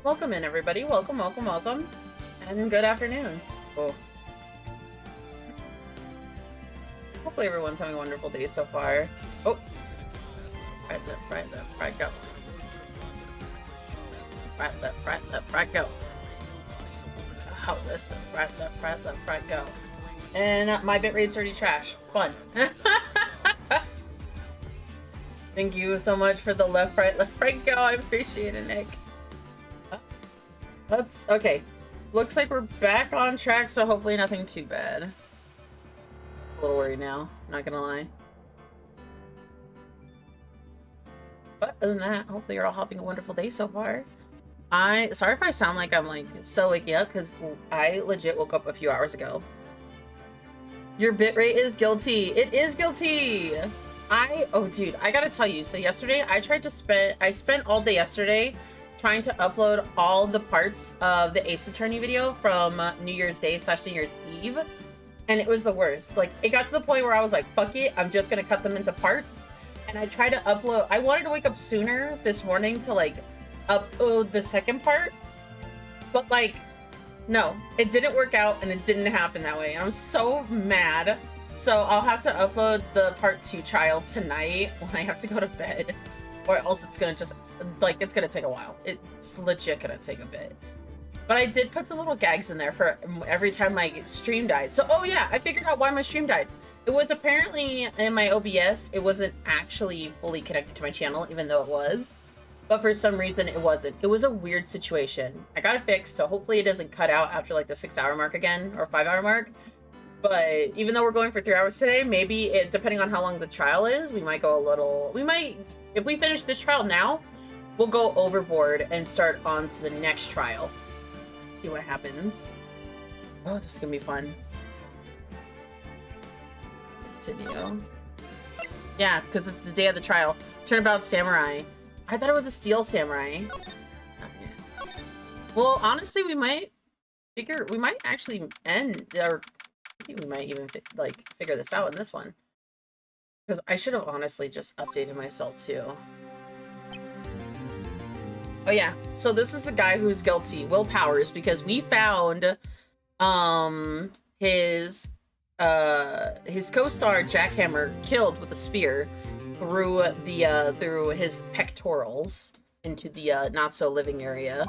Welcome in, everybody. Welcome, welcome, welcome. And good afternoon. Oh. Hopefully everyone's having a wonderful day so far. Oh. Right, left, right, go. Right, left, go. Oh, listen, right, left, go. And my bit rate's already trash. Fun. Thank you so much for the left, right, go. I appreciate it, Nick. Let's, okay. Looks like we're back on track, so hopefully nothing too bad. It's a little worried now, not gonna lie. But other than that, hopefully you're all having a wonderful day so far. Sorry if I sound like I'm like so waking up, because I legit woke up a few hours ago. Your bitrate is guilty. It is guilty. Oh dude, I gotta tell you, so yesterday I spent all day yesterday trying to upload all the parts of the Ace Attorney video from New Year's Day / New Year's Eve, and it was the worst. Like, it got to the point where I was like, fuck it, I'm just gonna cut them into parts. And I tried to upload, I wanted to wake up sooner this morning to like upload the second part, but like, no, it didn't work out and it didn't happen that way. And I'm so mad. So I'll have to upload the part 2 trial tonight when I have to go to bed, or else it's gonna just, like, it's gonna take a while. It's legit gonna take a bit. But I did put some little gags in there for every time my stream died. So, oh yeah, I figured out why my stream died. It was apparently in my OBS, it wasn't actually fully connected to my channel, even though it was. But for some reason, it wasn't. It was a weird situation. I got it fixed, so hopefully it doesn't cut out after like the 6-hour mark again, or 5-hour mark. But even though we're going for 3 hours today, maybe depending on how long the trial is, we might go a little, if we finish this trial now, we'll go overboard and start on to the next trial. See what happens. Oh, this is gonna be fun. Continue. Yeah, because it's the day of the trial. Turnabout Samurai. I thought it was a Steel Samurai. Oh, yeah. Well, honestly, we might actually end, or maybe we might even like figure this out in this one. Because I should have honestly just updated myself too. Oh yeah, so this is the guy who's guilty, Will Powers, because we found his co-star Jackhammer killed with a spear through his pectorals into the not so living area.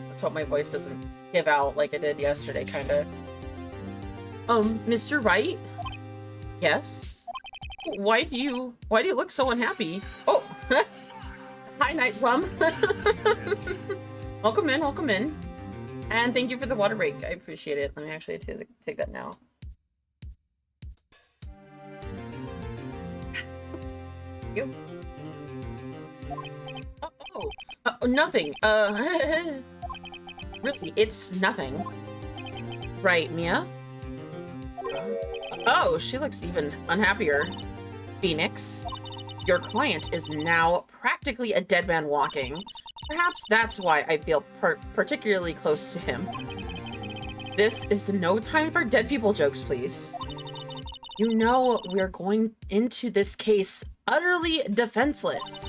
Let's hope my voice doesn't give out like it did yesterday, kinda. Mr. Wright? Yes? Why do you look so unhappy? Oh! Hi, Night Plum! Welcome in. And thank you for the water break. I appreciate it. Let me actually take that now. Thank you. Nothing. Really, it's nothing. Right, Mia? Oh, she looks even unhappier. Phoenix, your client is now practically a dead man walking. Perhaps that's why I feel particularly close to him. This is no time for dead people jokes, please. You know we're going into this case utterly defenseless.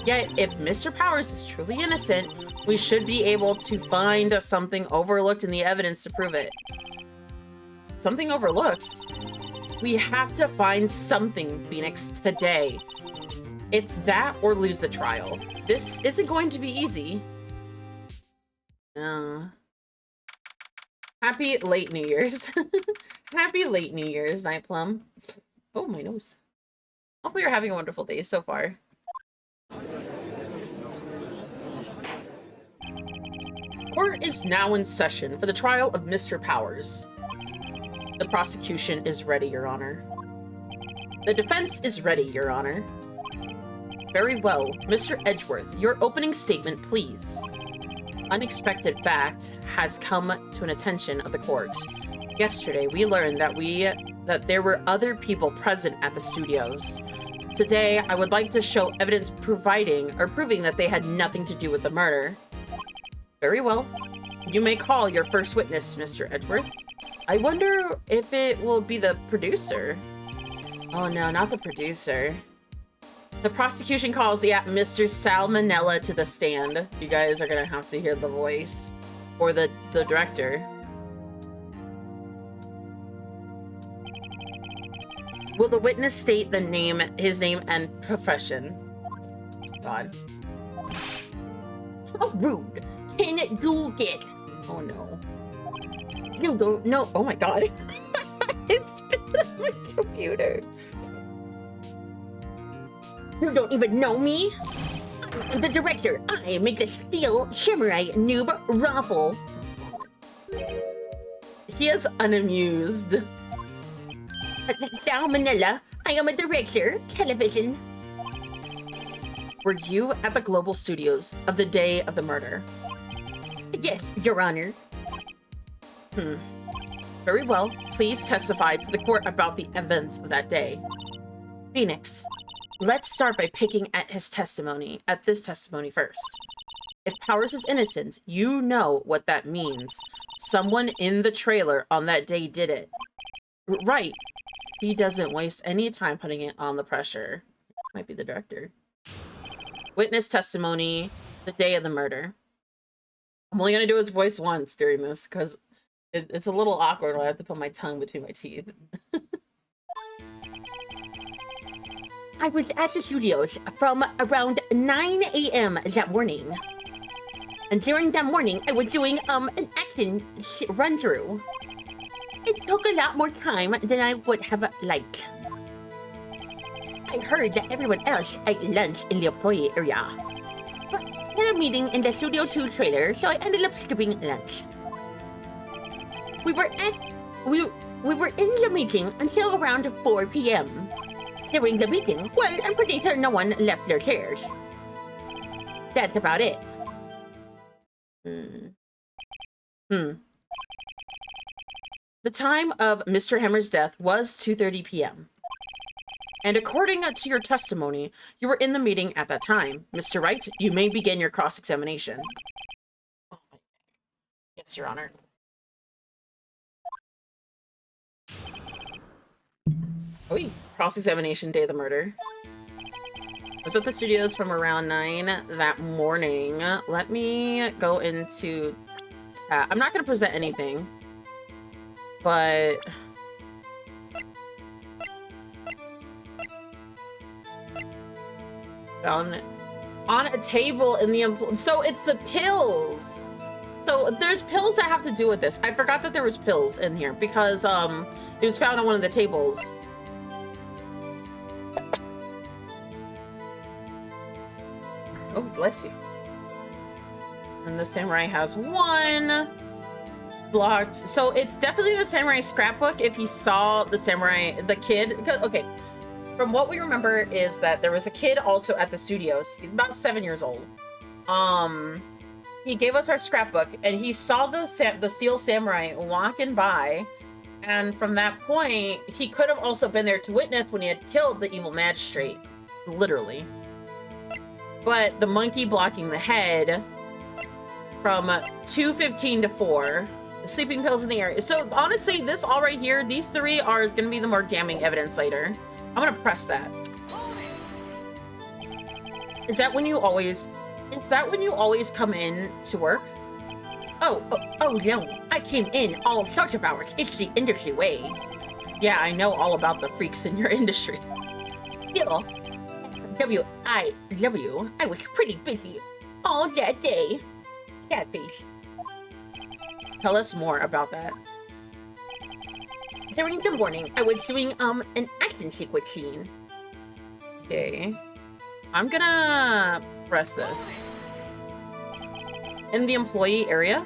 Yet, if Mr. Powers is truly innocent, we should be able to find something overlooked in the evidence to prove it. Something overlooked? We have to find something, Phoenix, today. It's that or lose the trial. This isn't going to be easy. Happy late New Year's. Happy late New Year's, Night Plum. Oh, my nose. Hopefully you're having a wonderful day so far. Court is now in session for the trial of Mr. Powers. The prosecution is ready, Your Honor. The defense is ready, Your Honor. Very well. Mr. Edgeworth, your opening statement, please. Unexpected fact has come to an attention of the court. Yesterday, we learned that there were other people present at the studios. Today, I would like to show evidence proving that they had nothing to do with the murder. Very well. You may call your first witness, Mr. Edgeworth. I wonder if it will be the producer. Oh no, not the producer. The prosecution calls, yeah, Mr. Salmonella to the stand. You guys are gonna have to hear the voice. Or the director. Will the witness state the name, his name and profession? God. How rude. Can you get? Oh no. You don't know. Oh my god. It's on my computer. You don't even know me? I'm the director. I make the Steel Samurai Noob Raffle. He is unamused. Salmonella, I am a director, television. Were you at the Global Studios of the day of the murder? Yes, Your Honor. Very well. Please testify to the court about the events of that day. Phoenix, let's start by picking at this testimony first. If Powers is innocent, you know what that means. Someone in the trailer on that day did it. Right. He doesn't waste any time putting it on the pressure. Might be the director. Witness testimony, the day of the murder. I'm only gonna do his voice once during this because it's a little awkward when I have to put my tongue between my teeth. I was at the studios from around 9 a.m. that morning. And during that morning, I was doing an action run-through. It took a lot more time than I would have liked. I heard that everyone else ate lunch in the employee area. But we had a meeting in the Studio 2 trailer, so I ended up skipping lunch. We were in the meeting until around 4 p.m. During the meeting, well, I'm pretty sure no one left their chairs. That's about it. The time of Mr. Hammer's death was 2:30 p.m. And according to your testimony, you were in the meeting at that time. Mr. Wright, you may begin your cross-examination. Yes, Your Honor. Cross-examination, day of the murder. I was at the studios from around 9 that morning. Let me go into... I'm not going to present anything. But... on a table in the... So it's the pills! So there's pills that have to do with this. I forgot that there was pills in here because it was found on one of the tables. Oh, bless you. And the samurai has one blocked. So it's definitely the samurai scrapbook if he saw the samurai, the kid. Okay, from what we remember is that there was a kid also at the studios. He's about 7 years old. He gave us our scrapbook and he saw the Steel Samurai walking by. And from that point, he could have also been there to witness when he had killed the evil magistrate. Literally. But the monkey blocking the head from 2:15 to 4. The sleeping pills in the area. So honestly, this all right here, these three are going to be the more damning evidence later. I'm going to press that. Is that when you always come in to work? Oh no, I came in all sorts of hours. It's the industry way. Yeah, I know all about the freaks in your industry. Still, I was pretty busy all that day. Sad face. Tell us more about that. During the morning, I was doing an action sequence scene. Okay. I'm gonna press this. In the employee area?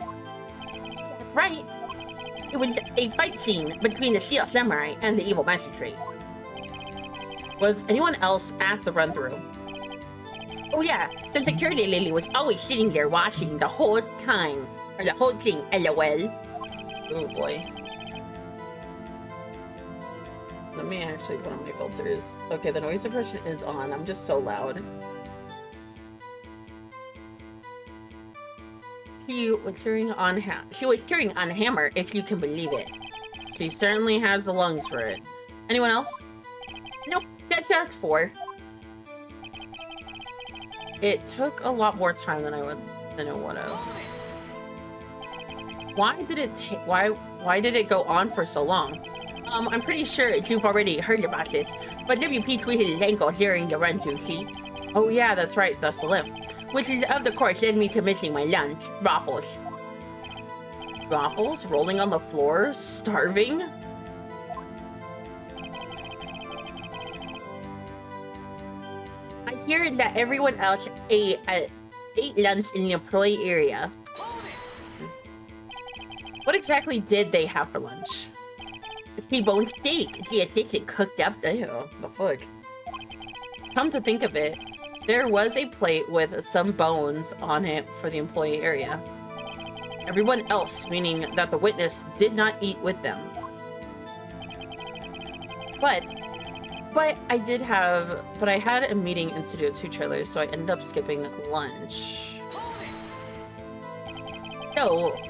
That's right. It was a fight scene between the Steel Samurai and the evil magistrate. Was anyone else at the run-through? Oh yeah, the security lady was always sitting there watching the whole time. Or the whole thing, LOL. Oh boy. Let me actually put on my filters. Okay, the noise suppression is on. I'm just so loud. She was cheering on Hammer, if you can believe it. She certainly has the lungs for it. Anyone else? Nope, that's 4. it took a lot more time than it would have. Why did it take? Why did it go on for so long? I'm pretty sure you've already heard about this, but WP twisted his ankle during the run-through, see? Oh yeah, that's right, that's the limp. Which is, of the course, led me to missing my lunch, Raffles. Raffles? Rolling on the floor? Starving? I hear that everyone else ate lunch in the employee area. What exactly did they have for lunch? A T-bone steak. The assistant cooked up the fuck. Come to think of it, there was a plate with some bones on it for the employee area. Everyone else, meaning that the witness, did not eat with them. But I had a meeting in Studio 2 trailers, so I ended up skipping lunch.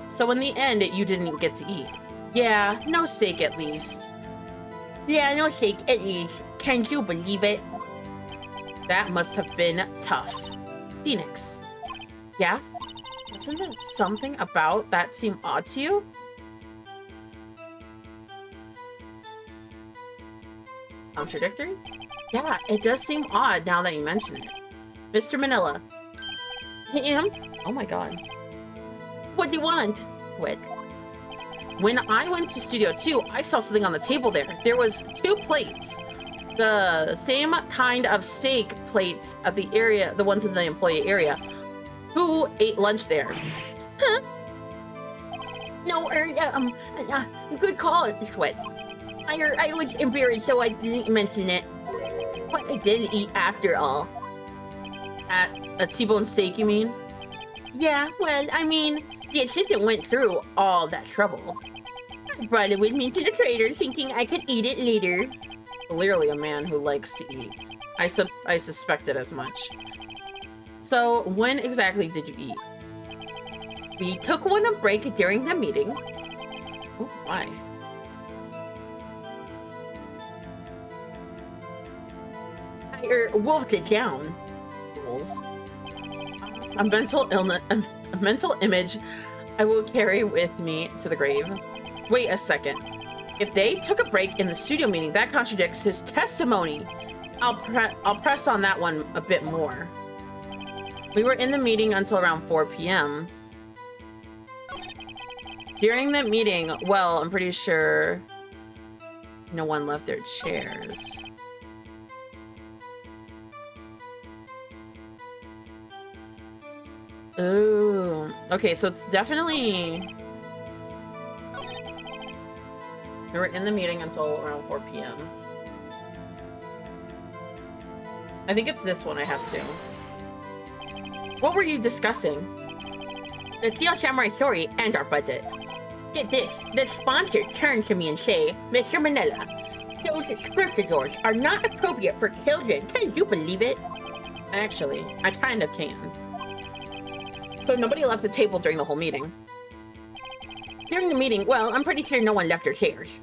So in the end, you didn't get to eat. Yeah, no steak at least. Yeah, no steak at least. Can you believe it? That must have been tough. Phoenix. Yeah? Doesn't there something about that seem odd to you? Contradictory? Yeah, it does seem odd now that you mention it. Mr. Manila. Him? Oh my god. What do you want? What? When I went to Studio 2, I saw something on the table there. There was 2 plates. The same kind of steak plates at the area, the ones in the employee area. Who ate lunch there? Huh? No, good call, Sweat. I was embarrassed, so I didn't mention it. But I didn't eat after all. At a T-bone steak, you mean? Yeah, well, I mean, the assistant went through all that trouble. I brought it with me to the trader thinking I could eat it later. Clearly a man who likes to eat. I suspected as much. So, when exactly did you eat? We took one a break during the meeting. Oh, why? I wolfed it down. Fools. A mental image I will carry with me to the grave. Wait a second. If they took a break in the studio meeting, that contradicts his testimony. I'll press on that one a bit more. We were in the meeting until around 4 p.m. During the meeting, well, I'm pretty sure no one left their chairs. Ooh, okay, so it's definitely... We were in the meeting until around 4 p.m. I think it's this one I have to. What were you discussing? The Steel Samurai story and our budget. Get this, the sponsor turned to me and say, Mr. Manila, those scripts of yours are not appropriate for children. Can you believe it? Actually, I kind of can. So nobody left the table during the whole meeting. During the meeting, well, I'm pretty sure no one left their chairs.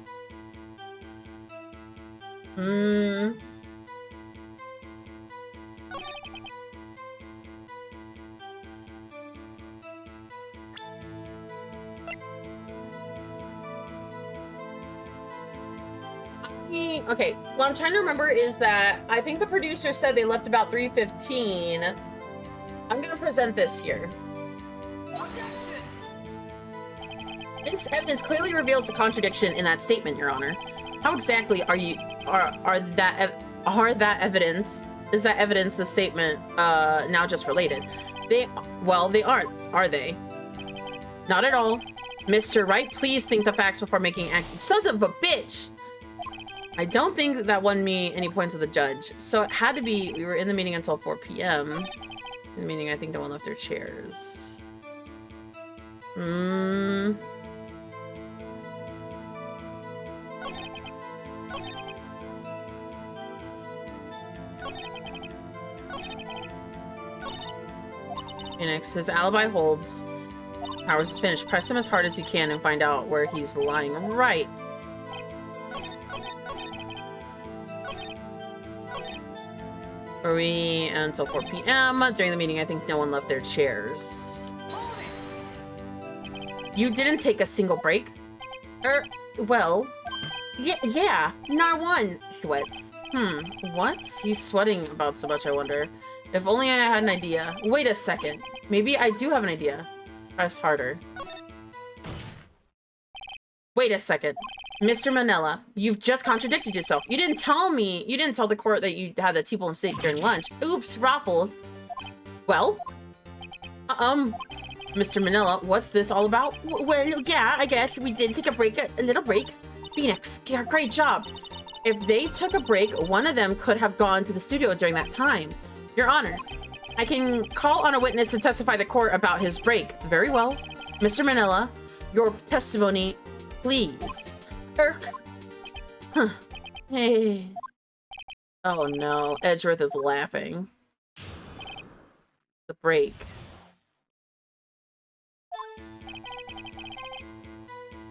Okay, what I'm trying to remember is that I think the producer said they left about 3:15. I'm gonna present this here. This evidence clearly reveals a contradiction in that statement, Your Honor. How exactly is that evidence the statement now just related? They aren't, are they? Not at all. Mr. Wright, please think the facts before making actions. Sons of a bitch! I don't think that won me any points with the judge. So it had to be, we were in the meeting until 4 p.m. In the meeting, I think no one left their chairs. Phoenix, his alibi holds. Powers is finished. Press him as hard as you can and find out where he's lying. Right. Are we until 4 p.m.? During the meeting, I think no one left their chairs. You didn't take a single break? Well, yeah, not one. Sweats. What? He's sweating about so much, I wonder. If only I had an idea. Wait a second. Maybe I do have an idea. Press harder. Wait a second. Mr. Manila, you've just contradicted yourself. You didn't tell the court that you had the T-bone steak during lunch. Oops, Raffles. Well? Mr. Manila, what's this all about? Well, yeah, I guess we did take a little break. Phoenix, great job. If they took a break, one of them could have gone to the studio during that time. Your Honor, I can call on a witness to testify the court about his break. Very well. Mr. Manila, your testimony, please. Huh. Hey. Oh no, Edgeworth is laughing. The break.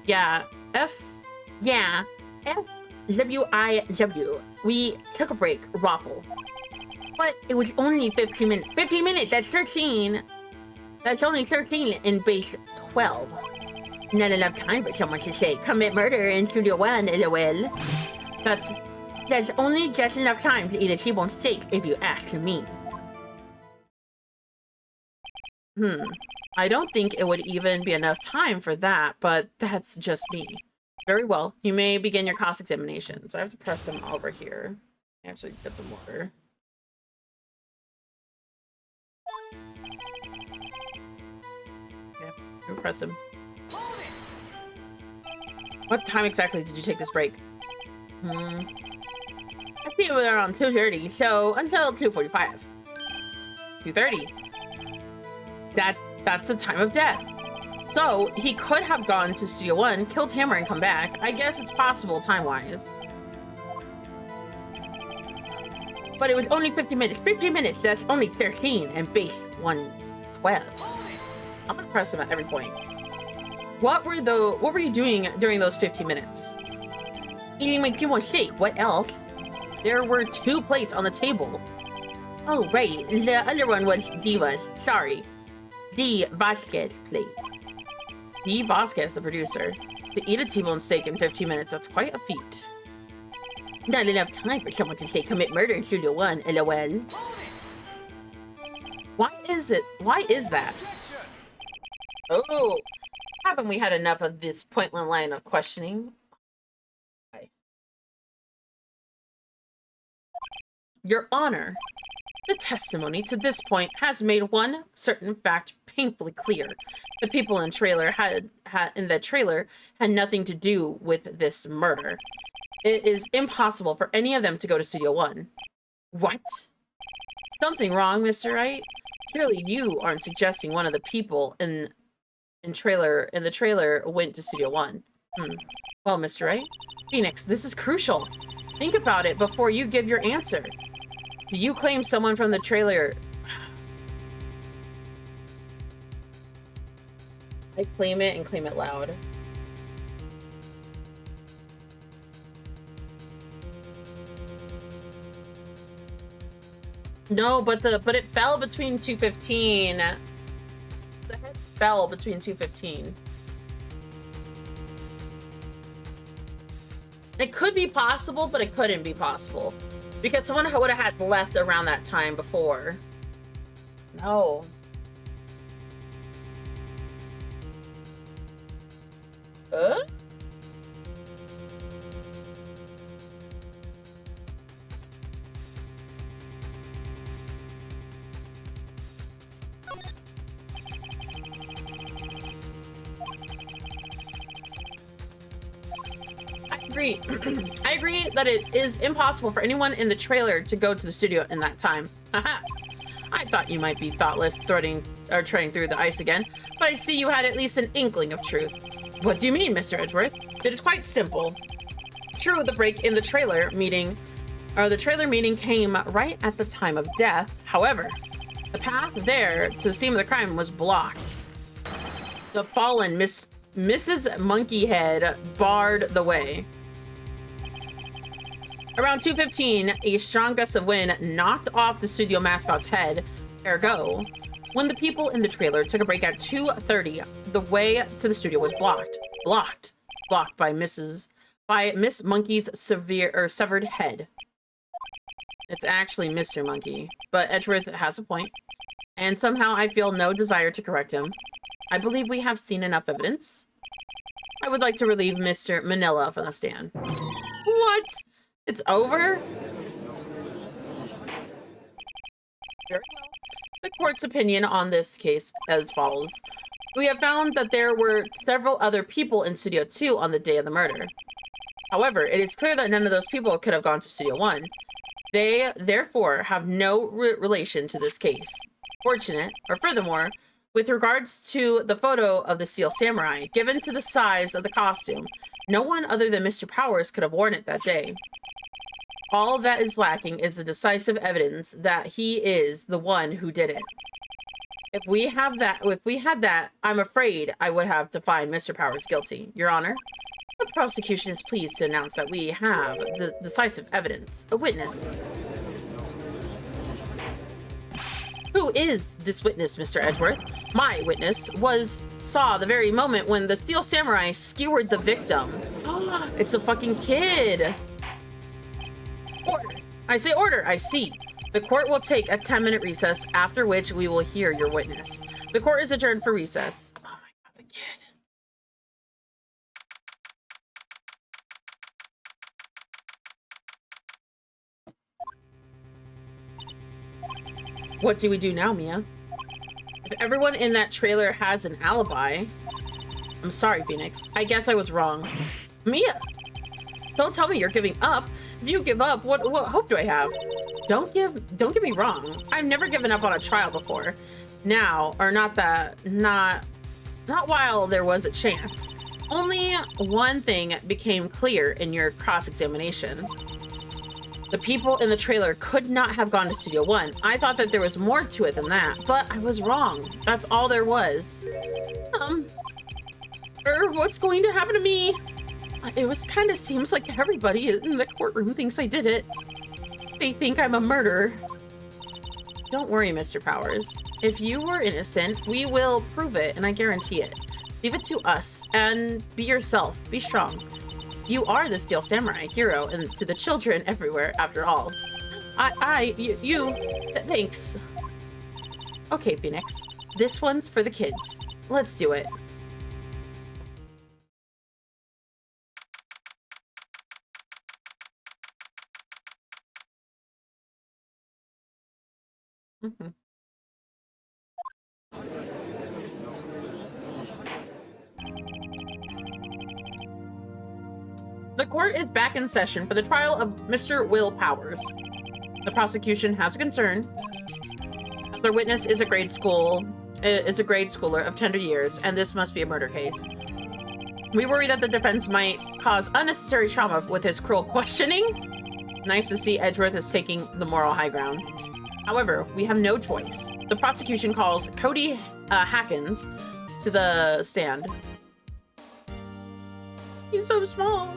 Yeah, FWIW. We took a break, Raffle. But it was only 15 minutes. 15 minutes, that's 13. That's only 13 in base 12. Not enough time for someone to say, commit murder in Studio 1, LOL. That's only just enough time to eat a T-bone steak, if you ask me. I don't think it would even be enough time for that, but that's just me. Very well. You may begin your cross-examination. So I have to press him over here. Actually, get some water. Yeah, press him. What time exactly did you take this break? I think it was around 2:30, so until 2:45. 2:30. That's the time of death. So he could have gone to Studio 1, killed Hammer, and come back. I guess it's possible time-wise. But it was only 50 minutes. 50 minutes, that's only 13 and base 112. I'm gonna press him at every point. What were you doing during those 15 minutes? Eating my T-bone steak. What else? There were 2 plates on the table. Oh, right. The other one was Diva's. Sorry. D. Vasquez plate. D. Vasquez, the producer. To eat a T-bone steak in 15 minutes, that's quite a feat. Not enough time for someone to say commit murder in Studio 1, LOL. Why is that? Oh, haven't we had enough of this pointless line of questioning? Your Honor, the testimony to this point has made one certain fact painfully clear. The people in the trailer had nothing to do with this murder. It is impossible for any of them to go to Studio 1. What? Something wrong, Mr. Wright? Surely you aren't suggesting one of the people in the trailer went to Studio 1. Well, Mr. Wright, Phoenix, this is crucial. Think about it before you give your answer. Do you claim someone from the trailer? I claim it and claim it loud. No, but it fell between 215. The head fell between 215. It could be possible, but it couldn't be possible. Because someone would have had left around that time before. No. I agree that it is impossible for anyone in the trailer to go to the studio in that time. Aha! I thought you might be thoughtless, treading through the ice again, but I see you had at least an inkling of truth. What do you mean, Mr. Edgeworth? It is quite simple. True, the break in the trailer meeting came right at the time of death. However, the path there to the scene of the crime was blocked. The fallen Mrs. Monkeyhead barred the way. Around 2:15, a strong gust of wind knocked off the studio mascot's head. Ergo, when the people in the trailer took a break at 2:30, the way to the studio was blocked by Miss Monkey's severed head. It's actually Mr. Monkey, but Edgeworth has a point, and somehow I feel no desire to correct him. I believe we have seen enough evidence. I would like to relieve Mr. Manila from the stand. What? It's over? Very well. The court's opinion on this case as follows. We have found that there were several other people in Studio 2 on the day of the murder. However, it is clear that none of those people could have gone to Studio 1. They, therefore, have no relation to this case. Furthermore, with regards to the photo of the Steel Samurai, given to the size of the costume, no one other than Mr. Powers could have worn it that day. All that is lacking is the decisive evidence that he is the one who did it. If we had that, I'm afraid I would have to find Mr. Powers guilty. Your Honor, the prosecution is pleased to announce that we have decisive evidence, a witness. Who is this witness, Mr. Edgeworth? My witness saw the very moment when the Steel Samurai skewered the victim. It's a fucking kid. Order. I say order. I see. The court will take a 10-minute recess, after which we will hear your witness. The court is adjourned for recess. Oh my god, the kid. What do we do now, Mia? If everyone in that trailer has an alibi... I'm sorry, Phoenix. I guess I was wrong. Mia! Don't tell me you're giving up. If you give up, what hope do I have? Don't get me wrong. I've never given up on a trial before. Now, or not while there was a chance. Only one thing became clear in your cross-examination. The people in the trailer could not have gone to Studio 1. I thought that there was more to it than that, but I was wrong. That's all there was. What's going to happen to me? It kind of seems like everybody in the courtroom thinks I did it. They think I'm a murderer. Don't worry, Mr. Powers. If you were innocent, we will prove it, and I guarantee it. Leave it to us, and be yourself. Be strong. You are the Steel Samurai hero, and to the children everywhere, after all. Thanks. Okay, Phoenix. This one's for the kids. Let's do it. The court is back in session for the trial of Mr. Will Powers. The prosecution has a concern. Their witness is a grade schooler of tender years, and this must be a murder case. We worry that the defense might cause unnecessary trauma with his cruel questioning. Nice to see Edgeworth is taking the moral high ground. However, we have no choice. The prosecution calls Cody Hackins to the stand. He's so small.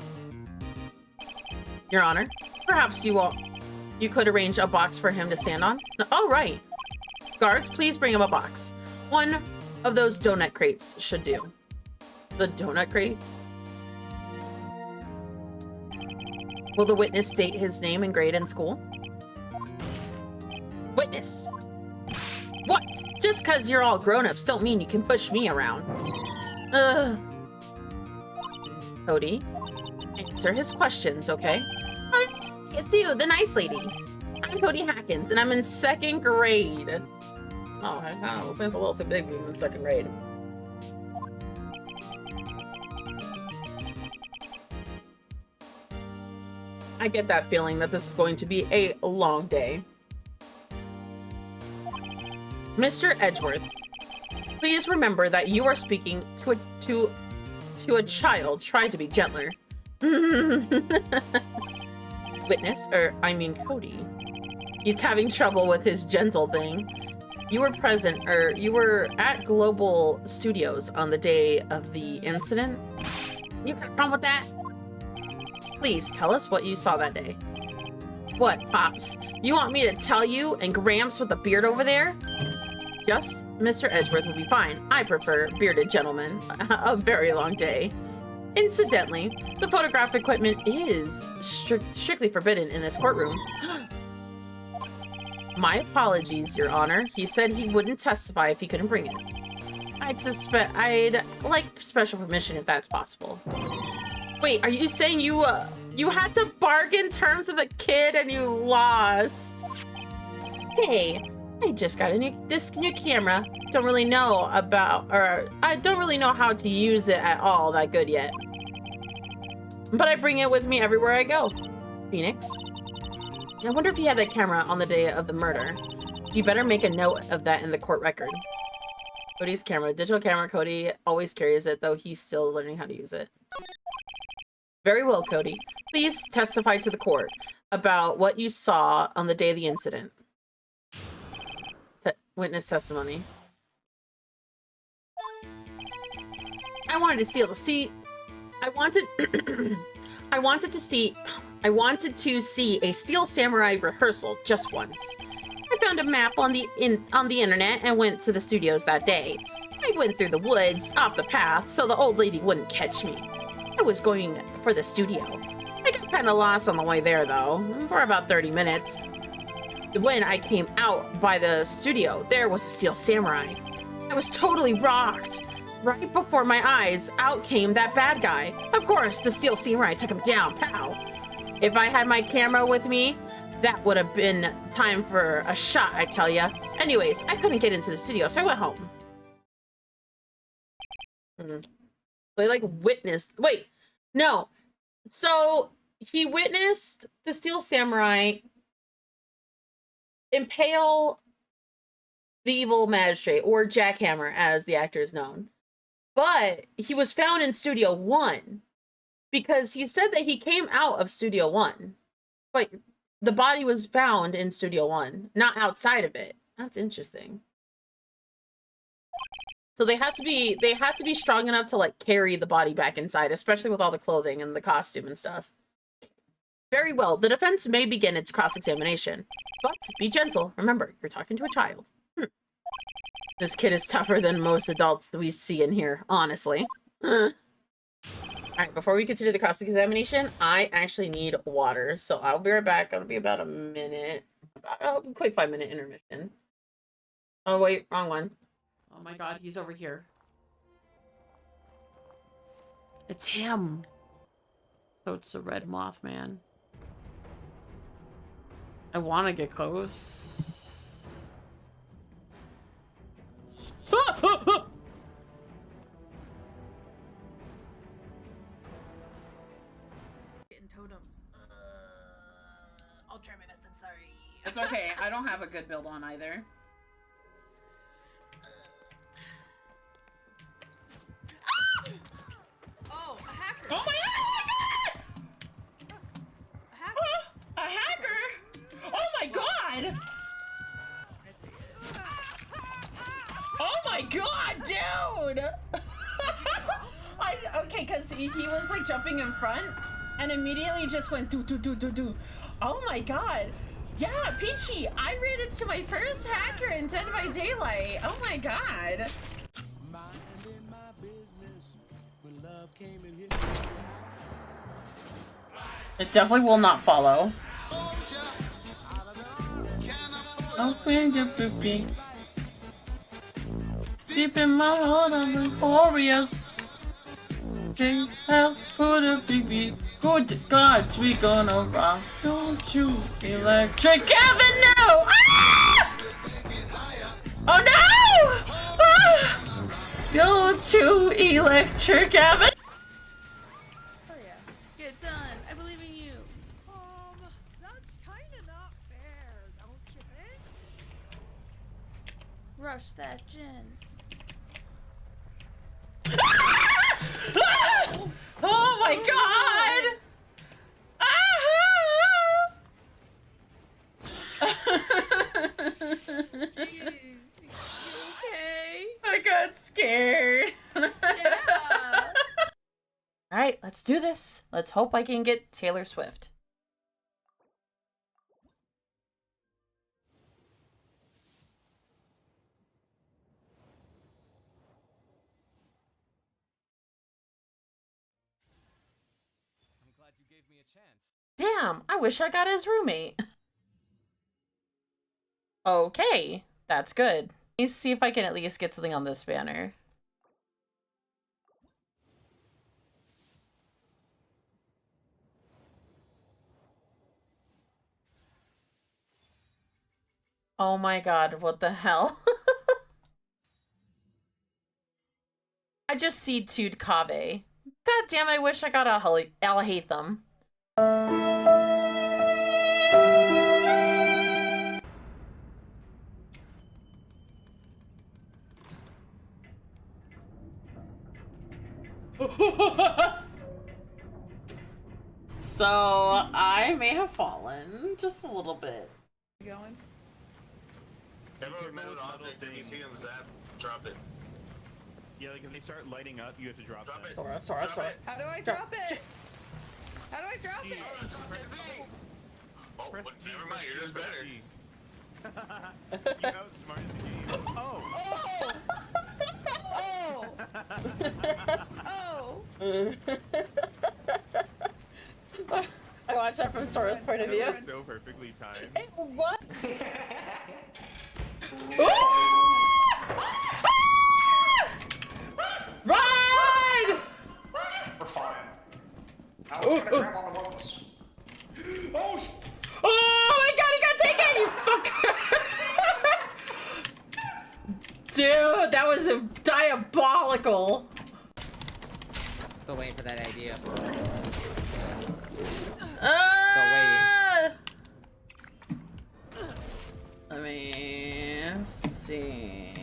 Your Honor, perhaps you could arrange a box for him to stand on? Oh, right. Guards, please bring him a box. One of those donut crates should do. The donut crates? Will the witness state his name and grade in school? Witness! What? Just because you're all grown-ups don't mean you can push me around. Cody, answer his questions, okay? Hi, it's you, the nice lady. I'm Cody Hackins, and I'm in 2nd grade. Oh, that sounds a little too big for being in 2nd grade. I get that feeling that this is going to be a long day. Mr. Edgeworth, please remember that you are speaking to a child. Try to be gentler. Witness, Cody. He's having trouble with his gentle thing. You were at Global Studios on the day of the incident? You got a problem with that? Please tell us what you saw that day. What, Pops? You want me to tell you and Gramps with the beard over there? Just Mr. Edgeworth would be fine. I prefer bearded gentlemen. A very long day. Incidentally, the photograph equipment is strictly forbidden in this courtroom. My apologies, Your Honor. He said he wouldn't testify if he couldn't bring it. I'd like special permission if that's possible. Wait, are you saying you had to bargain terms with a kid and you lost? Hey, I just got this new camera. Don't really know I don't really know how to use it at all that good yet. But I bring it with me everywhere I go. Phoenix? I wonder if he had that camera on the day of the murder. You better make a note of that in the court record. Cody's camera. Digital camera. Cody always carries it, though he's still learning how to use it. Very well, Cody. Please testify to the court about what you saw on the day of the incident. Witness testimony. I wanted to steal the seat. I wanted to see a Steel Samurai rehearsal just once. I found a map on the internet and went to the studios that day. I went through the woods, off the path, so the old lady wouldn't catch me. I was going for the studio. I got kind of lost on the way there, though, for about 30 minutes. When I came out by the studio, there was a Steel Samurai. I was totally rocked. Right before my eyes, out came that bad guy. Of course, the Steel Samurai took him down, pow. If I had my camera with me, that would have been time for a shot, I tell ya. Anyways, I couldn't get into the studio, so I went home. They like witnessed, wait, no. So he witnessed the Steel Samurai impale the evil magistrate, or Jackhammer as the actor is known. But he was found in Studio 1 because he said that he came out of Studio 1. But the body was found in Studio 1, not outside of it. That's interesting. So they had to be strong enough to like carry the body back inside, especially with all the clothing and the costume and stuff. Very well. The defense may begin its cross-examination. But be gentle. Remember, you're talking to a child. This kid is tougher than most adults that we see in here, honestly. Alright, before we continue the cross-examination, I actually need water. So I'll be right back. It'll be about a minute. A quick 5-minute intermission. Oh, wait. Wrong one. Oh my god, he's over here. It's him. So it's the Red Mothman. I want to get close. Getting totems. I'll try my best. I'm sorry. It's okay. I don't have a good build on either. Oh, a hacker. Oh my god! A hacker. A hacker? Oh my god! I see it. Oh my god, dude! Okay, because he was like jumping in front and immediately just went do do do do do. Oh my god. Yeah, Peachy, I ran into my first hacker in Dead by Daylight. Oh my god. It definitely will not follow. Open your poopy. Deep in my heart, I'm glorious. They have put a baby. Good God, we gonna rock. Don't you electric Kevin, no! Ah! Oh no! Ah! Go to electric Kevin. Oh yeah. Get it done. I believe in you. That's kinda not fair, don't you think? Rush that gin. Oh my god! Jeez, you okay? I got scared. Yeah. Alright, let's do this. Let's hope I can get Taylor Swift. Damn, I wish I got his roommate. Okay, that's good. Let me see if I can at least get something on this banner. Oh my god, what the hell? I just seed-2'd Kave. God damn, I wish I got a Alhaitham. So, I may have fallen just a little bit. Going. Every metal object that you see on the zap, drop it. Yeah, like if they start lighting up, you have to drop Drop them. it. Sora. How do I drop it? How do I drop it? Oh, Press but G, never press mind, you're G, just press better. G. You outsmarted the game. Oh! Oh! Oh! I watched that from Sora's point of view. That was so perfectly timed. Hey, what? Ride! We're fine. I was trying to grab on the ones. Oh, Oh my god, he got taken, you fucker! Dude, that was a diabolical. Still waiting for that idea. Let me see.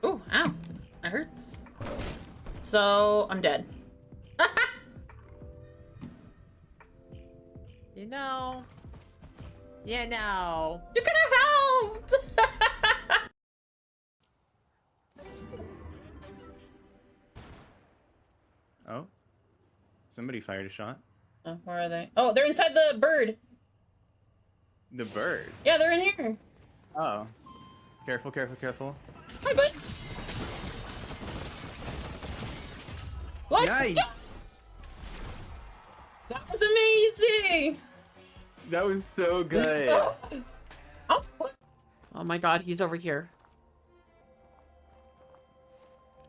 Ooh, ow. That hurts. So, I'm dead. You know. You know. You could have helped! Oh? Somebody fired a shot. Oh, where are they? Oh, they're inside the bird. The bird. Yeah, they're in here. Oh. Careful, careful, careful. Hi, bud. Let's Nice! go! That was amazing! That was so good. Oh, what? Oh my god, he's over here.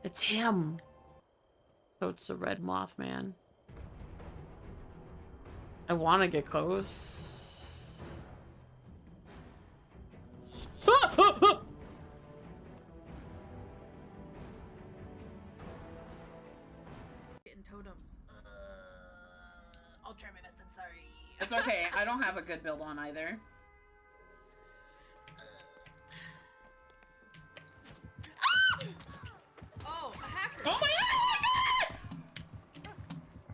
It's him. So it's the red Mothman. I want to get close. Getting totems. I'll try my best. I'm sorry. It's okay. I don't have a good build on either. Oh, a hacker! Oh my god!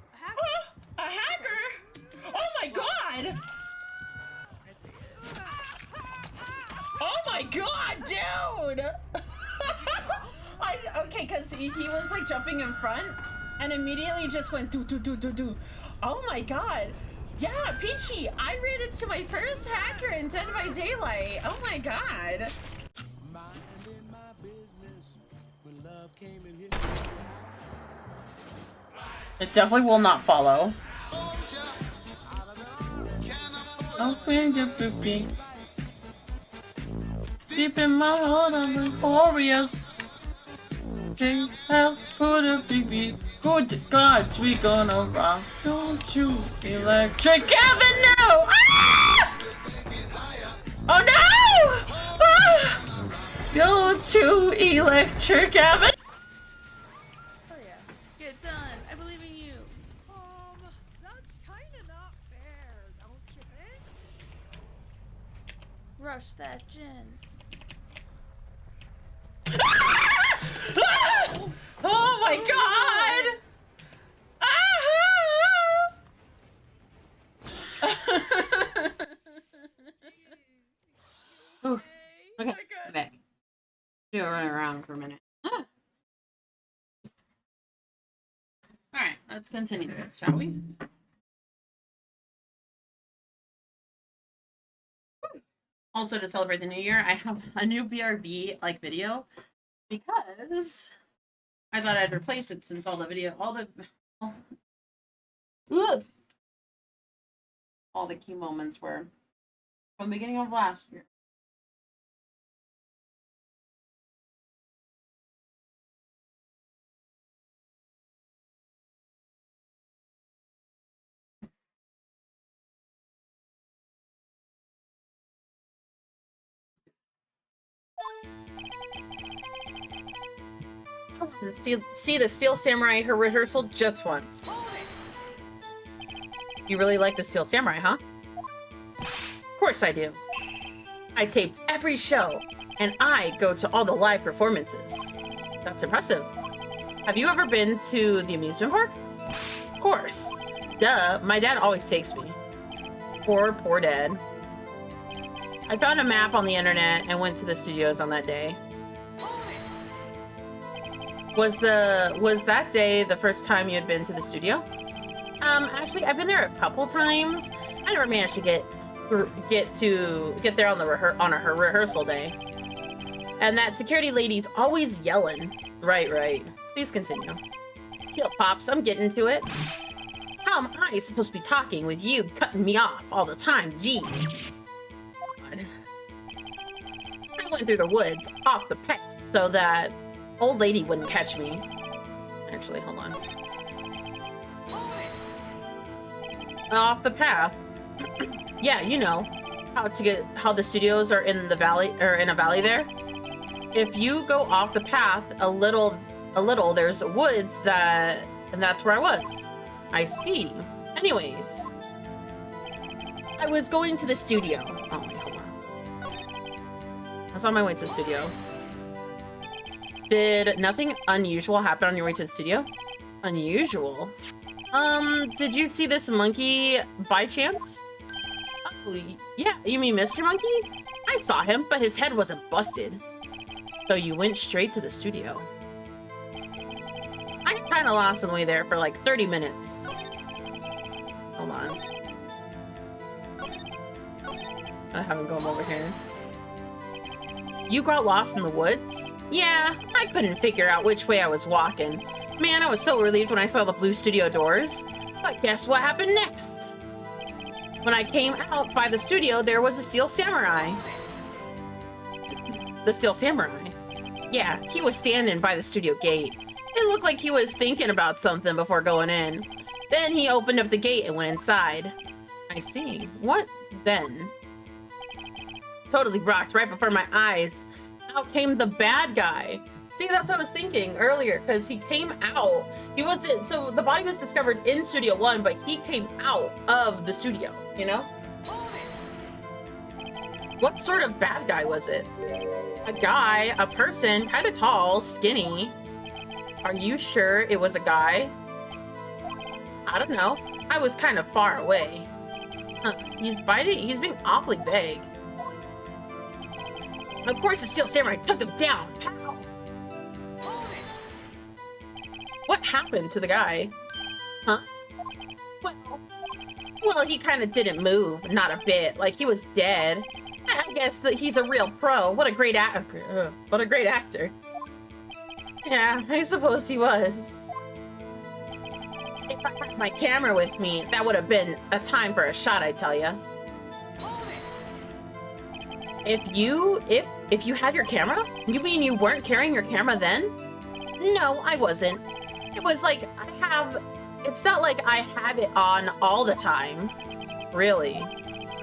A hacker! A hacker? Oh my god! I see it. Oh my god, dude! Okay, because he was like jumping in front and immediately just went do. Oh my god. Yeah, Peachy, I ran into my first hacker in Dead by Daylight. Oh my god. It definitely will not follow. Open your boopy. Deep in my heart, I'm glorious. Can't help put a big beat. Good God, we gonna rock. Don't you, Electric Kevin? No! Ah! Oh no! Ah! Go to Electric Kevin. Oh yeah. Get done. I believe in you. That's kinda not fair, don't you think? Rush that gin. Oh my god! Ooh, okay, I'm back. Do a run around for a minute. Alright, let's continue this, shall we? Also, to celebrate the new year, I have a new BRB like video because I thought I'd replace it since all Ugh! All the key moments were from the beginning of last year. See the Steel Samurai her rehearsal just once. You really like the Steel Samurai, huh? Of course I do. I taped every show, and I go to all the live performances. That's impressive. Have you ever been to the amusement park? Of course. Duh, my dad always takes me. Poor dad. I found a map on the internet and went to the studios on that day. Was that day the first time you had been to the studio? Actually, I've been there a couple times. I never managed to get there on her rehearsal day. And that security lady's always yelling. Right. Please continue. Chill, Pops, I'm getting to it. How am I supposed to be talking with you cutting me off all the time? Jeez. God. I went through the woods, off the path, so that old lady wouldn't catch me. Actually, hold on. Off the path. Yeah, you know how the studios are in the valley, or in a valley there. If you go off the path a little, there's woods and that's where I was. I see. Anyways, I was going to the studio. Oh, wait, hold on. I was on my way to the studio. Did nothing unusual happen on your way to the studio? Unusual? Did you see this monkey by chance? Oh, yeah, you mean Mr. Monkey? I saw him, but his head wasn't busted. So you went straight to the studio. I got kind of lost on the way there for like 30 minutes. Hold on. I haven't gone over here. You got lost in the woods? Yeah, I couldn't figure out which way I was walking. Man, I was so relieved when I saw the blue studio doors. But guess what happened next? When I came out by the studio, there was a Steel Samurai. The Steel Samurai? Yeah, he was standing by the studio gate. It looked like he was thinking about something before going in. Then he opened up the gate and went inside. I see. What then? Totally rocked right before my eyes. Out came the bad guy. See, that's what I was thinking earlier, because he came out. He wasn't, so the body was discovered in Studio 1, but he came out of the studio, you know? What sort of bad guy was it? A guy, a person, kind of tall, skinny. Are you sure it was a guy? I don't know. I was kind of far away. Huh, he's being awfully vague. Of course, the Steel Samurai took him down. Pow! What happened to the guy? Huh? Well, he kind of didn't move, not a bit. Like, he was dead. I guess that he's a real pro. What a great actor. What a great actor. Yeah, I suppose he was. If I had my camera with me, that would have been a time for a shot, I tell ya. If you had your camera? You mean you weren't carrying your camera then? No, I wasn't. It was like, it's not like I had it on all the time. Really.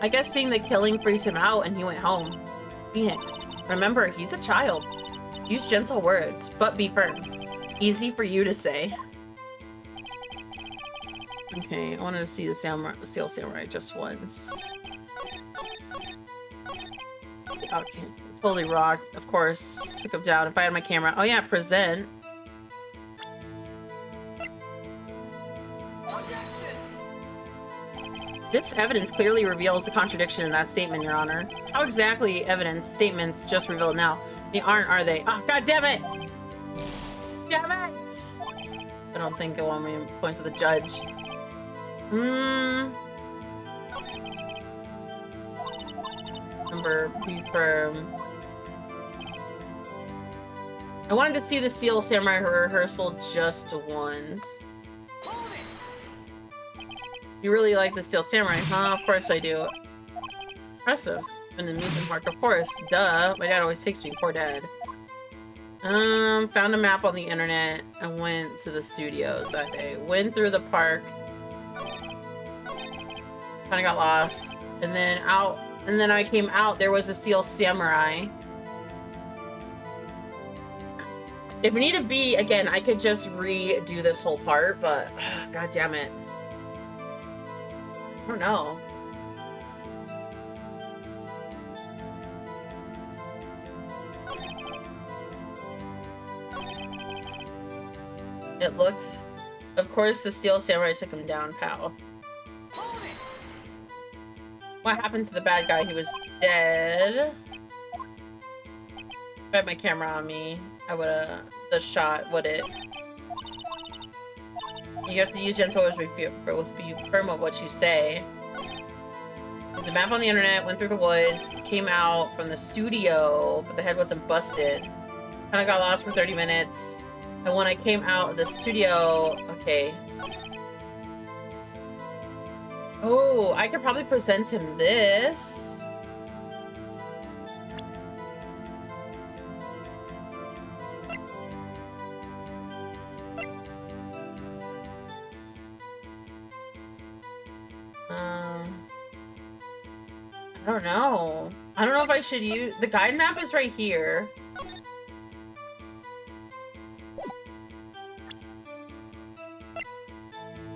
I guess seeing the killing freaked him out and he went home. Phoenix, remember, he's a child. Use gentle words, but be firm. Easy for you to say. Okay, I wanted to see the Steel Samurai just once. Okay, totally rocked. Of course, took him down. If I had my camera. Oh yeah, present. This evidence clearly reveals a contradiction in that statement, Your Honor. How exactly evidence statements just revealed now? They aren't, are they? Oh, God damn it! Damn it! I don't think it want me points to the judge. Number, be firm. I wanted to see the Steel Samurai rehearsal just once. You really like the Steel Samurai, huh? Of course I do. Impressive. An amusement park, of course. Duh. My dad always takes me. Poor dad. Found a map on the internet and went to the studios that day. Went through the park. Kinda got lost. And then I came out. There was a Steel Samurai. If need to be, again, I could just redo this whole part, but god damn it. I don't know. It looked... Of course, the Steel Samurai took him down, pal. What happened to the bad guy? He was dead. If I had my camera on me, I would've... The shot, would it? You have to use gentle words with be firm of what you say. There's a map on the internet, went through the woods, came out from the studio, but the head wasn't busted. Kinda got lost for 30 minutes. And when I came out of the studio, okay. Oh, I could probably present him this. I don't know. I don't know if I should use... The guide map is right here.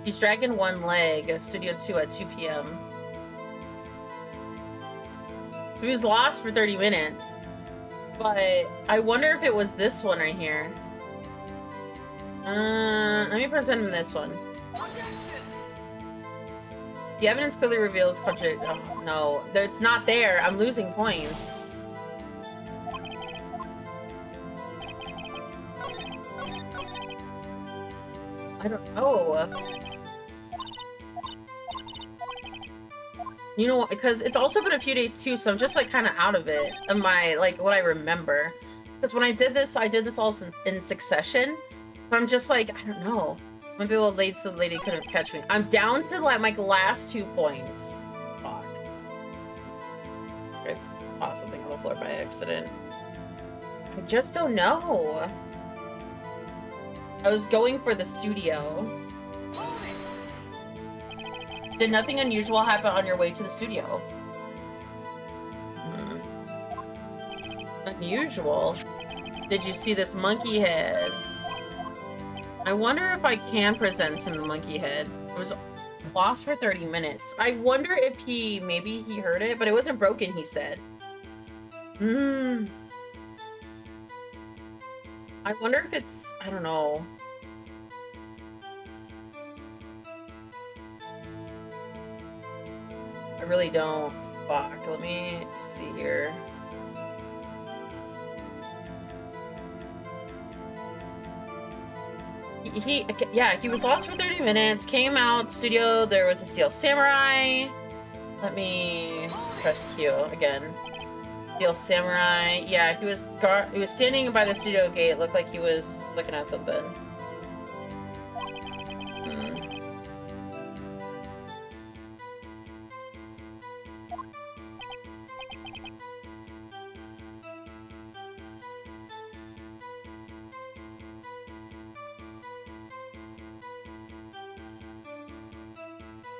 He's dragging one leg. Studio 2 at 2 p.m. So he was lost for 30 minutes. But I wonder if it was this one right here. Let me present him this one. The evidence clearly reveals contradict. Oh, no, it's not there. I'm losing points. I don't know. You know, because it's also been a few days too, so I'm just like kind of out of it. Of my, like, what I remember. Because when I did this all in succession. But I'm just like, I don't know. Went through a little late so the lady couldn't catch me. I'm down to like my last 2 points. Fuck. I tossed something on the floor by accident. I just don't know. I was going for the studio. Did nothing unusual happen on your way to the studio? Unusual? Did you see this monkey head? I wonder if I can present him the monkey head. It was lost for 30 minutes. I wonder if maybe he heard it, but it wasn't broken, he said. I wonder if it's, I don't know. I really don't. Fuck, let me see here. He was lost for 30 minutes, came out, studio, there was a Steel Samurai. Let me press Q again. Steel Samurai. Yeah, he was standing by the studio gate, looked like he was looking at something.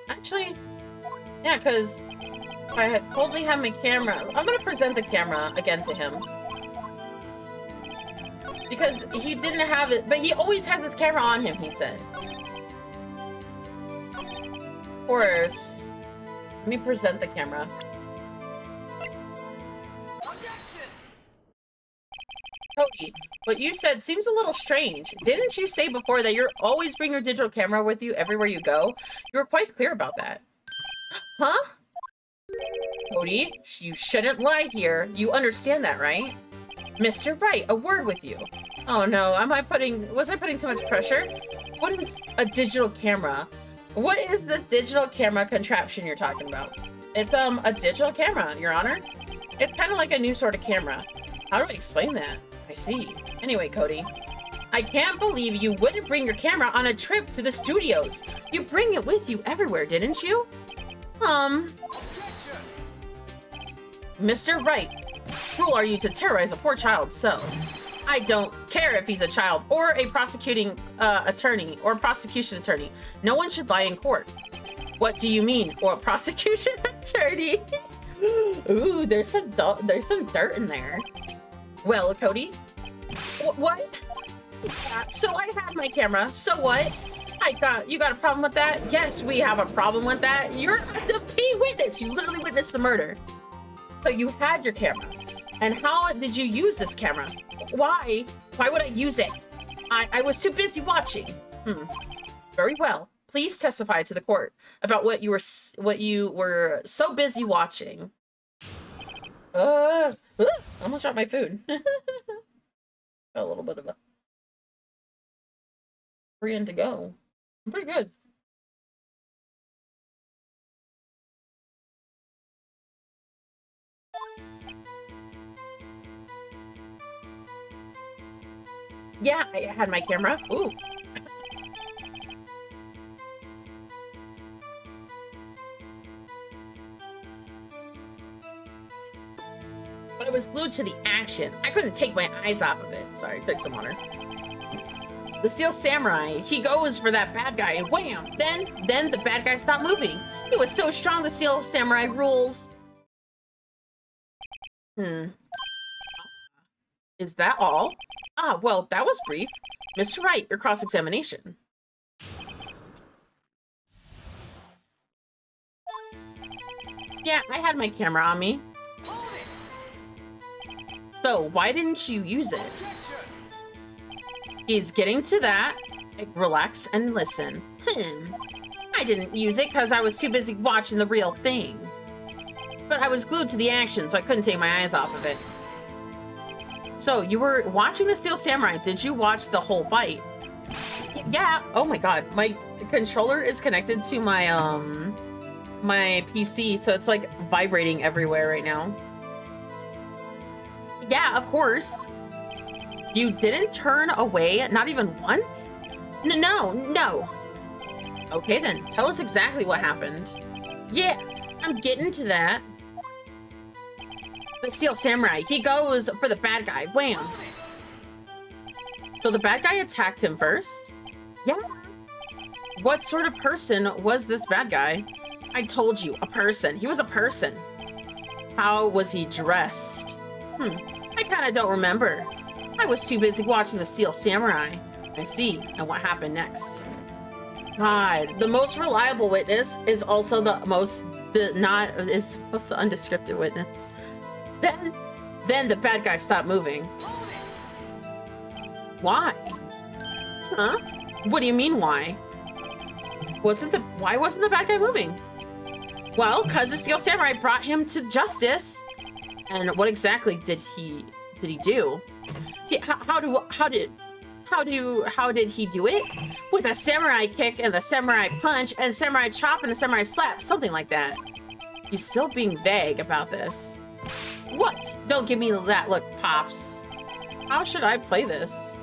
Actually, yeah, because if I had totally had my camera, I'm gonna present the camera again to him. Because he didn't have it, but he always has his camera on him, he said. Of course. Let me present the camera. Cody, what you said seems a little strange. Didn't you say before that you always bring your digital camera with you everywhere you go? You were quite clear about that. Huh? Cody, you shouldn't lie here. You understand that, right? Mr. Wright, a word with you. Oh no, was I putting too much pressure? What is a digital camera? What is this digital camera contraption you're talking about? It's a digital camera, Your Honor. It's kind of like a new sort of camera. How do I explain that? I see. Anyway, Cody, I can't believe you wouldn't bring your camera on a trip to the studios. You bring it with you everywhere, didn't you? Mr. Wright, who are you to terrorize a poor child so? I don't care if he's a child or a prosecuting attorney or prosecution attorney. No one should lie in court. What do you mean, or a prosecution attorney? Ooh, there's some dirt in there. Well, Cody, what? Yeah, so I have my camera. So what? You got a problem with that? Yes, we have a problem with that. You're the key witness. You literally witnessed the murder. So you had your camera. And how did you use this camera? Why? Why would I use it? I was too busy watching. Very well. Please testify to the court about what you were so busy watching. Almost dropped my food. Got a little bit of a free end to go. I'm pretty good. Yeah, I had my camera. Ooh. But I was glued to the action. I couldn't take my eyes off of it. Sorry, took some water. The Steel Samurai, he goes for that bad guy and wham! Then the bad guy stopped moving. He was so strong, the Steel Samurai rules. Is that all? Ah, well, that was brief. Mr. Wright, your cross-examination. Yeah, I had my camera on me. So, why didn't you use it? He's getting to that. Relax and listen. I didn't use it because I was too busy watching the real thing. But I was glued to the action, so I couldn't take my eyes off of it. So, you were watching the Steel Samurai. Did you watch the whole fight? Yeah. Oh my god. My controller is connected to my, my PC, so it's like vibrating everywhere right now. Yeah, of course. You didn't turn away, not even once? No. Okay then, tell us exactly what happened. Yeah, I'm getting to that. The Steel Samurai, he goes for the bad guy, wham. So the bad guy attacked him first? Yeah. What sort of person was this bad guy? I told you, a person. He was a person. How was he dressed? I kind of don't remember. I was too busy watching the Steel Samurai. I see. And what happened next? God, the most reliable witness is also the most undescriptive witness. Then the bad guy stopped moving. Why? Huh? What do you mean why? Why wasn't the bad guy moving? Well, cause the Steel Samurai brought him to justice. And what exactly did he do? How did he do it? With a samurai kick and the samurai punch and samurai chop and a samurai slap, something like that. He's still being vague about this. What? Don't give me that look, Pops. How should I play this?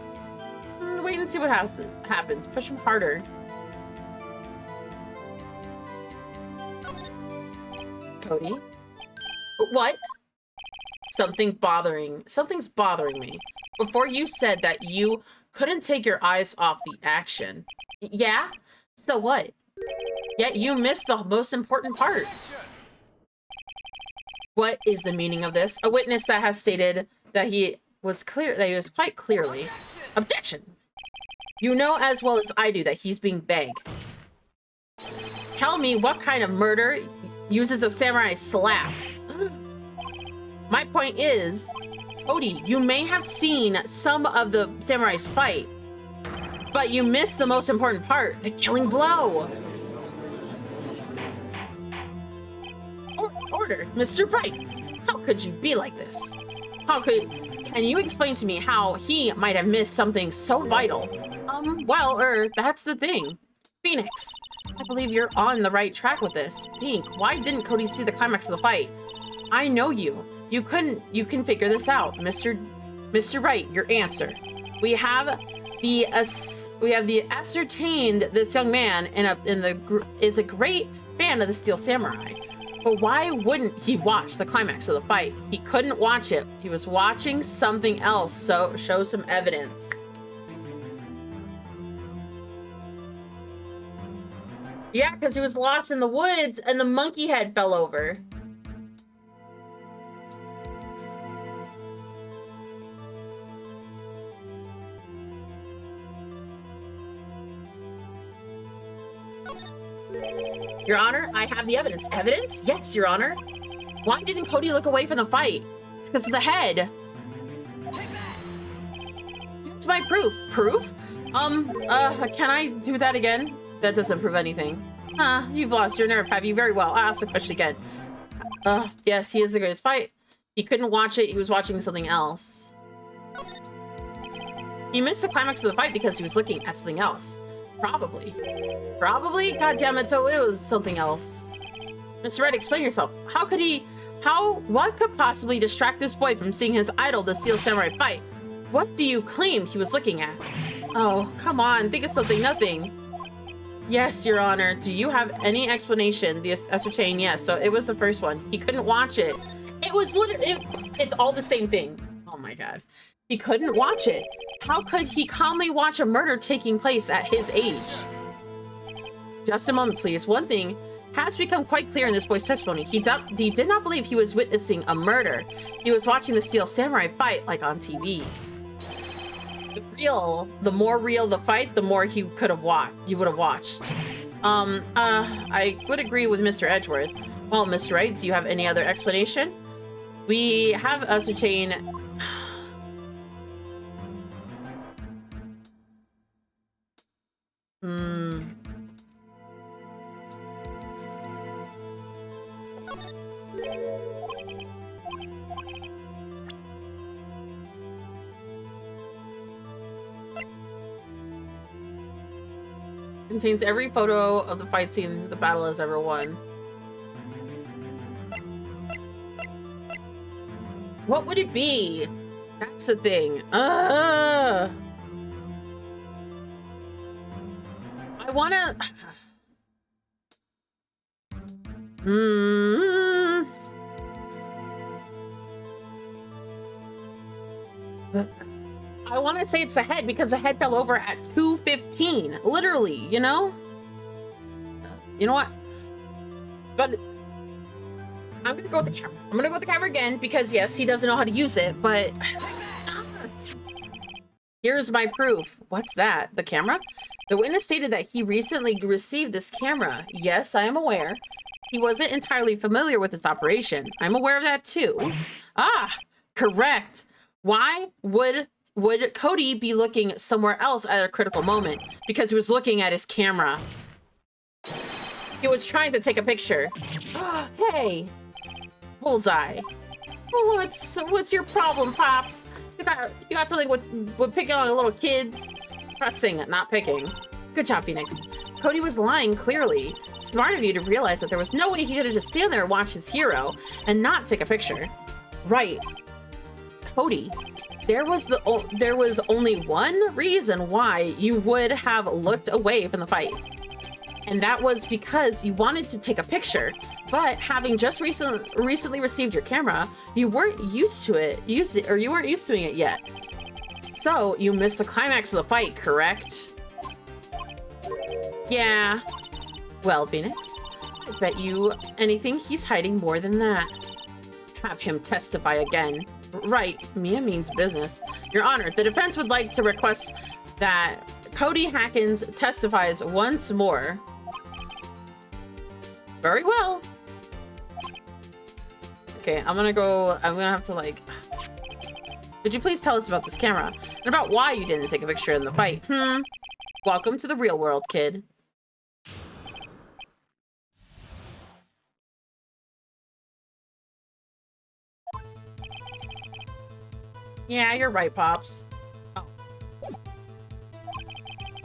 Wait and see what happens. Push him harder. Cody? What? Something's bothering me. Before you said that you couldn't take your eyes off the action. Yeah? So what? Yet you missed the most important part. What is the meaning of this? A witness that has stated that he was quite clearly. Objection! You know as well as I do that he's being vague. Tell me what kind of murder uses a samurai slap. My point is, Cody, you may have seen some of the samurais fight, but you missed the most important part, the killing blow. Order, Mr. Bright. How could you be like this? Can you explain to me how he might have missed something so vital? That's the thing. Phoenix, I believe you're on the right track with this. Pink, why didn't Cody see the climax of the fight? I know you. You can figure this out, Mr. Mr. Wright, your answer. We have the ascertained this young man is a great fan of the Steel Samurai. But why wouldn't he watch the climax of the fight? He couldn't watch it. He was watching something else, so show some evidence. Yeah, because he was lost in the woods and the monkey head fell over. Your Honor, I have the evidence. Evidence? Yes, Your Honor. Why didn't Cody look away from the fight? It's because of the head. It's my proof. Proof? Can I do that again? That doesn't prove anything. You've lost your nerve, have you? Very well. I'll ask the question again. Yes, he is the greatest fight. He couldn't watch it. He was watching something else. He missed the climax of the fight because he was looking at something else. Probably. Probably? God damn it, so it was something else. Mr. Red, explain yourself. What could possibly distract this boy from seeing his idol, the Steel Samurai, fight? What do you claim he was looking at? Oh, come on, think of something. Nothing. Yes, Your Honor. Do you have any explanation? The ascertain, yes. So it was the first one. He couldn't watch it. It was literally, it's all the same thing. Oh my God. He couldn't watch it. How could he calmly watch a murder taking place at his age? Just a moment, please. One thing has become quite clear in this boy's testimony. He did not believe he was witnessing a murder. He was watching the Steel Samurai fight like on TV. The more real the fight, the more he would have watched. I would agree with Mr. Edgeworth. Well, Mr. Wright, do you have any other explanation? We have ascertained. Contains every photo of the fight scene the battle has ever won. What would it be? That's the thing. I wanna... I want to say it's the head because the head fell over at 2:15. Literally, you know? You know what? But I'm gonna go with the camera. I'm gonna go with the camera again because yes, he doesn't know how to use it, but here's my proof. What's that? The camera? The witness stated that he recently received this camera. Yes, I am aware. He wasn't entirely familiar with its operation. I'm aware of that too. Ah, correct. Why would Cody be looking somewhere else at a critical moment? Because he was looking at his camera. He was trying to take a picture. Hey, bullseye. Oh, what's your problem, Pops? You got something with picking on little kids? Pressing, not picking. Good job, Phoenix. Cody was lying clearly. Smart of you to realize that there was no way he could have just stand there and watch his hero and not take a picture. Right. Cody, there was only one reason why you would have looked away from the fight. And that was because you wanted to take a picture. But having just recently received your camera, you weren't used to it. You weren't used to doing it yet. So you missed the climax of the fight, correct? Yeah. Well, Phoenix, I bet you anything he's hiding more than that. Have him testify again. Right, Mia means business. Your Honor, the defense would like to request that Cody Hackins testifies once more. Very well. Okay, I'm gonna have to like... Could you please tell us about this camera? And about why you didn't take a picture in the fight? Welcome to the real world, kid. Yeah, you're right, Pops. Oh.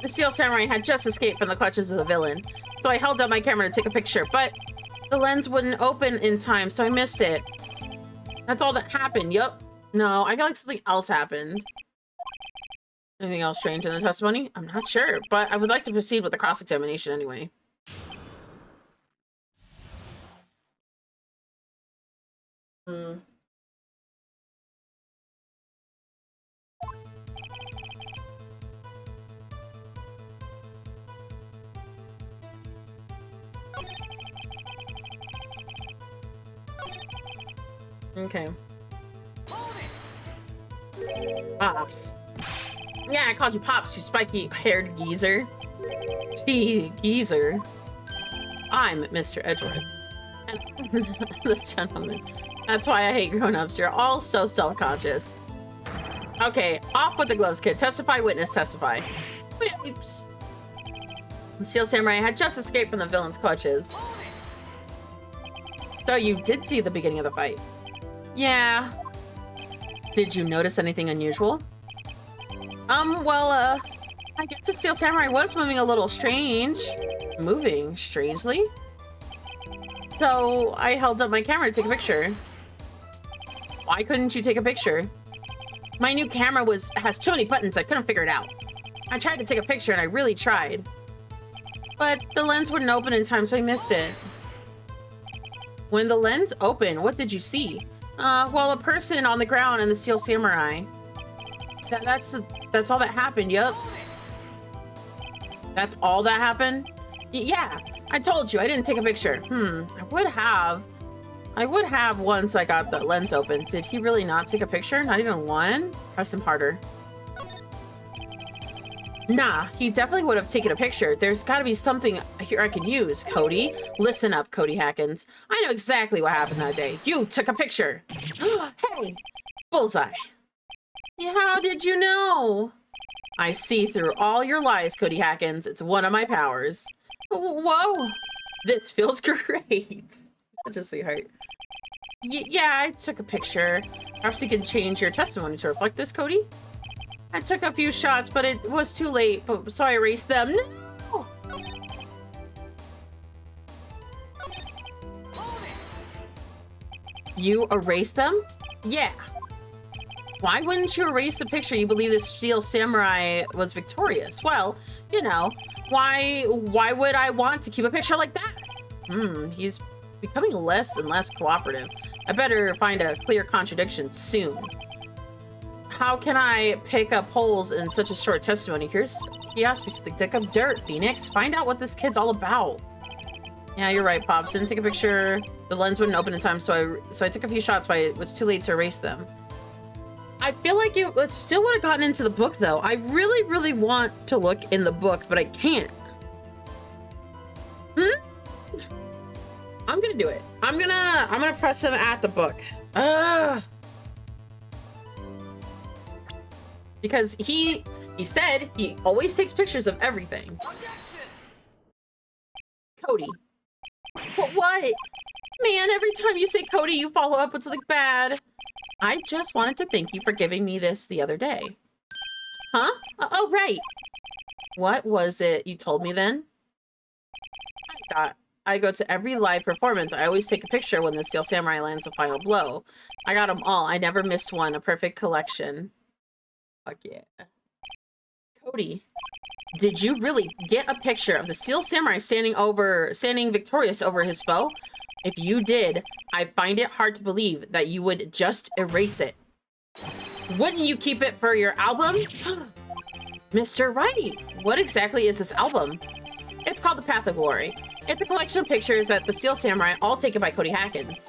The Steel Samurai had just escaped from the clutches of the villain, so I held up my camera to take a picture, but the lens wouldn't open in time, so I missed it. That's all that happened, yup. No, I feel like something else happened. Anything else strange in the testimony? I'm not sure, but I would like to proceed with the cross-examination anyway. Hmm. Okay. Pops. Yeah, I called you Pops, you spiky-haired geezer. Gee, geezer. I'm Mr. Edgeworth. And the gentleman. That's why I hate grown-ups. You're all so self-conscious. Okay, off with the gloves, kid. Testify, witness, testify. Oops. The Steel Samurai had just escaped from the villain's clutches. So you did see the beginning of the fight? Yeah. Did you notice anything unusual? Well, I guess the Steel Samurai was moving a little strange. Moving strangely? So I held up my camera to take a picture. Why couldn't you take a picture? My new camera has too many buttons, I couldn't figure it out. I tried to take a picture and I really tried. But the lens wouldn't open in time, so I missed it. When the lens opened, what did you see? Well, a person on the ground and the Steel Samurai. That's all that happened, yup. That's all that happened? Yeah, I told you, I didn't take a picture. I would have once I got the lens open. Did he really not take a picture? Not even one? Press him harder. Nah, he definitely would have taken a picture. There's gotta be something here I can use, Cody. Listen up, Cody Hackins. I know exactly what happened that day. You took a picture. Hey, bullseye. How did you know? I see through all your lies, Cody Hackins. It's one of my powers. Whoa, this feels great. Such a sweetheart. Yeah, I took a picture. Perhaps you can change your testimony to reflect this, Cody? I took a few shots, but it was too late, so I erased them. No! You erased them? Yeah. Why wouldn't you erase the picture you believe the Steel Samurai was victorious? Well, you know, why would I want to keep a picture like that? He's becoming less and less cooperative. I better find a clear contradiction soon. How can I pick up holes in such a short testimony? He asked me something. Dig up dirt, Phoenix. Find out what this kid's all about. Yeah, you're right, Pops. Didn't take a picture. The lens wouldn't open in time, so I took a few shots, but it was too late to erase them. I feel like it still would have gotten into the book, though. I really, really want to look in the book, but I can't. I'm gonna do it. I'm gonna press him at the book. Because he said he always takes pictures of everything. Cody. What? Man, every time you say Cody, you follow up with something bad. I just wanted to thank you for giving me this the other day. Huh? Oh, right. What was it you told me then? I go to every live performance. I always take a picture when the Steel Samurai lands the final blow. I got them all. I never missed one. A perfect collection. Fuck yeah. Cody, did you really get a picture of the Steel Samurai standing victorious over his foe? If you did, I find it hard to believe that you would just erase it. Wouldn't you keep it for your album? Mr. Wright, what exactly is this album? It's called The Path of Glory. It's a collection of pictures that the Steel Samurai, all taken by Cody Hackins.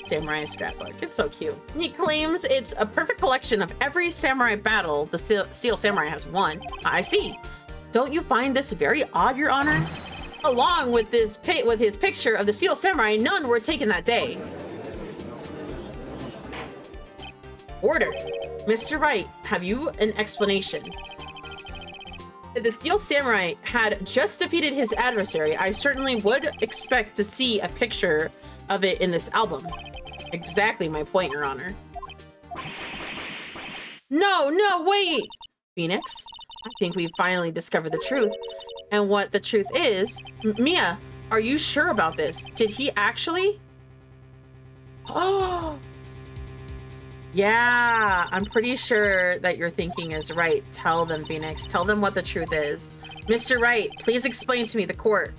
Samurai scrapbook. It's so cute. He claims it's a perfect collection of every samurai battle the Steel Samurai has won. I see. Don't you find this very odd, Your Honor? Along with his picture of the Steel Samurai, none were taken that day. Order. Mr. Wright, have you an explanation? If the Steel Samurai had just defeated his adversary, I certainly would expect to see a picture of it in this album. Exactly my point, Your Honor. No, wait! Phoenix, I think we've finally discovered the truth. And what the truth is, Mia, are you sure about this? Did he actually? Oh! Yeah, I'm pretty sure that your thinking is right. Tell them, Phoenix. Tell them what the truth is. Mr. Wright, please explain to me, the court.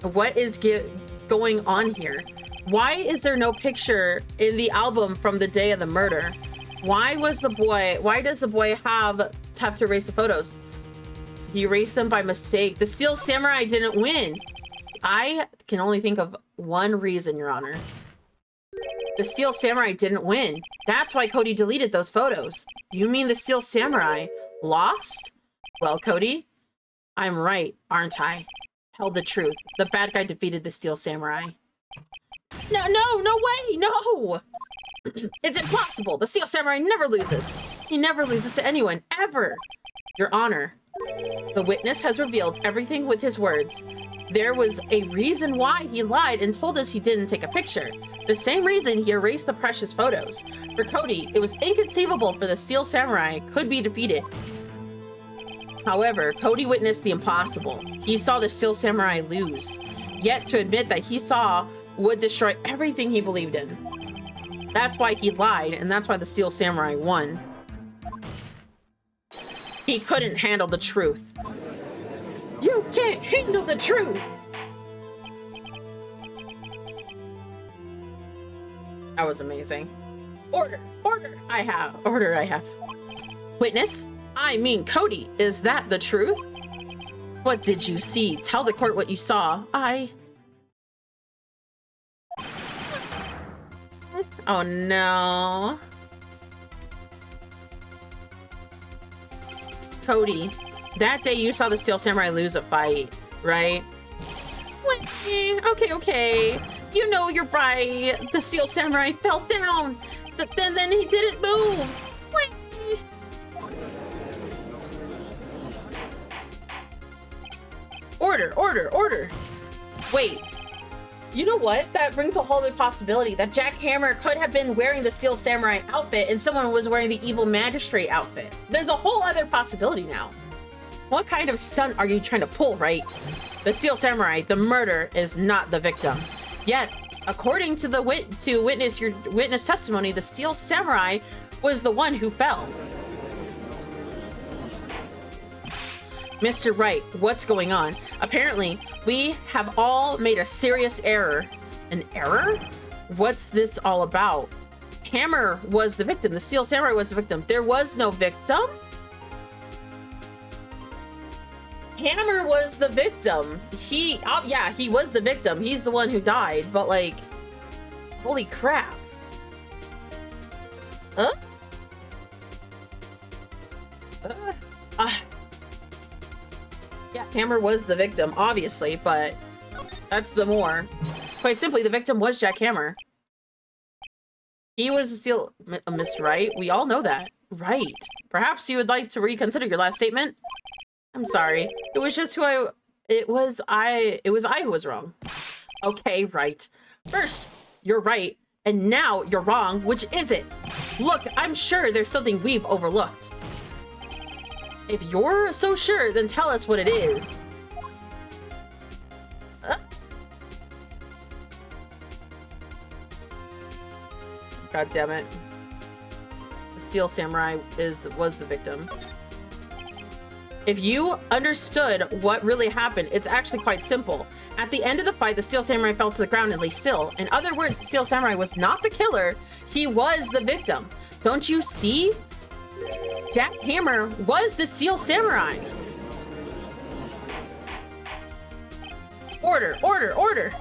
What is going on here? Why is there no picture in the album from the day of the murder? Why does the boy have to erase the photos? He erased them by mistake. The Steel Samurai didn't win. I can only think of one reason, Your Honor. The Steel Samurai didn't win. That's why Cody deleted those photos. You mean the Steel Samurai lost? Well, Cody, I'm right, aren't I? Tell the truth. The bad guy defeated the Steel Samurai. No way, no! It's impossible. The Steel Samurai never loses. He never loses to anyone, ever. Your Honor, the witness has revealed everything with his words. There was a reason why he lied and told us he didn't take a picture. The same reason he erased the precious photos. For Cody, it was inconceivable for the Steel Samurai could be defeated. However, Cody witnessed the impossible. He saw the Steel Samurai lose. Yet to admit that he saw would destroy everything he believed in. That's why he lied, and that's why the Steel Samurai won. He couldn't handle the truth. You can't handle the truth! That was amazing. Order! I have. Witness? I mean Cody, is that the truth? What did you see? Tell the court what you saw. Oh no. Cody, that day you saw the Steel Samurai lose a fight, right? Okay. You know you're right. The Steel Samurai fell down, but then he didn't move. Order. Wait. You know what? That brings a whole other possibility that Jack Hammer could have been wearing the Steel Samurai outfit and someone was wearing the Evil Magistrate outfit. There's a whole other possibility now. What kind of stunt are you trying to pull, right? The Steel Samurai, the murder, is not the victim. Yet, according to the witness testimony, the Steel Samurai was the one who fell. Mr. Wright, what's going on? Apparently, we have all made a serious error. An error? What's this all about? Hammer was the victim. The Steel Samurai was the victim. There was no victim? Hammer was the victim. He was the victim. He's the one who died, but like, holy crap. Huh? Yeah, Hammer was the victim, obviously, but that's the more. Quite simply, the victim was Jack Hammer. He was still Miss Wright. We all know that. Right. Perhaps you would like to reconsider your last statement? I'm sorry. It was just it was I who was wrong. Okay, right. First, you're right, and now you're wrong. Which is it? Look, I'm sure there's something we've overlooked. If you're so sure, then tell us what it is. God damn it. The Steel Samurai was the victim. If you understood what really happened, it's actually quite simple. At the end of the fight, the Steel Samurai fell to the ground and lay still. In other words, the Steel Samurai was not the killer, he was the victim. Don't you see? Jack Hammer was the Steel Samurai. Order.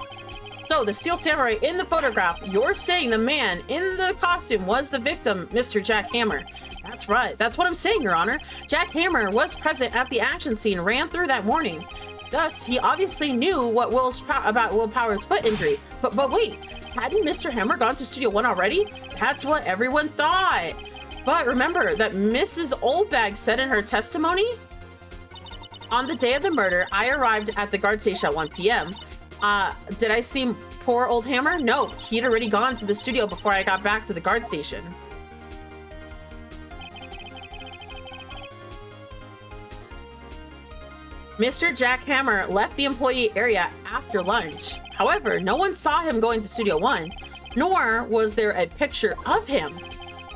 So the Steel Samurai in the photograph, you're saying the man in the costume was the victim, Mr. Jack Hammer. That's right. That's what I'm saying, Your Honor. Jack Hammer was present at the action scene, ran through that morning. Thus, he obviously knew what about Will Power's foot injury. But wait, hadn't Mr. Hammer gone to Studio One already? That's what everyone thought. But remember that Mrs. Oldbag said in her testimony, on the day of the murder, I arrived at the guard station at 1 p.m. Did I see poor old Hammer? No, he'd already gone to the studio before I got back to the guard station. Mr. Jack Hammer left the employee area after lunch. However, no one saw him going to Studio One, nor was there a picture of him.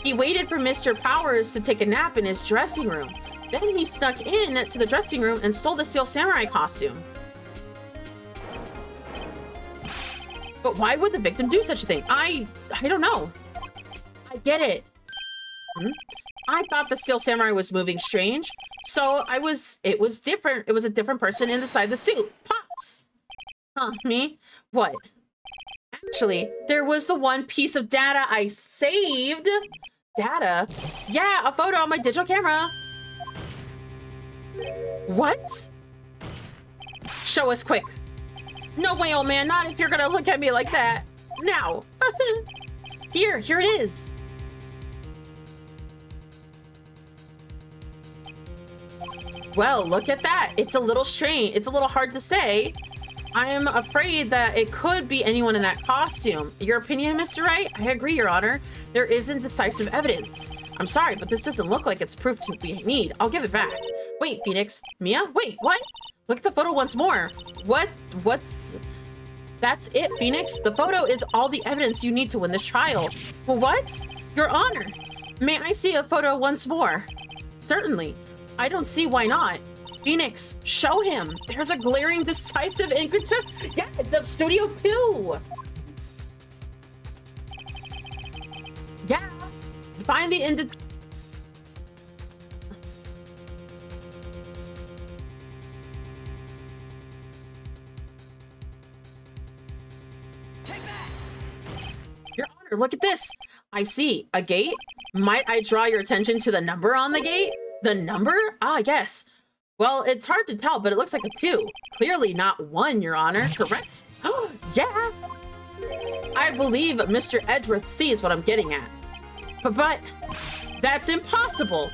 He waited for Mr. Powers to take a nap in his dressing room. Then he snuck in to the dressing room and stole the Steel Samurai costume. But why would the victim do such a thing? I don't know. I get it. I thought the Steel Samurai was moving strange, so it was different. It was a different person inside the suit. Pops! Huh, me? What? Actually, there was the one piece of data I saved. Data? Yeah, a photo on my digital camera. What? Show us quick. No way, old man, not if you're gonna look at me like that. Now. Here it is. Well, look at that. It's a little strange. It's a little hard to say. I am afraid that it could be anyone in that costume. Your opinion, Mr. Wright? I agree, Your Honor. There isn't decisive evidence. I'm sorry, but this doesn't look like it's proof we need. I'll give it back. Wait, Phoenix. Mia? Wait, what? Look at the photo once more. That's it, Phoenix. The photo is all the evidence you need to win this trial. Well, what? Your Honor. May I see a photo once more? Certainly. I don't see why not. Phoenix, show him. There's a glaring, decisive yeah, it's of Studio 2. Yeah. Find the Your Honor, look at this. I see a gate. Might I draw your attention to the number on the gate? The number? Ah, yes. Well, it's hard to tell, but it looks like a 2. Clearly not 1, Your Honor, correct? Oh, yeah. I believe Mr. Edgeworth sees what I'm getting at. But that's impossible.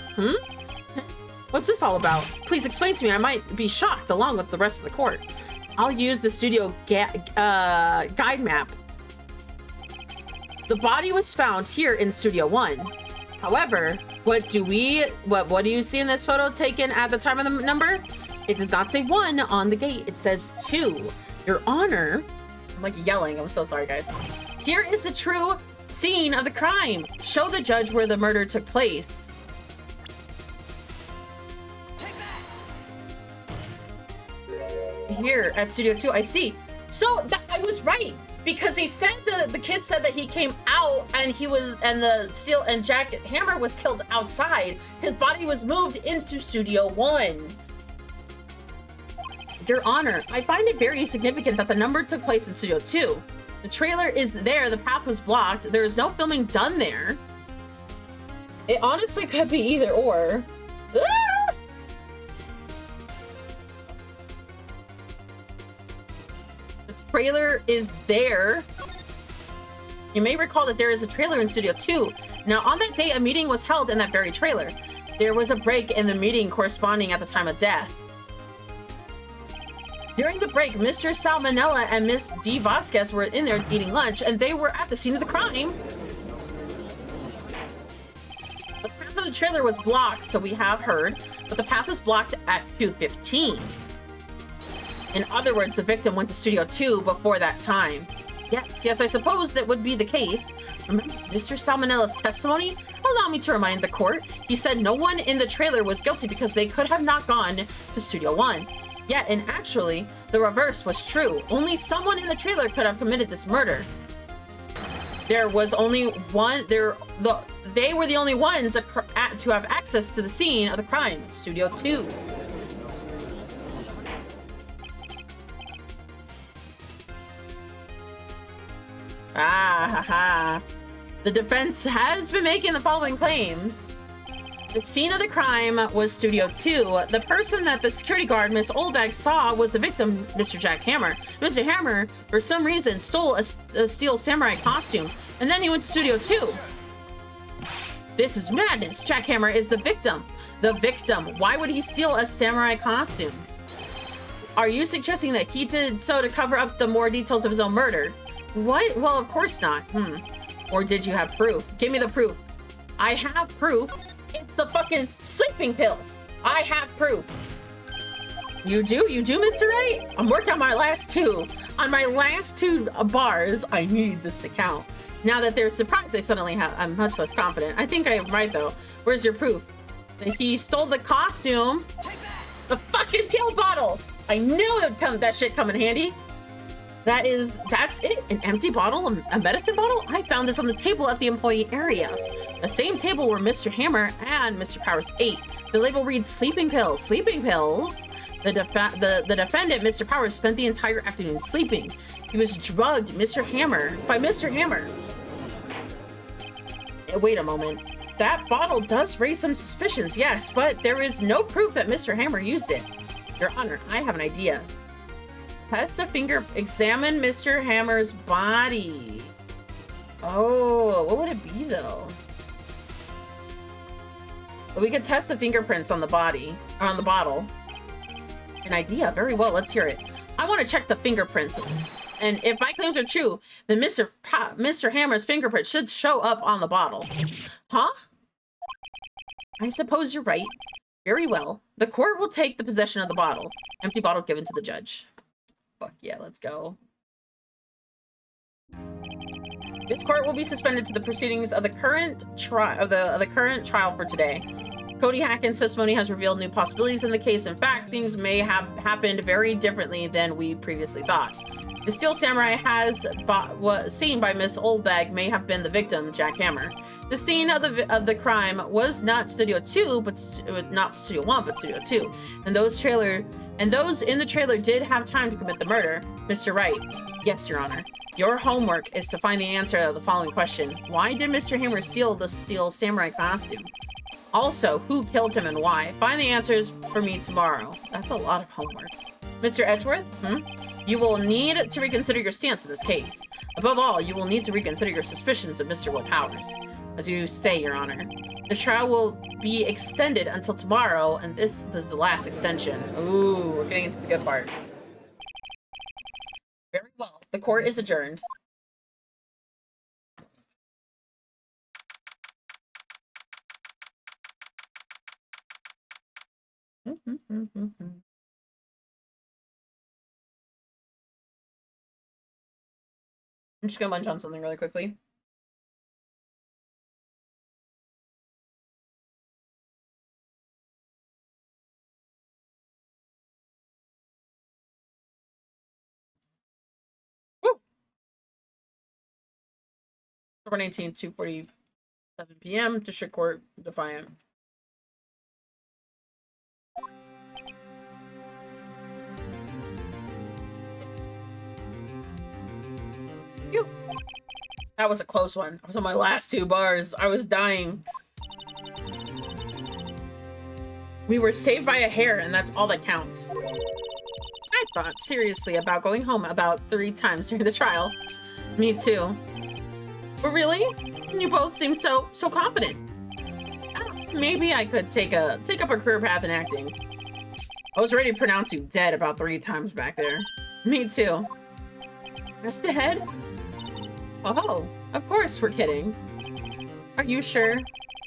What's this all about? Please explain to me. I might be shocked along with the rest of the court. I'll use the studio guide map. The body was found here in Studio 1. However, what do you see in this photo taken at the time of the number? It does not say 1 on the gate. It says 2. Your Honor, I'm like yelling. I'm so sorry, guys. Here is a true scene of the crime. Show the judge where the murder took place. Here at Studio 2, I see. So I was right. Because they said the kid said that he came out and the Steel and Jack Hammer was killed outside. His body was moved into Studio 1. Your Honor, I find it very significant that the number took place in Studio 2. The trailer is there, the path was blocked, there is no filming done there. It honestly could be either or. Ah! Trailer is there. You may recall that there is a trailer in Studio 2. Now, on that day, a meeting was held in that very trailer. There was a break in the meeting corresponding at the time of death. During the break, Mr. Salmonella and Miss D. Vasquez were in there eating lunch, and they were at the scene of the crime. The path of the trailer was blocked, so we have heard, but the path was blocked at 2:15. In other words, the victim went to Studio 2 before that time. Yes, I suppose that would be the case. Remember Mr. Salmonella's testimony? Allow me to remind the court. He said no one in the trailer was guilty because they could have not gone to Studio 1. Yet, and actually, the reverse was true. Only someone in the trailer could have committed this murder. There was only one, they were the only ones to have access to the scene of the crime, Studio 2. The defense has been making the following claims. The scene of the crime was Studio 2. The person that the security guard, Miss Oldbag, saw was the victim, Mr. Jack Hammer. Mr. Hammer, for some reason, stole a Steel Samurai costume, and then he went to Studio 2. This is madness. Jack Hammer is the victim. The victim. Why would he steal a samurai costume? Are you suggesting that he did so to cover up the more details of his own murder? What? Well, of course not. Or did you have proof? Give me the proof. I have proof. It's the fucking sleeping pills. I have proof. You do, Mr. Wright? I'm working on my last two. On my last two bars, I need this to count. Now that they're surprised, I'm much less confident. I think I'm right, though. Where's your proof? That he stole the costume. The fucking pill bottle. I knew it would come. That shit come in handy. That's it. An empty bottle, a medicine bottle? I found this on the table at the employee area. The same table where Mr. Hammer and Mr. Powers ate. The label reads sleeping pills. Sleeping pills? The defendant, Mr. Powers, spent the entire afternoon sleeping. He was drugged, by Mr. Hammer. Wait a moment. That bottle does raise some suspicions, yes, but there is no proof that Mr. Hammer used it. Your Honor, I have an idea. Examine Mr. Hammer's body. Oh, what would it be though? Well, we could test the fingerprints on the body, or on the bottle. An idea, very well, let's hear it. I want to check the fingerprints. And if my claims are true, then Mr. Hammer's fingerprint should show up on the bottle. Huh? I suppose you're right. Very well. The court will take the possession of the bottle. Empty bottle given to the judge. Fuck yeah, let's go. This court will be suspended to the proceedings of the current trial for today. Cody Hacken's testimony has revealed new possibilities in the case. In fact, things may have happened very differently than we previously thought. The Steel Samurai was seen by Miss Oldbag may have been the victim, Jack Hammer. The scene of the crime was not Studio 2, but it was not Studio 1, but Studio 2. And those in the trailer did have time to commit the murder. Mr. Wright. Yes, Your Honor. Your homework is to find the answer to the following question. Why did Mr. Hammer steal the Steel Samurai costume? Also, who killed him and why? Find the answers for me tomorrow. That's a lot of homework. Mr. Edgeworth? You will need to reconsider your stance in this case. Above all, you will need to reconsider your suspicions of Mr. Will Powers. As you say, Your Honor. The trial will be extended until tomorrow, and this is the last extension. Ooh, we're getting into the good part. Very well. The court is adjourned. I'm just gonna munch on something really quickly. Woo! October 19th, 2:47 p.m. District Court, Defiant. Phew. That was a close one. I was on my last 2 bars. I was dying. We were saved by a hair, and that's all that counts. I thought seriously about going home about 3 times during the trial. Me too. But really? You both seem so confident. Maybe I could take up a career path in acting. I was ready to pronounce you dead about 3 times back there. Me too. Dead? Oh, of course we're kidding. Are you sure?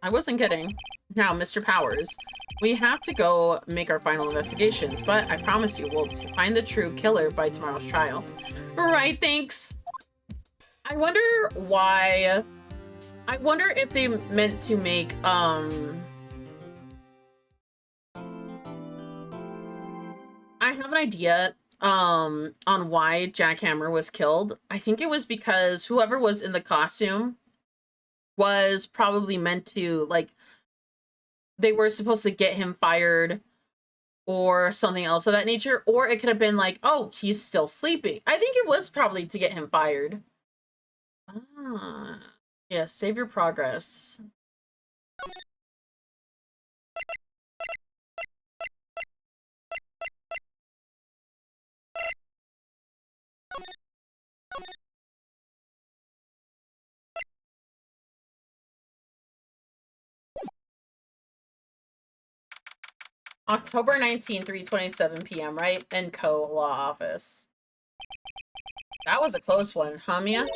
I wasn't kidding. Now, Mr. Powers, we have to go make our final investigations, but I promise you we'll find the true killer by tomorrow's trial. Right, thanks. I wonder why... I wonder if they meant to make, I have an idea on why Jack Hammer was killed. I think it was because whoever was in the costume was probably meant to, like, they were supposed to get him fired or something else of that nature, or it could have been like, oh, he's still sleeping. I think it was probably to get him fired. Yeah, save your progress. October 19th, 3:27 p.m., right? In law office. That was a close one, huh, Mia?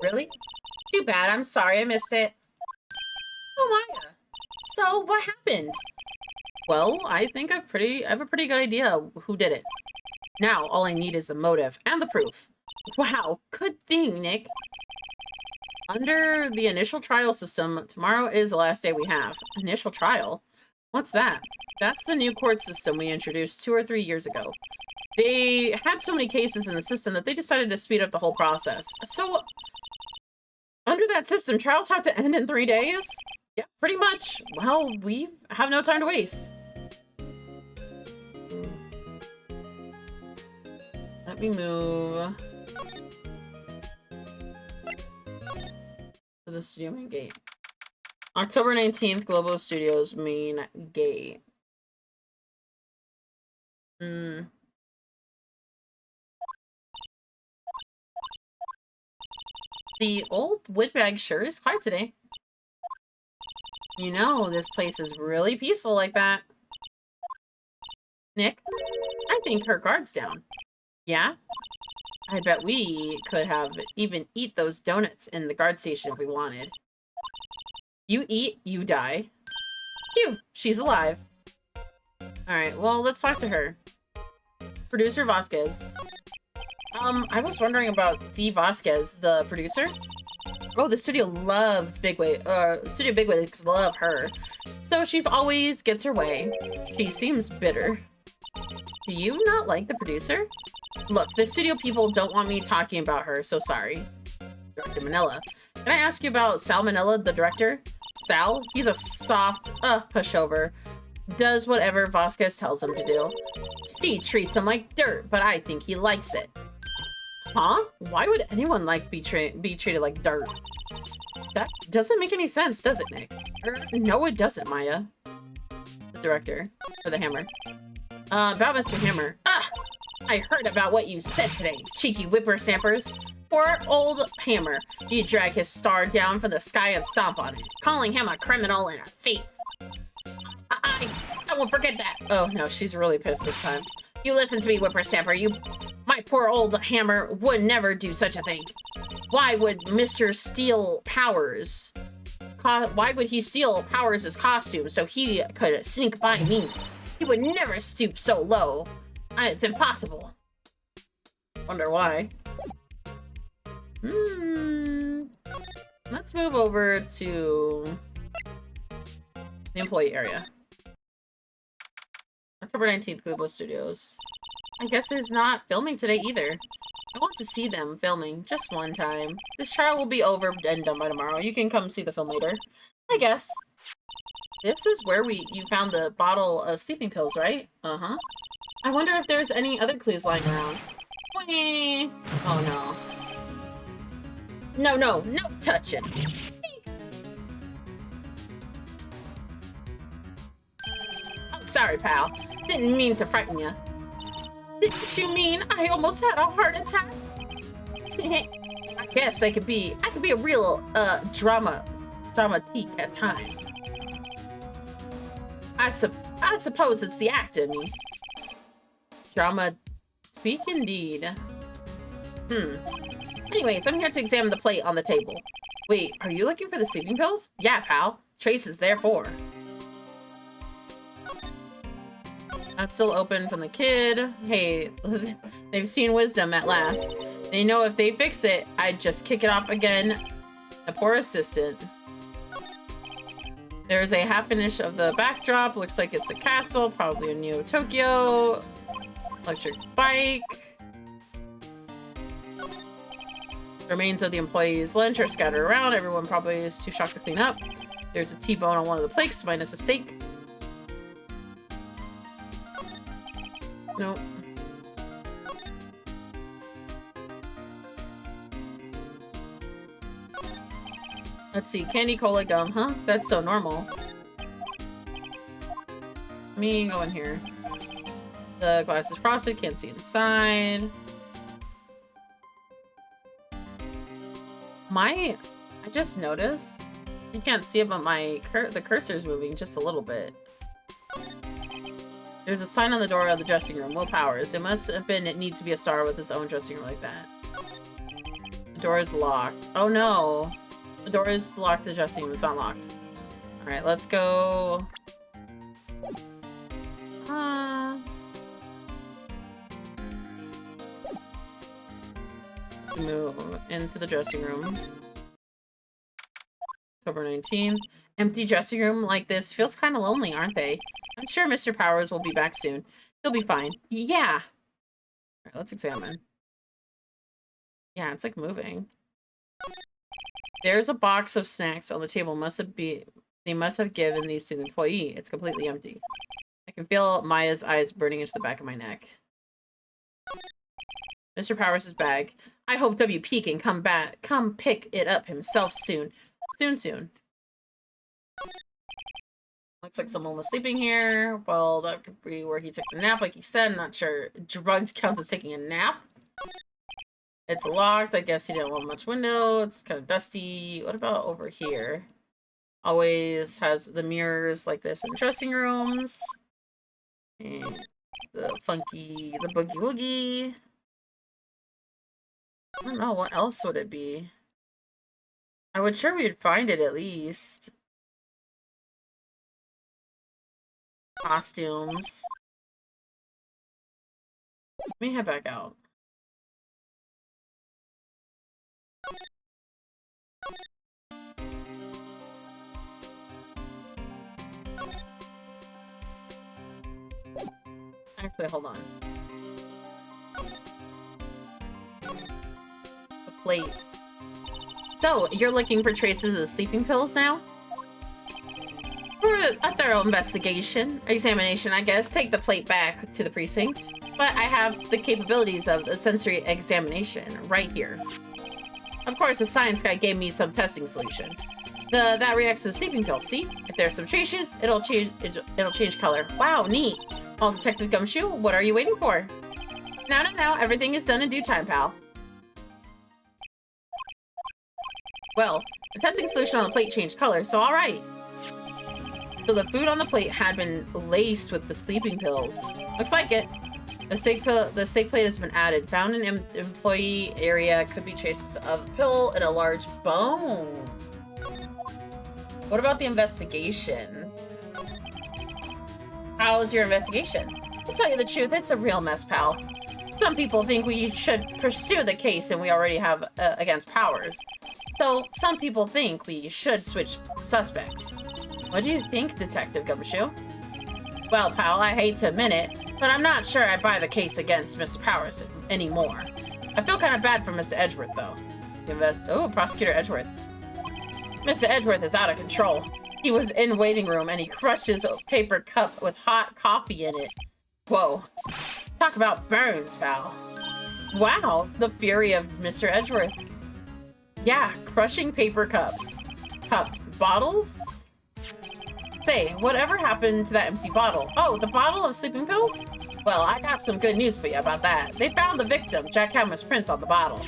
Really? Too bad, I'm sorry, I missed it. Oh, Maya. So, what happened? Well, I think I have a pretty good idea who did it. Now, all I need is a motive and the proof. Wow, good thing, Nick. Under the initial trial system, tomorrow is the last day we have. Initial trial? What's that? That's the new court system we introduced 2 or 3 years ago. They had so many cases in the system that they decided to speed up the whole process. So, under that system, trials have to end in 3 days? Yeah, pretty much. Well, we have no time to waste. Let me move to the studio main gate. October 19th, Globo Studios main gate. The old Whitbag sure is quiet today. You know, this place is really peaceful like that. Nick, I think her guard's down. Yeah? I bet we could have even eat those donuts in the guard station if we wanted. You eat, you die. Phew, she's alive. Alright, well, let's talk to her. Producer Vasquez. I was wondering about Dee Vasquez, the producer. Oh, the studio loves Studio Bigwigs love her. So she's always gets her way. She seems bitter. Do you not like the producer? Look, the studio people don't want me talking about her, so sorry. Director Manila. Can I ask you about Sal Manila, the director? Sal? He's a soft, pushover. Does whatever Vasquez tells him to do. She treats him like dirt, but I think he likes it. Huh? Why would anyone be treated like dirt? That doesn't make any sense, does it, Nick? No, it doesn't, Maya. The director. For the Hammer. About Mr. Hammer. I heard about what you said today, cheeky whippersnappers. Poor old Hammer. You drag his star down from the sky and stomp on it, calling him a criminal and a thief. I won't forget that. Oh no, she's really pissed this time. You listen to me, whippersnapper. My poor old Hammer would never do such a thing. Why would Mr. Steal Powers? Why would he steal Powers' costume so he could sneak by me? He would never stoop so low. It's impossible. Wonder why. Let's move over to the employee area. October 19th, Globo Studios. I guess there's not filming today either. I want to see them filming just one time. This trial will be over and done by tomorrow. You can come see the film later. I guess. This is where you found the bottle of sleeping pills, right? Uh-huh. I wonder if there's any other clues lying around. Whee! Oh no. No touching. Oh, sorry, pal. Didn't mean to frighten you. Didn't you mean I almost had a heart attack? I guess I could be a real dramatique at times. I suppose it's the actor in me. Drama speak indeed. Anyways, I'm here to examine the plate on the table. Wait, are you looking for the sleeping pills? Yeah, pal. Trace is there for. That's still open from the kid. Hey, they've seen wisdom at last. They know if they fix it, I'd just kick it off again. A poor assistant. There's a half finish of the backdrop. Looks like it's a castle, probably a Neo Tokyo. Electric bike. Remains of the employees' lunch are scattered around. Everyone probably is too shocked to clean up. There's a T-bone on one of the plates, minus a steak. Nope. Let's see, candy, cola, gum, huh? That's so normal. Let me go in here. The glass is frosted, can't see inside. I just noticed, you can't see it, but the cursor's moving just a little bit. There's a sign on the door of the dressing room. Will Powers. It must have been it needs to be a star with his own dressing room like that. The door is locked. Oh no. The door is locked to the dressing room. It's not locked. Alright, let's go. Let's move into the dressing room. October 19th. Empty dressing room like this feels kind of lonely, aren't they? I'm sure Mr. Powers will be back soon. He'll be fine. Yeah. All right, let's examine. Yeah, it's like moving. There's a box of snacks on the table. They must have given these to the employee. It's completely empty. I can feel Maya's eyes burning into the back of my neck. Mr. Powers' bag. I hope WP can come pick it up himself soon. Soon. Looks like someone was sleeping here. Well, that could be where he took the nap, like he said. I'm not sure. Drugs counts as taking a nap. It's locked. I guess he didn't want much window. It's kind of dusty. What about over here? Always has the mirrors like this in dressing rooms. And the boogie woogie. I don't know, what else would it be? I would sure we'd find it at least. Costumes. Let me head back out. Actually, hold on. The plate. So, you're looking for traces of the sleeping pills now? For a thorough examination, I guess, take the plate back to the precinct. But I have the capabilities of the sensory examination right here. Of course, the science guy gave me some testing solution. That reacts to the sleeping pill. See? If there's some traces, it'll change color. Wow, neat. Well, Detective Gumshoe, what are you waiting for? No. Everything is done in due time, pal. Well, the testing solution on the plate changed color, so alright. So the food on the plate had been laced with the sleeping pills. Looks like it. The steak plate has been added. Found in employee area could be traces of a pill and a large bone. What about the investigation? How's your investigation? To tell you the truth, it's a real mess, pal. Some people think we should pursue the case and we already have against Powers. So some people think we should switch suspects. What do you think, Detective Gumshoe? Well, pal, I hate to admit it, but I'm not sure I buy the case against Mr. Powers anymore. I feel kind of bad for Mr. Edgeworth, though. Prosecutor Edgeworth. Mr. Edgeworth is out of control. He was in waiting room and he crushed his paper cup with hot coffee in it. Whoa. Talk about burns, pal. Wow, the fury of Mr. Edgeworth. Yeah, crushing paper cups. Bottles? Say, whatever happened to that empty bottle? Oh, the bottle of sleeping pills? Well, I got some good news for you about that. They found the victim, Jack Hammer's prints on the bottle.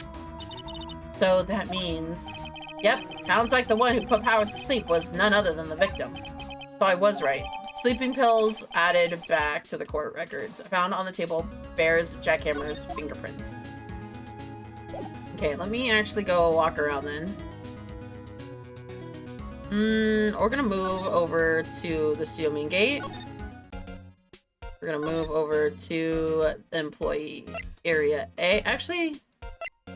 So that means... Yep, sounds like the one who put Powers to sleep was none other than the victim. So I was right. Sleeping pills added back to the court records. Found on the table bears Jack Hammer's fingerprints. Okay, let me actually go walk around then. We're gonna move over to the studio main gate. We're gonna move over to the employee area A. Actually,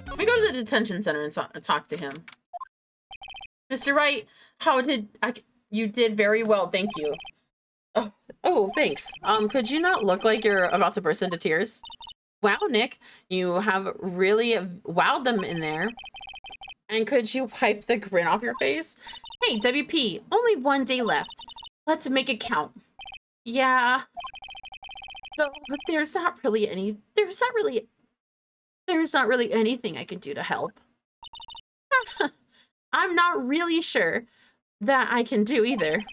let me go to the detention center and talk to him. Mr. Wright, you did very well, thank you. Oh, thanks. Could you not look like you're about to burst into tears? Wow, Nick, you have really wowed them in there. And could you wipe the grin off your face? Hey, WP, only 1 day left. Let's make it count. Yeah. So, but there's not really anything I can do to help. I'm not really sure that I can do either.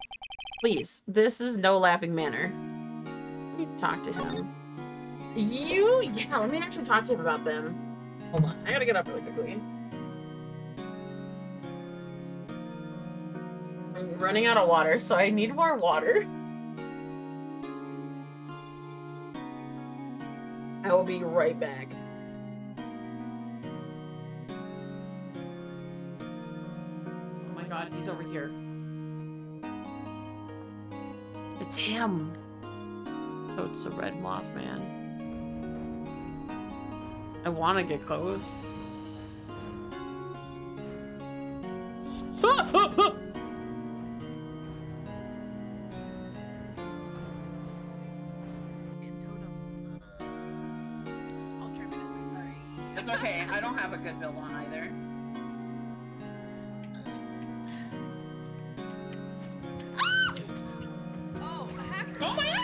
Please, this is no laughing manner. Let me talk to him. Yeah, let me actually talk to him about them. Hold on, I gotta get up really quickly. I'm running out of water, so I need more water. I will be right back. Oh my god, he's over here. It's him. Oh, it's the red Mothman. I want to get close. It's okay. I don't have a good build on either. Oh, a hacker. Oh my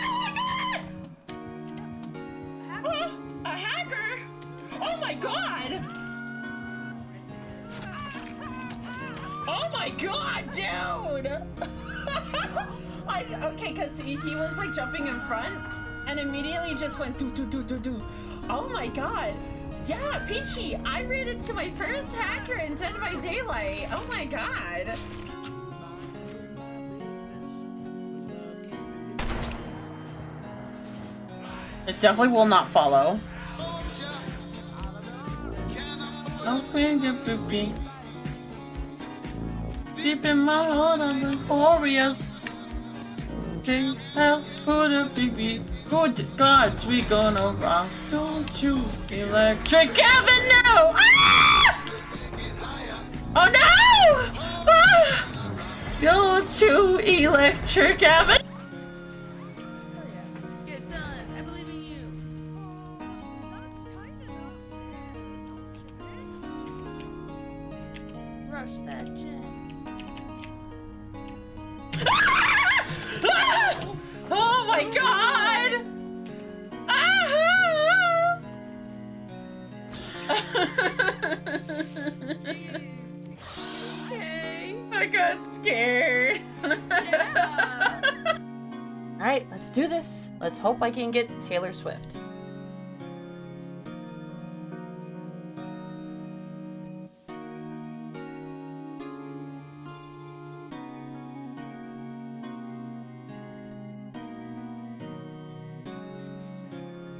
god! A hacker? Oh my god! Oh my god, dude! Okay, because he was like jumping in front and immediately just went do do do do do. Oh my god. Yeah, Peachy, I ran into my first hacker in Dead by Daylight. Oh my god. It definitely will not follow. Deep in my heart, I'm glorious. Can't help but a baby. Good God, we gonna rock. Don't you, Electric Avenue? Ah! Oh no! Ah! Go to Electric Avenue. Oh yeah. Get done. I believe in you. That's kinda not fair, don't you think? Rush that gen. Oh my god! Ah! Jeez. Okay. I got scared. Yeah. Alright, let's do this. Let's hope I can get Taylor Swift.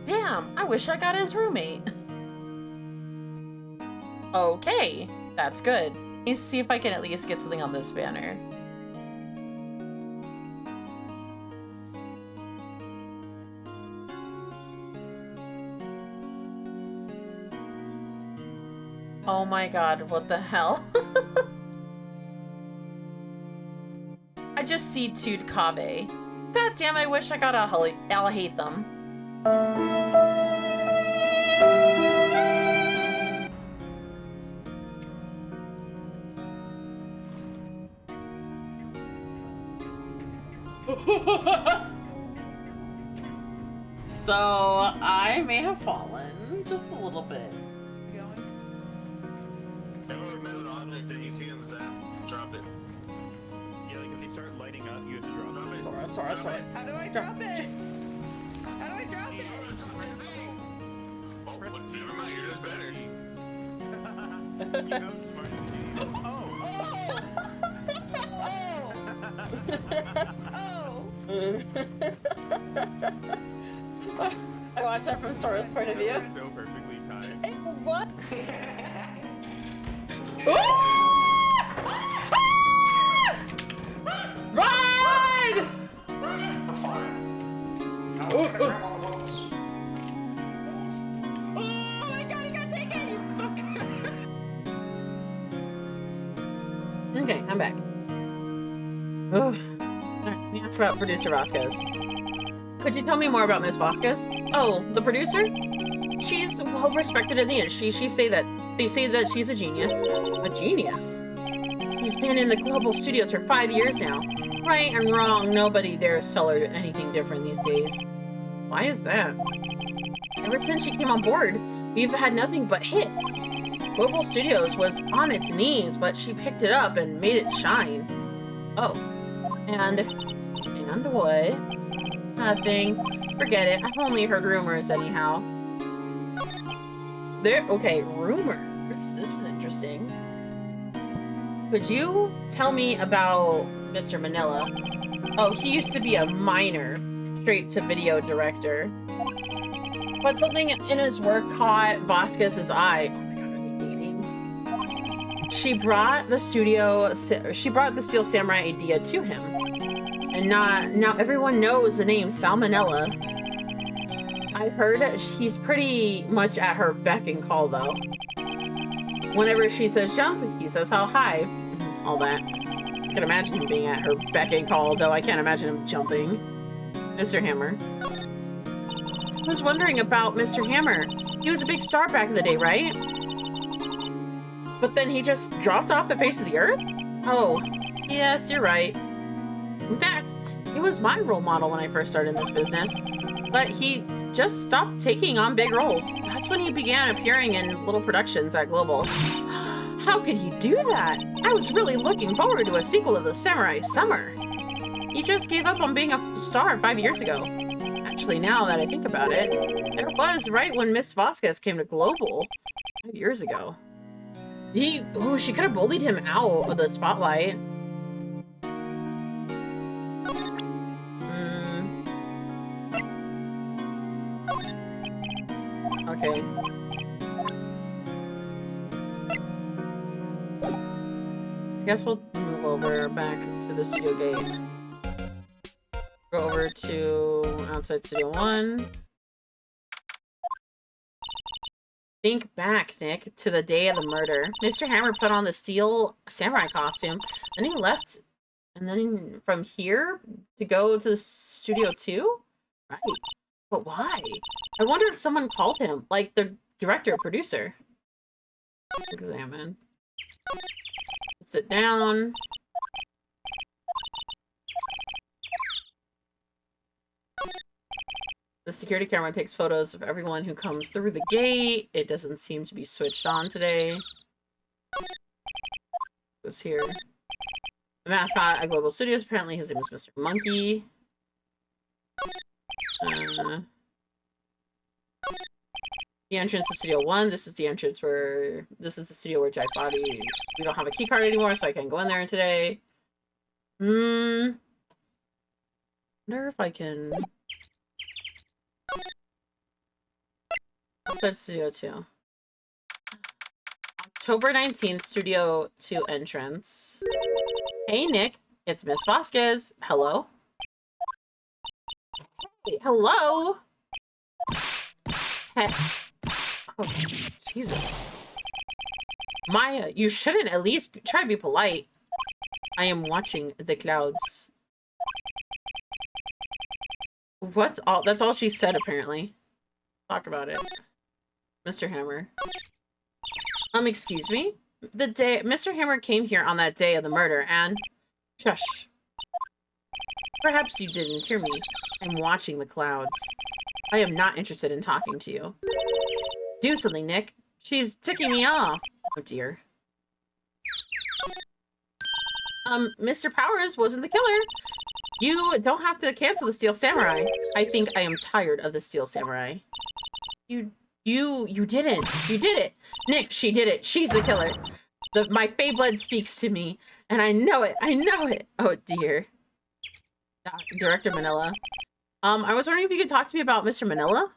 Damn, I wish I got his roommate. Okay, that's good. Let me see if I can at least get something on this banner. Oh my god, what the hell? I just see Toot Kave. God damn, I wish I got a Alahatham. So, I may have fallen just a little bit. Ever met an object that you see in the zap? Drop it. Yeah, like if they start lighting up, you have to drop it. Sorry. How do I drop it? How do I drop it? Oh, but never mind, you're just better. You know, smart as a game. I watched that from Sora's point of view. So perfectly timed. Hey, what? Run! We're fine. Now let's get grab on the boats. Oh my god, he got taken! You fucker! Okay, I'm back. Alright, let me ask about producer Vasquez. Could you tell me more about Miss Vasquez? Oh, the producer? She's well respected in the industry. They say that she's a genius. A genius? She's been in the global studios for 5 years now. Right and wrong, nobody dares tell her anything different these days. Why is that? Ever since she came on board, we've had nothing but hit. Global Studios was on its knees, but she picked it up and made it shine. Oh. And what? Nothing. Forget it. I've only heard rumors anyhow. Okay, rumors. This is interesting. Could you tell me about Mr. Manila? Oh, he used to be a miner, straight to video director. But something in his work caught Vasquez's eye. Oh my god, are they dating? She brought the Steel Samurai idea to him. And now everyone knows the name Salmonella. I've heard he's pretty much at her beck and call though. Whenever she says jump, he says how high. All that. I can imagine him being at her beck and call, though I can't imagine him jumping. Mr. Hammer. I was wondering about Mr. Hammer. He was a big star back in the day, right? But then he just dropped off the face of the earth? Oh, yes, you're right. In fact, he was my role model when I first started in this business. But he just stopped taking on big roles. That's when he began appearing in little productions at Global. How could he do that? I was really looking forward to a sequel of The Samurai Summer. He just gave up on being a star 5 years ago. Actually, now that I think about it, it was right when Miss Vasquez came to Global 5 years ago. She could have bullied him out of the spotlight. Okay. I guess we'll move over back to the studio gate. Go over to outside Studio 1. Think back, Nick, to the day of the murder. Mr. Hammer put on the steel samurai costume, then he left, and then from here to go to Studio 2? Right. But why? I wonder if someone called him, like the director or producer. Examine. Sit down. The security camera takes photos of everyone who comes through the gate. It doesn't seem to be switched on today. Goes here. The mascot at Global Studios, apparently his name is Mr. Monkey. The entrance to Studio 1. This is the entrance where... This is the studio where Jack Body... We don't have a key card anymore, so I can't go in there today. Wonder if I can... Outside Studio 2. October 19th, Studio 2 entrance. Hey, Nick. It's Miss Vasquez. Hello? Hey, hello? Hey. Oh, Jesus. Maya, you shouldn't at least try to be polite. I am watching the clouds. What's all? That's all she said, apparently. Talk about it. Mr. Hammer. Excuse me? The day Mr. Hammer came here on that day of the murder and... Shush. Perhaps you didn't hear me. I'm watching the clouds. I am not interested in talking to you. Do something, Nick. She's ticking me off. Oh, dear. Mr. Powers wasn't the killer. You don't have to cancel the Steel Samurai. I think I am tired of the Steel Samurai. You didn't. You did it. Nick, she did it. She's the killer. My Fey blood speaks to me, and I know it. I know it. Oh, dear. Director Manila. I was wondering if you could talk to me about Mr. Manila?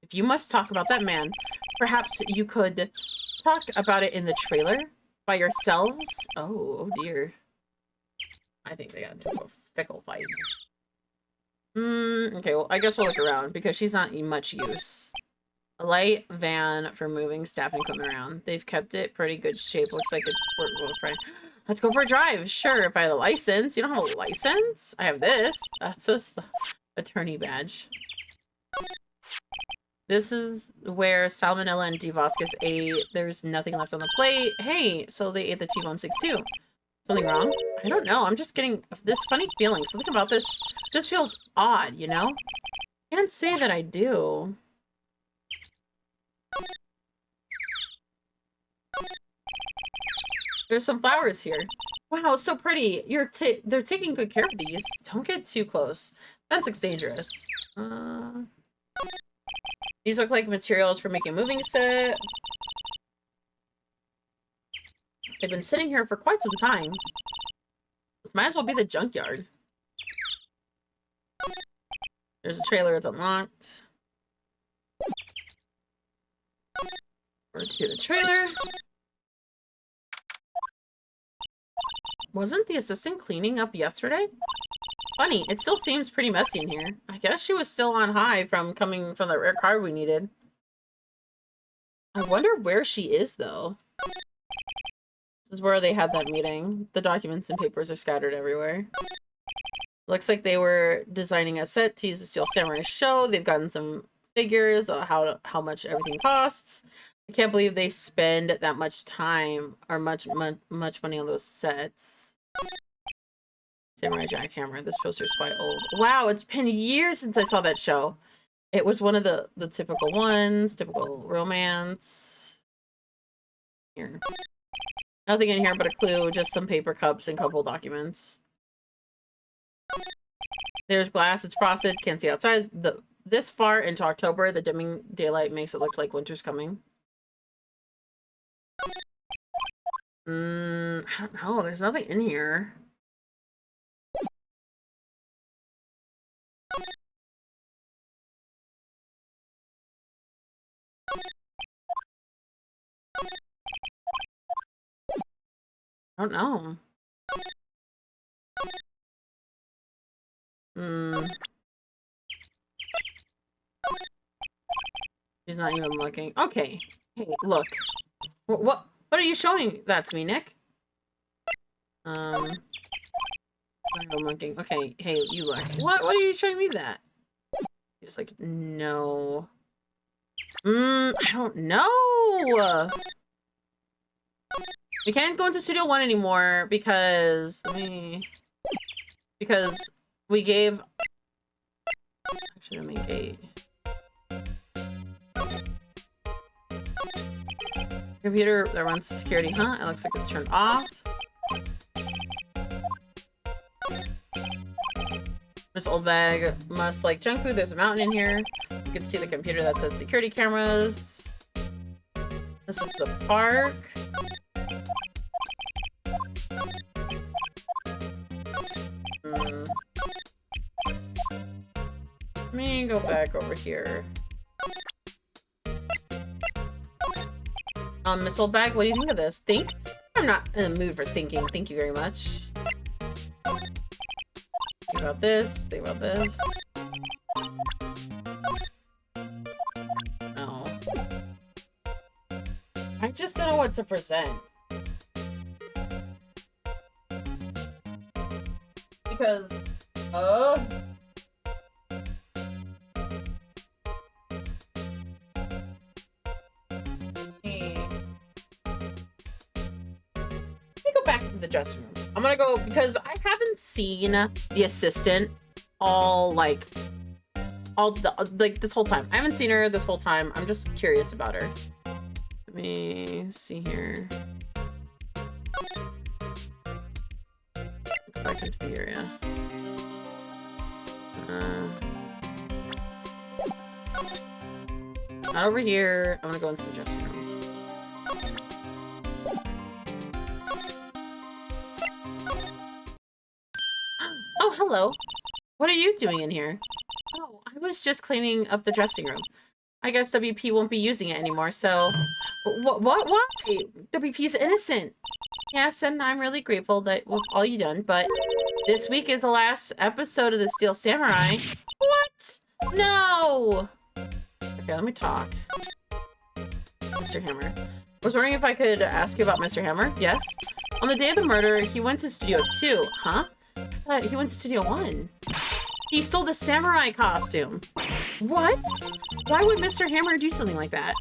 If you must talk about that man, perhaps you could talk about it in the trailer by yourselves? Oh dear. I think they got into a fickle fight. Okay, well, I guess we'll look around because she's not in much use. A light van for moving staff and equipment around. They've kept it pretty good shape. Looks like it's workable. Let's go for a drive. Sure, if I had a license. You don't have a license? I have this. That's a attorney badge. This is where Salmonella and D. Vasquez ate. There's nothing left on the plate. Hey, so they ate the T-162. Something wrong? I don't know. I'm just getting this funny feeling. Something about this just feels odd, you know? Can't say that I do. There's some flowers here. Wow, so pretty. They're taking good care of these. Don't get too close. Fence looks dangerous. These look like materials for making a moving set. They've been sitting here for quite some time. This might as well be the junkyard. There's a trailer, it's unlocked. Over to the trailer. Wasn't the assistant cleaning up yesterday? Funny, it still seems pretty messy in here. I guess she was still on high from coming from the rare card we needed. I wonder where she is, though. This is where they had that meeting. The documents and papers are scattered everywhere. Looks like they were designing a set to use the Steel Samurai show. They've gotten some figures on how much everything costs. I I can't believe they spend that much time or much money on those sets. Samurai Jackhammer. This poster's quite old. Wow, it's been years since I saw that show. It was one of the typical ones, typical romance. Here. Nothing in here but a clue, just some paper cups and couple documents. There's glass, it's frosted, can't see outside. This far into October, the dimming daylight makes it look like winter's coming. I don't know, there's nothing in here. I don't know. She's not even looking. Okay. Hey, look. What are you showing that to me, Nick? I'm looking. Okay, hey, you look. What are you showing me that? He's like, no. I don't know. We can't go into Studio 1 anymore because we gave actually let me gate. Computer that runs the security, huh? It looks like it's turned off. This old bag must like junk food. There's a mountain in here. You can see the computer that says security cameras. This is the park. Let me go back over here. Miss Old Bag, what do you think of this? Think? I'm not in the mood for thinking. Thank you very much. Think about this. Think about this. No. I just don't know what to present. Because, back to the dressing room. I'm gonna go because I haven't seen the assistant like this whole time. I haven't seen her this whole time. I'm just curious about her. Let me see here. Go back into the area. Not over here. I'm gonna go into the dressing room. Oh, hello. What are you doing in here? Oh, I was just cleaning up the dressing room. I guess WP won't be using it anymore, so... What? Why? WP's innocent. Yes, and I'm really grateful that with all you've done, but this week is the last episode of the Steel Samurai. What? No! Okay, let me talk. Mr. Hammer. I was wondering if I could ask you about Mr. Hammer. Yes? On the day of the murder, he went to Studio 2. Huh? I thought he went to Studio 1. He stole the samurai costume. What? Why would Mr. Hammer do something like that?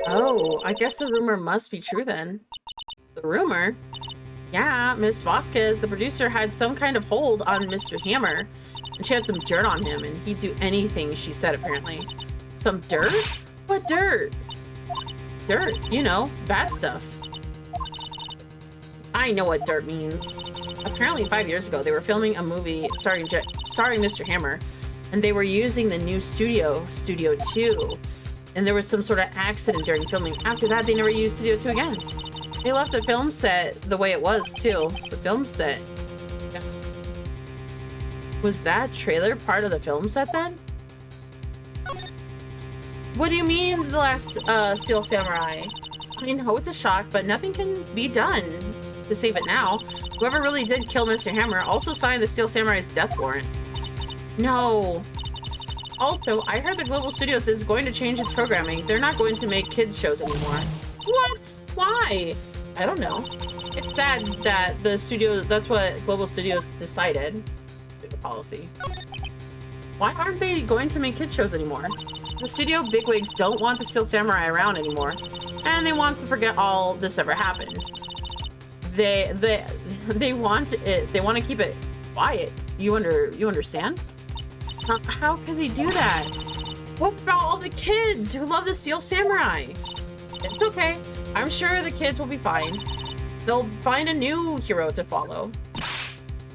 Oh, I guess the rumor must be true then. The rumor? Yeah, Miss Vasquez, the producer, had some kind of hold on Mr. Hammer. And she had some dirt on him, and he'd do anything she said, apparently. Some dirt? What dirt? Dirt, you know, bad stuff. I know what dirt means. Apparently 5 years ago, they were filming a movie starring Mr. Hammer, and they were using the new Studio 2, and there was some sort of accident during filming. After that, they never used Studio 2 again. They left the film set the way it was, too. The film set. Yeah. Was that trailer part of the film set, then? What do you mean, the last Steel Samurai? I know it's a shock, but nothing can be done to save it now. Whoever really did kill Mr. Hammer also signed the Steel Samurai's death warrant. No. Also, I heard that Global Studios is going to change its programming. They're not going to make kids shows anymore. What? Why? I don't know. It's sad that the studio, that's what Global Studios decided. The policy. Why aren't they going to make kids shows anymore? The studio bigwigs don't want the Steel Samurai around anymore, and they want to forget all this ever happened. They want it. They want to keep it quiet. You understand? How can they do that? What about all the kids who love the Steel Samurai? It's okay. I'm sure the kids will be fine. They'll find a new hero to follow.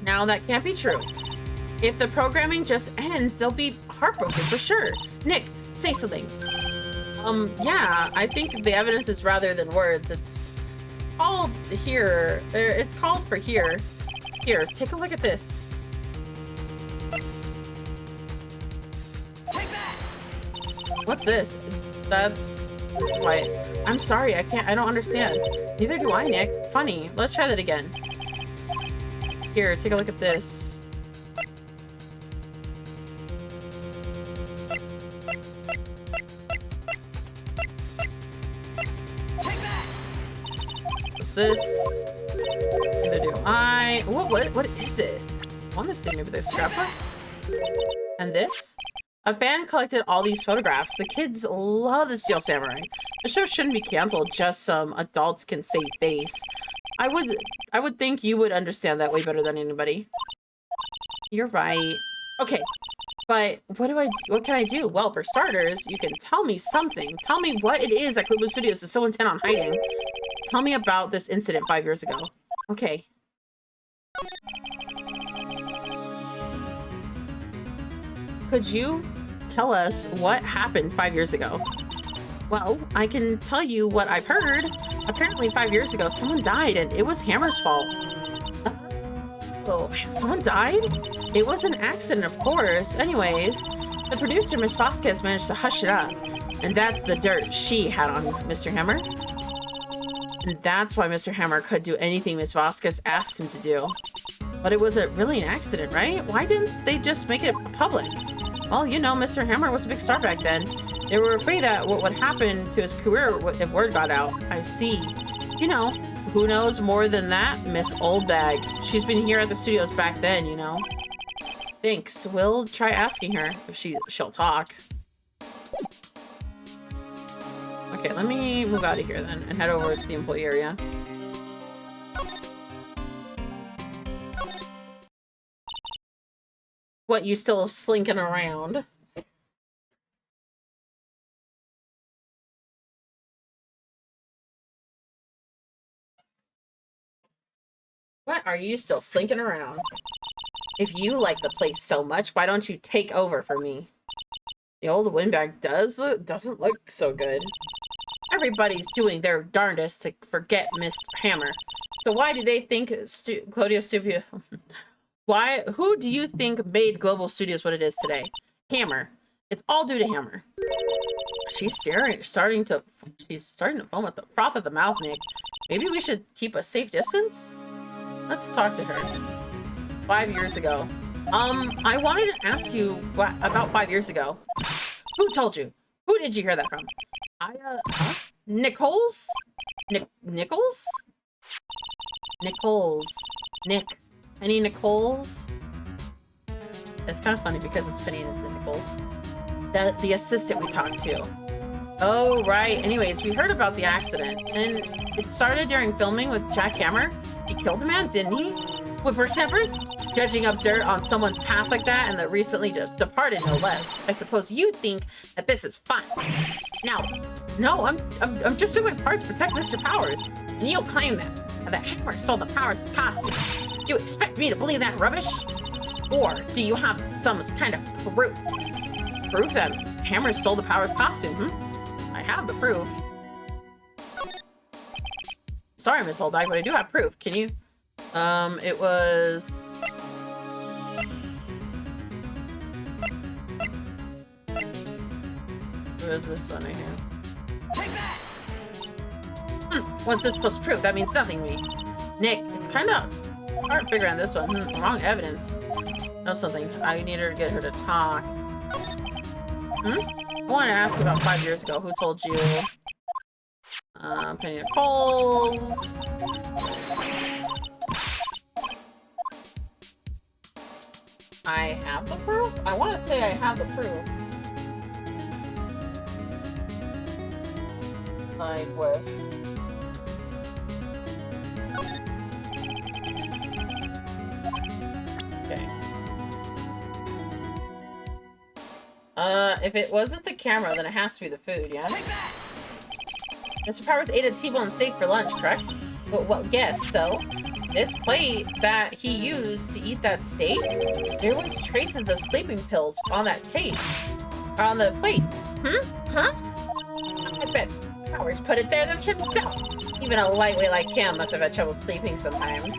Now that can't be true. If the programming just ends, they'll be heartbroken for sure. Nick, say something. Yeah, I think the evidence is rather than words. It's called here. It's called for here. Here, take a look at this. What's this? This is why. I'm sorry, I don't understand. Neither do I, Nick. Funny. Let's try that again. Here, take a look at this. What's this? Neither do I. What is it? I want to see maybe there's scrapbook. And this? A fan collected all these photographs. The kids love the Steel Samurai. The show shouldn't be canceled just some adults can save face. I would think you would understand that way better than anybody. You're right. Okay, but what can I do? Well, for starters, you can tell me something. Tell me what it is that Club Studios is so intent on hiding. Tell me about this incident 5 years ago. Okay. Could you tell us what happened 5 years ago? Well, I can tell you what I've heard. Apparently 5 years ago, someone died and it was Hammer's fault. Oh, someone died? It was an accident, of course. Anyways, the producer, Miss Vasquez, managed to hush it up. And that's the dirt she had on Mr. Hammer. And that's why Mr. Hammer could do anything Miss Vasquez asked him to do. But it was really an accident, right? Why didn't they just make it public? Well, you know, Mr. Hammer was a big star back then. They were afraid that what would happen to his career if word got out. I see. You know, who knows more than that? Miss Oldbag. She's been here at the studios back then, you know. Thanks. We'll try asking her if she'll talk. Okay, let me move out of here then and head over to the employee area. What, you still slinking around? What are you still slinking around? If you like the place so much, why don't you take over for me? The old windbag doesn't look so good. Everybody's doing their darndest to forget Mr. Hammer. So why do they think Claudio Studio... Who do you think made Global Studios what it is today? Hammer. It's all due to Hammer. She's starting to foam at the froth at the mouth, Nick. Maybe we should keep a safe distance? Let's talk to her. 5 years ago. I wanted to ask you about 5 years ago. Who told you? Who did you hear that from? Huh? Nichols? Nichols? Nichols. Nick. Any Nichols? It's kind of funny because it's Penny and it's Nichols. The assistant we talked to. Oh, right. Anyways, we heard about the accident. And it started during filming with Jack Hammer. He killed a man, didn't he? Whippersnappers? Dredging up dirt on someone's past like that and that recently just departed, no less. I suppose you think that this is fun. No, I'm just doing my part to protect Mr. Powers. And you'll claim that Hammer stole the Powers' costume. Do you expect me to believe that rubbish? Or do you have some kind of proof? Proof that Hammer stole the Powers' costume, I have the proof. Sorry, Miss Oldbag, but I do have proof. Can you? It was... What is this one right here? Take that! What's this supposed to prove? That means nothing to me. Nick, it's kind of hard to figure out this one. Wrong evidence. Know something. I need her to get her to talk. I want to ask about 5 years ago. Who told you? Penny Nichols. I have the proof? I want to say I have the proof. my quest. Okay. If it wasn't the camera, then it has to be the food, yeah? Mr. Powers ate a T-bone steak for lunch, correct? Well, yes, so this plate that he used to eat that steak, there was traces of sleeping pills on that tape. On the plate. Huh? I bet Powers put it there himself. Even a lightweight like him must have had trouble sleeping sometimes.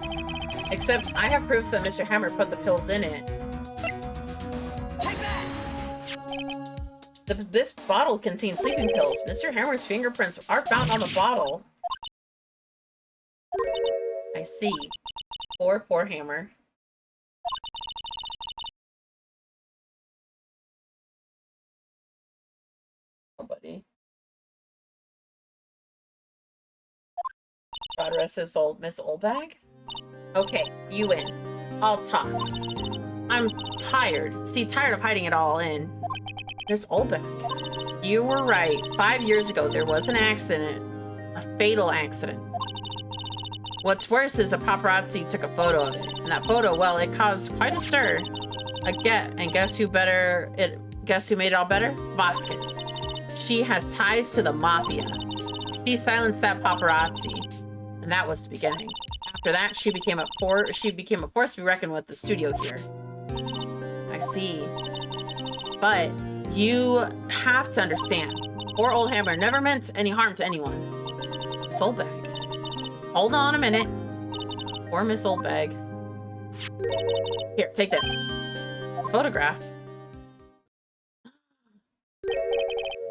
Except I have proof that Mr. Hammer put the pills in it. This bottle contains sleeping pills. Mr. Hammer's fingerprints are found on the bottle. I see. Poor Hammer. Nobody. God rest his soul. Miss Oldbag? Okay, you win. I'll talk. I'm tired. See, tired of hiding it all in. Miss Oldbag, you were right. 5 years ago, there was an accident. A fatal accident. What's worse is a paparazzi took a photo of it. And that photo, well, it caused quite a stir. And guess who made it all better? Vasquez. She has ties to the mafia. She silenced that paparazzi. And that was the beginning. After that, she became a force to be reckoned with the studio here. I see. But you have to understand, poor old Hammer never meant any harm to anyone. Miss Oldbag. Hold on a minute. Poor Miss Oldbag. Here, take this. Photograph.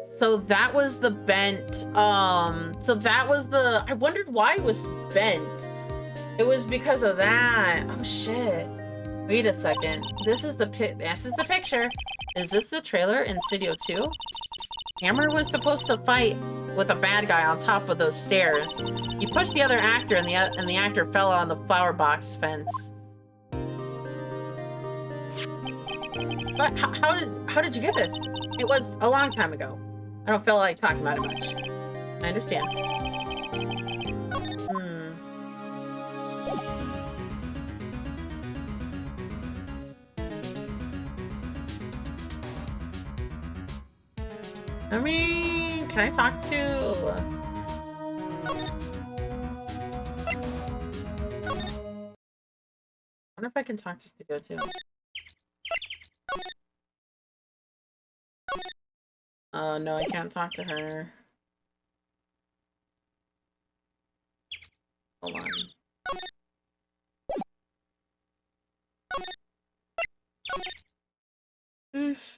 So that was the bent, I wondered why it was bent. It was because of that. Oh shit. Wait a second. This is the picture. Is this the trailer in Studio 2? Hammer was supposed to fight with a bad guy on top of those stairs. He pushed the other actor and the actor fell on the flower box fence. But how did you get this? It was a long time ago. I don't feel like talking about it much. I understand. I mean, can I talk to... I wonder if I can talk to Studio 2. Oh, no, I can't talk to her. Hold on.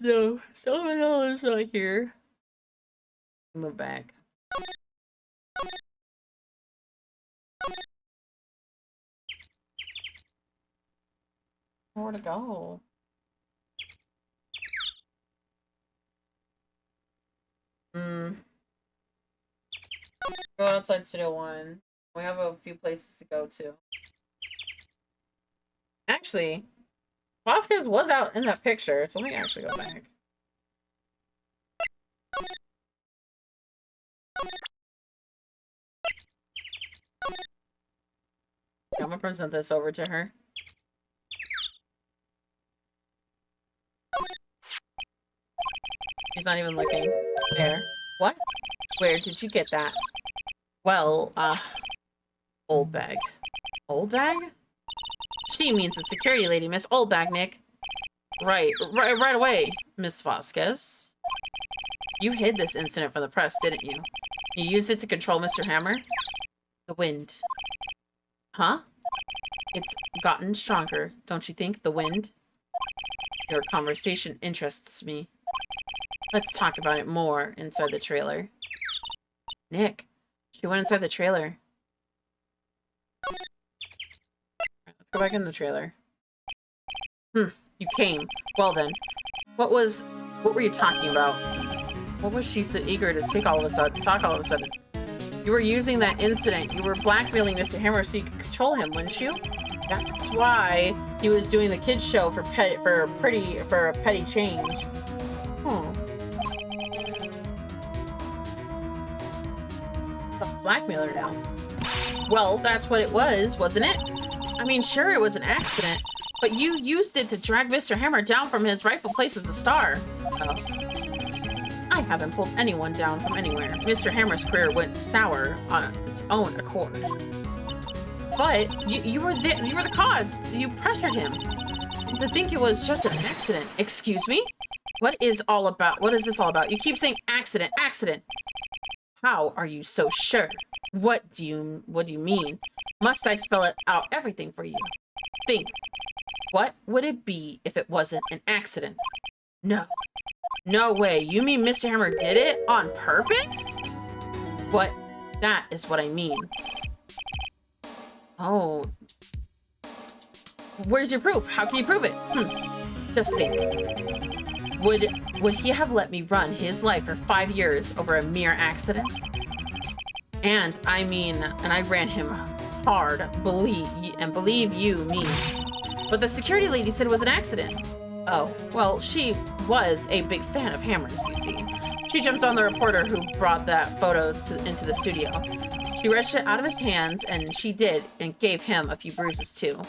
No, someone else is not here. Move back. Where to go? Go outside Studio 1. We have a few places to go to. Actually, Vasquez was out in that picture, so let me actually go back. I'm gonna present this over to her. She's not even looking. There. What? Where did you get that? Well, Oldbag. Oldbag? She means the security lady, Miss Oldbag, Nick. Right away, Miss Vasquez. You hid this incident from the press, didn't you? You used it to control Mr. Hammer? The wind. Huh? It's gotten stronger, don't you think? The wind? Your conversation interests me. Let's talk about it more inside the trailer. Nick, she went inside the trailer. Let's go back in the trailer. You came. Well then, what were you talking about? What was she so eager to talk all of a sudden? You were using that incident. You were blackmailing Mr. Hammer so you could control him, wouldn't you? That's why he was doing the kids show for a petty change. blackmailer now. Well, that's what it was, wasn't it? I mean, sure, it was an accident, but you used it to drag Mr. Hammer down from his rightful place as a star. Oh. I haven't pulled anyone down from anywhere. Mr. Hammer's career went sour on its own accord. But you were the cause. You pressured him. To think it was just an accident. Excuse me? What is this all about? You keep saying accident, accident. How are you so sure? What do you mean? Must I spell it out everything for you? Think. What would it be if it wasn't an accident? No. No way. You mean Mr. Hammer did it on purpose? What? That is what I mean. Oh. Where's your proof? How can you prove it? Just think. Would he have let me run his life for 5 years over a mere accident? And I ran him hard, believe you me. But the security lady said it was an accident. Oh, well, she was a big fan of Hammers, you see. She jumped on the reporter who brought that photo into the studio. She wrenched it out of his hands, and she did, and gave him a few bruises too.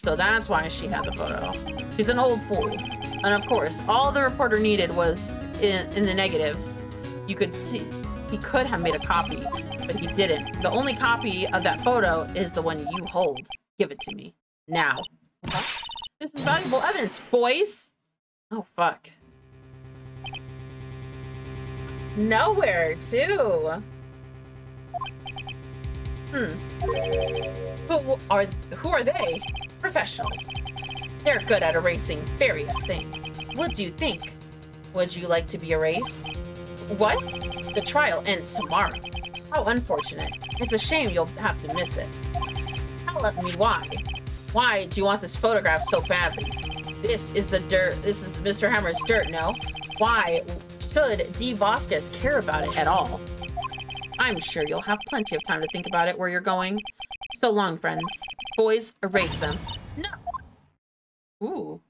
So that's why she had the photo. She's an old fool. And of course, all the reporter needed was in the negatives. You could see, he could have made a copy, but he didn't. The only copy of that photo is the one you hold. Give it to me. Now. What? This is valuable evidence, boys! Oh, fuck. Nowhere, too! Who are they? Professionals. They're good at erasing various things. What do you think? Would you like to be erased? What? The trial ends tomorrow. How unfortunate. It's a shame you'll have to miss it. Tell me why. Why do you want this photograph so badly? This is the dirt. This is Mr. Hammer's dirt, no? Why should D. Vasquez care about it at all? I'm sure you'll have plenty of time to think about it where you're going. So long, friends. Boys, erase them. No! Ooh.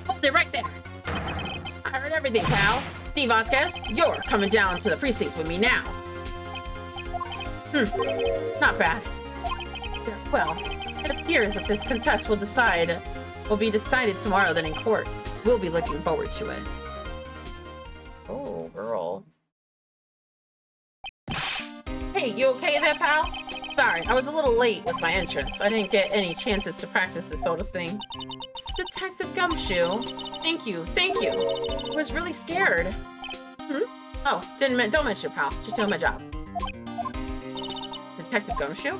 Hold it right there. I heard everything, pal. D. Vasquez, you're coming down to the precinct with me now. Not bad. Well, it appears that this contest will be decided tomorrow then in court. We'll be looking forward to it. Oh, girl. Hey, you okay there, pal? Sorry, I was a little late with my entrance. I didn't get any chances to practice this sort of thing. Detective Gumshoe. Thank you. I was really scared. Oh, don't mention it, pal. Just doing my job. Detective Gumshoe?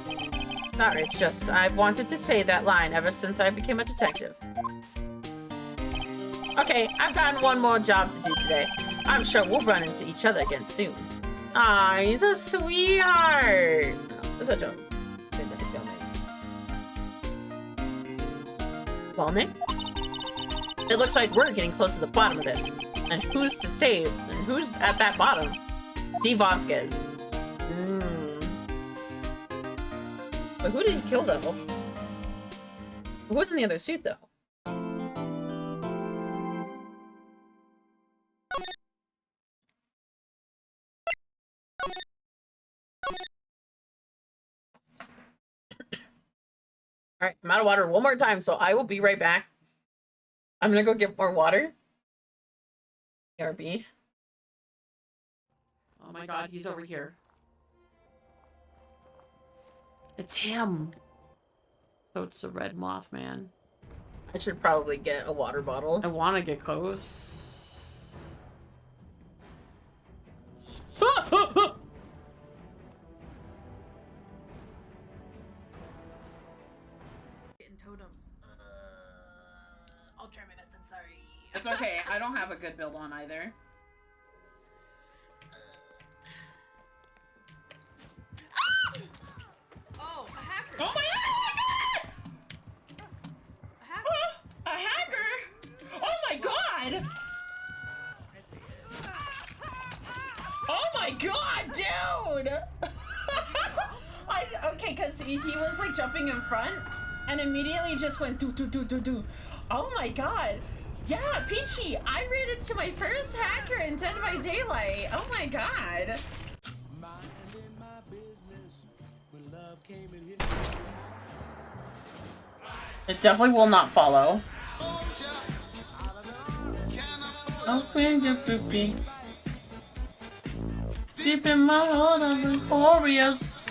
Sorry, it's just I've wanted to say that line ever since I became a detective. Okay, I've gotten one more job to do today. I'm sure we'll run into each other again soon. Aw, he's a sweetheart. That's a joke. Well, Nick, it looks like we're getting close to the bottom of this. And who's to say, and who's at that bottom? D. Vasquez. But who did he kill, though? Who was in the other suit, though? Alright, I'm out of water one more time, so I will be right back. I'm gonna go get more water. BRB. Oh my god, he's over here. It's him. So it's the red Mothman. I should probably get a water bottle. I want to get close. Getting totems. I'll try my best. I'm sorry. It's okay. I don't have a good build on either. Oh, a hacker. Oh my god! A hacker. A hacker? Oh my god! I see it. Oh my god, dude! Okay, because he was like jumping in front and immediately just went do do do do do. Oh my god. Yeah, Peachy, I ran into my first hacker in Dead by Daylight. Oh my god. It definitely will not follow. Open your poopy. Deep in my heart, I'm glorious.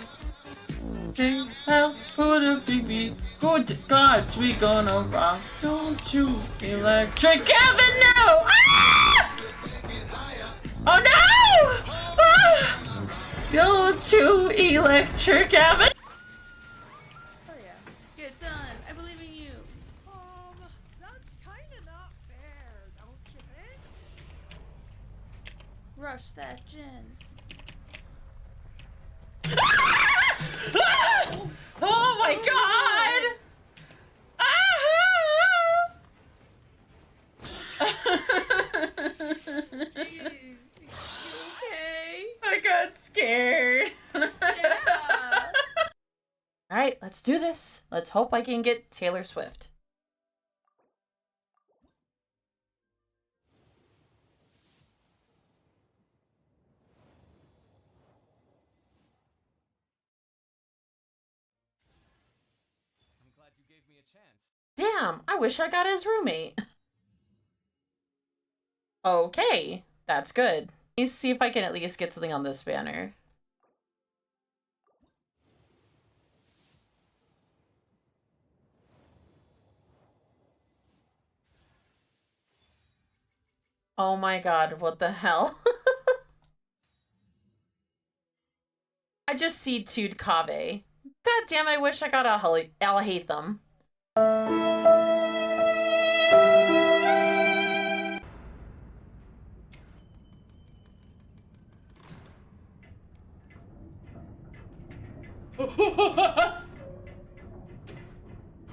Hey, how could it be? Good God, we gonna rock. Don't you electric Kevin, no! Ah! Oh no! Ah! Go to electric Kevin. Oh yeah. Get done. I believe in you. That's kinda not fair, don't you think? Rush that gin. Oh my god! Jeez. You okay? I got scared. Yeah. Alright, let's do this. Let's hope I can get Taylor Swift. I'm glad you gave me a chance. Damn, I wish I got his roommate. Okay, that's good. Let me see if I can at least get something on this banner. Oh my god, what the hell? I just see Tude Kave. God damn it, I wish I got a Alahatham.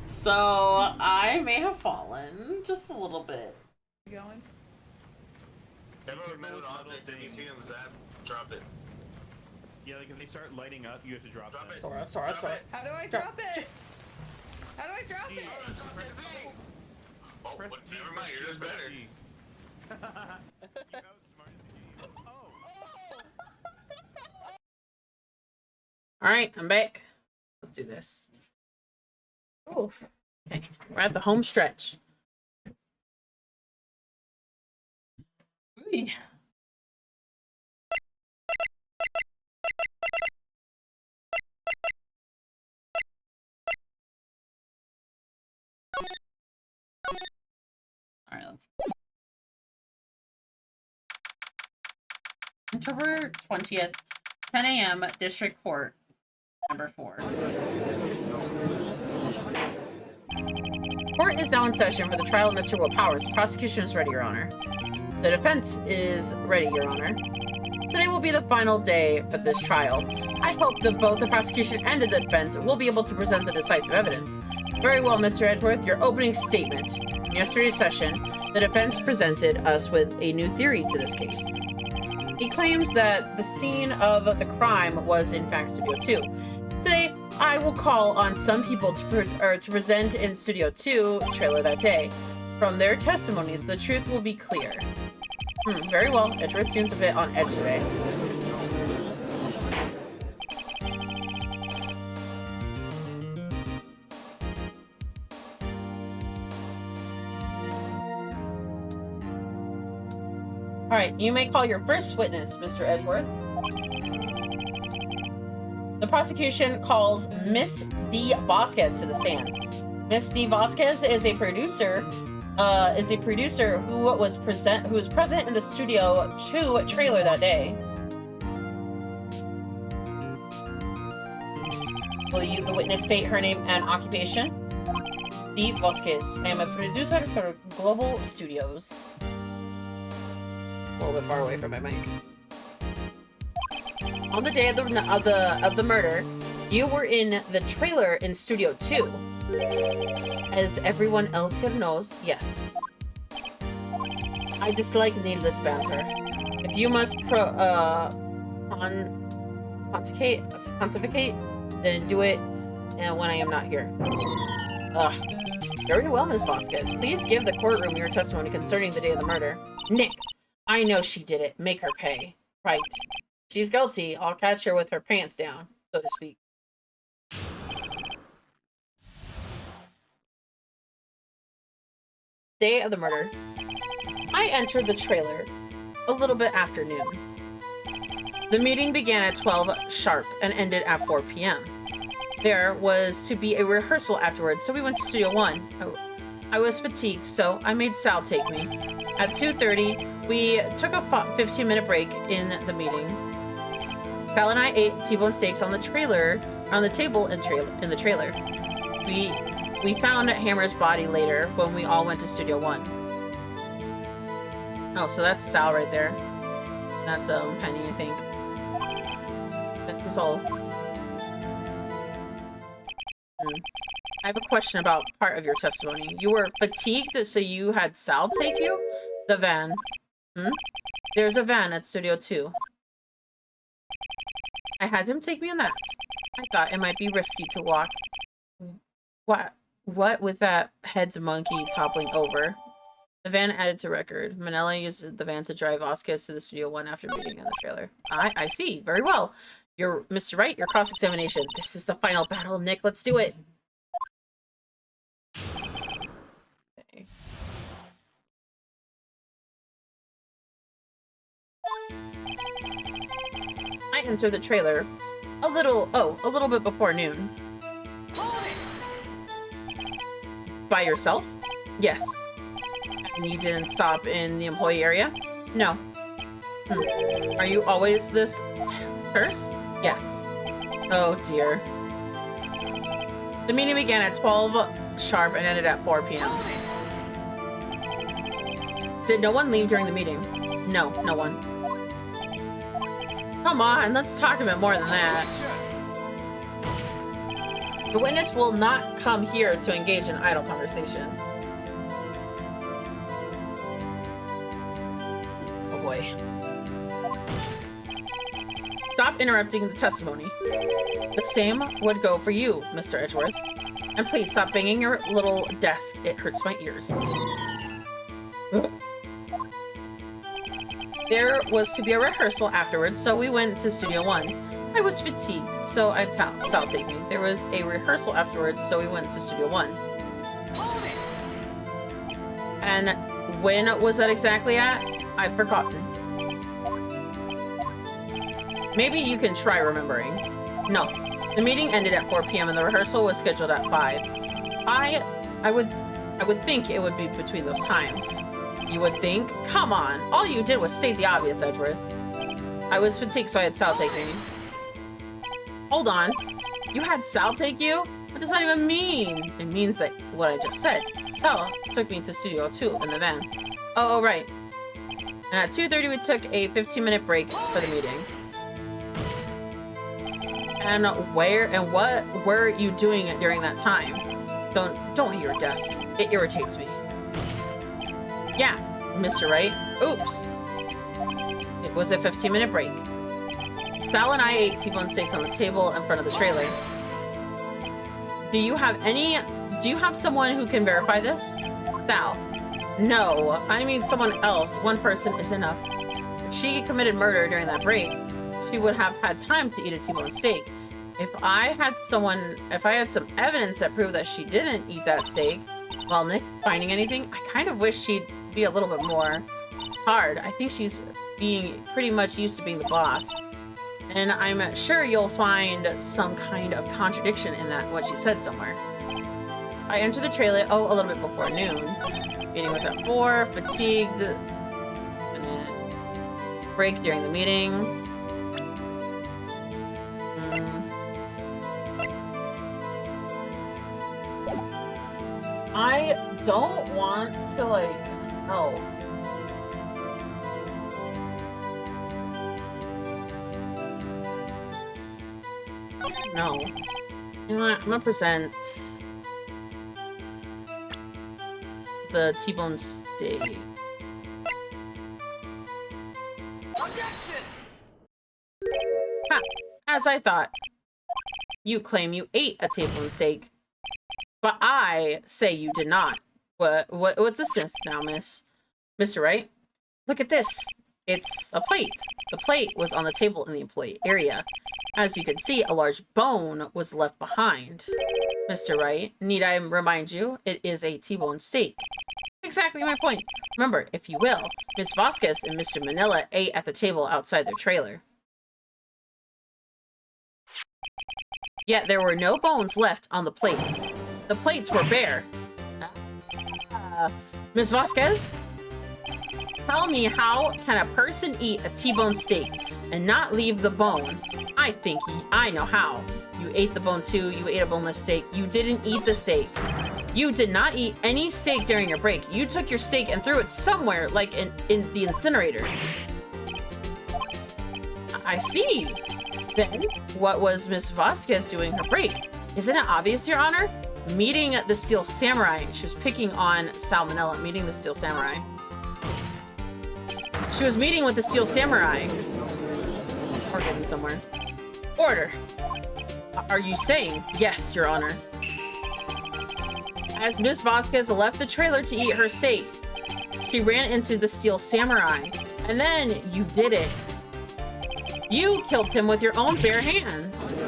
So, I may have fallen just a little bit. Going? Ever met an object that you see in the zap, drop it. Yeah, like if they start lighting up, you have to drop Drop them. it. Sora. How do I drop it? How do I drop it? Oh, Press what, G, never press mind, G, you're just press better. G. You outsmarted the game. Oh. Alright, I'm back. Let's do this. Oh, okay. We're at the home stretch. Ooh. Alright, let's go. October 20th, 10 a.m., District Court, number 4. Court is now in session for the trial of Mr. Will Powers. Prosecution is ready, Your Honor. The defense is ready, Your Honor. Today will be the final day for this trial. I hope that both the prosecution and the defense will be able to present the decisive evidence. Very well, Mr. Edgeworth, your opening statement. In yesterday's session, the defense presented us with a new theory to this case. He claims that the scene of the crime was in fact Studio 2. Today, I will call on some people to present in Studio 2 trailer that day. From their testimonies, the truth will be clear. Very well. Edgeworth seems a bit on edge today. Alright, you may call your first witness, Mr. Edgeworth. The prosecution calls Miss D. Vasquez to the stand. Miss D. Vasquez is a producer who was present in the Studio 2 trailer that day. Will the witness state her name and occupation? D. Vasquez. I am a producer for Global Studios. A little bit far away from my mic. On the day of the murder, you were in the trailer in Studio 2. As everyone else here knows, yes. I dislike needless banter. If you must pontificate, then do it when I am not here. Ugh. Very well, Ms. Vasquez. Please give the courtroom your testimony concerning the day of the murder. Nick, I know she did it. Make her pay. Right. She's guilty. I'll catch her with her pants down, so to speak. Day of the murder. I entered the trailer a little bit after noon. The meeting began at 12 sharp and ended at 4 p.m. There was to be a rehearsal afterwards, so we went to Studio 1. I was fatigued, so I made Sal take me. At 2:30, we took a 15-minute break in the meeting. Sal and I ate T-bone steaks on the table in the trailer. We found Hammer's body later when we all went to Studio 1. Oh, so that's Sal right there. That's Penny, I think. That's his all. I have a question about part of your testimony. You were fatigued, so you had Sal take you? The van. There's a van at Studio 2. I had him take me on that. I thought it might be risky to walk. What with that head's monkey toppling over? The van added to record. Manila used the van to drive Vasquez to the Studio 1 after meeting in the trailer. I see. Very well. You're Mr. Wright, your cross-examination. This is the final battle, Nick. Let's do it. Okay. I entered the trailer a little bit before noon. By yourself? Yes. And you didn't stop in the employee area? No. Are you always this terse? Yes. Oh dear. The meeting began at 12 sharp and ended at 4 p.m. Did no one leave during the meeting? No, no one. Come on, let's talk a bit more than that. The witness will not come here to engage in idle conversation. Oh boy. Stop interrupting the testimony. The same would go for you, Mr. Edgeworth. And please stop banging your little desk. It hurts my ears. There was to be a rehearsal afterwards, so we went to Studio 1. I was fatigued, so I had Sal take me. There was a rehearsal afterwards, so we went to Studio 1. And when was that exactly at? I've forgotten. Maybe you can try remembering. No. The meeting ended at 4 p.m. and the rehearsal was scheduled at 5. I would think it would be between those times. You would think? Come on. All you did was state the obvious, Edgeworth. I was fatigued, so I had Sal take me. Hold on. You had Sal take you? What does that even mean? It means that what I just said. Sal took me to Studio 2 in the van. Oh, right. And at 2:30 we took a 15-minute break for the meeting. And what were you doing during that time? Don't hit your desk. It irritates me. Yeah, Mr. Wright. Oops. It was a 15-minute break. Sal and I ate T-bone steaks on the table in front of the trailer. Do you have someone who can verify this? Sal. No, I mean someone else. One person is enough. If she committed murder during that break, she would have had time to eat a T-bone steak. If I had some evidence that proved that she didn't eat that steak, well, Nick, finding anything, I kind of wish she'd be a little bit more hard. I think she's being pretty much used to being the boss. And I'm sure you'll find some kind of contradiction in that, what she said somewhere. I entered the trailer, a little bit before noon. Meeting was at 4, fatigued. Break during the meeting. I don't want to, oh. No. You know what? I'm gonna present the T-bone steak. Ha! As I thought. You claim you ate a T-bone steak. But I say you did not. What's this now, miss? Mr. Wright? Look at this. It's a plate. The plate was on the table in the employee area. As you can see, a large bone was left behind. Mr. Wright, need I remind you, it is a T-bone steak. Exactly my point. Remember, if you will, Miss Vasquez and Mr. Manila ate at the table outside their trailer. Yet there were no bones left on the plates. The plates were bare. Miss Vasquez? Tell me, how can a person eat a T-bone steak and not leave the bone? I think I know how. You ate the bone too. You ate a boneless steak. You didn't eat the steak. You did not eat any steak during your break. You took your steak and threw it somewhere, like in the incinerator. I see. Then, what was Miss Vasquez doing her break? Isn't it obvious, Your Honor? Meeting the Steel Samurai. She was picking on Salmonella, meeting the Steel Samurai. She was meeting with the Steel Samurai. Or getting somewhere. Order. Are you saying? Yes, Your Honor. As Miss Vasquez left the trailer to eat her steak, she ran into the Steel Samurai. And then you did it. You killed him with your own bare hands.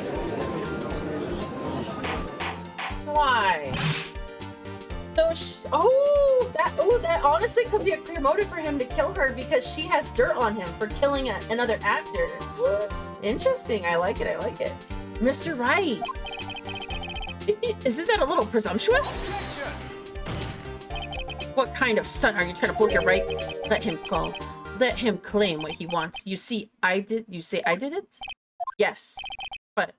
Why? So, that honestly could be a clear motive for him to kill her because she has dirt on him for killing another actor. Interesting. I like it. I like it. Mr. Wright. Isn't that a little presumptuous? What kind of stunt are you trying to pull here, right? Let him go. Let him claim what he wants. You see, I did. You say I did it? Yes. But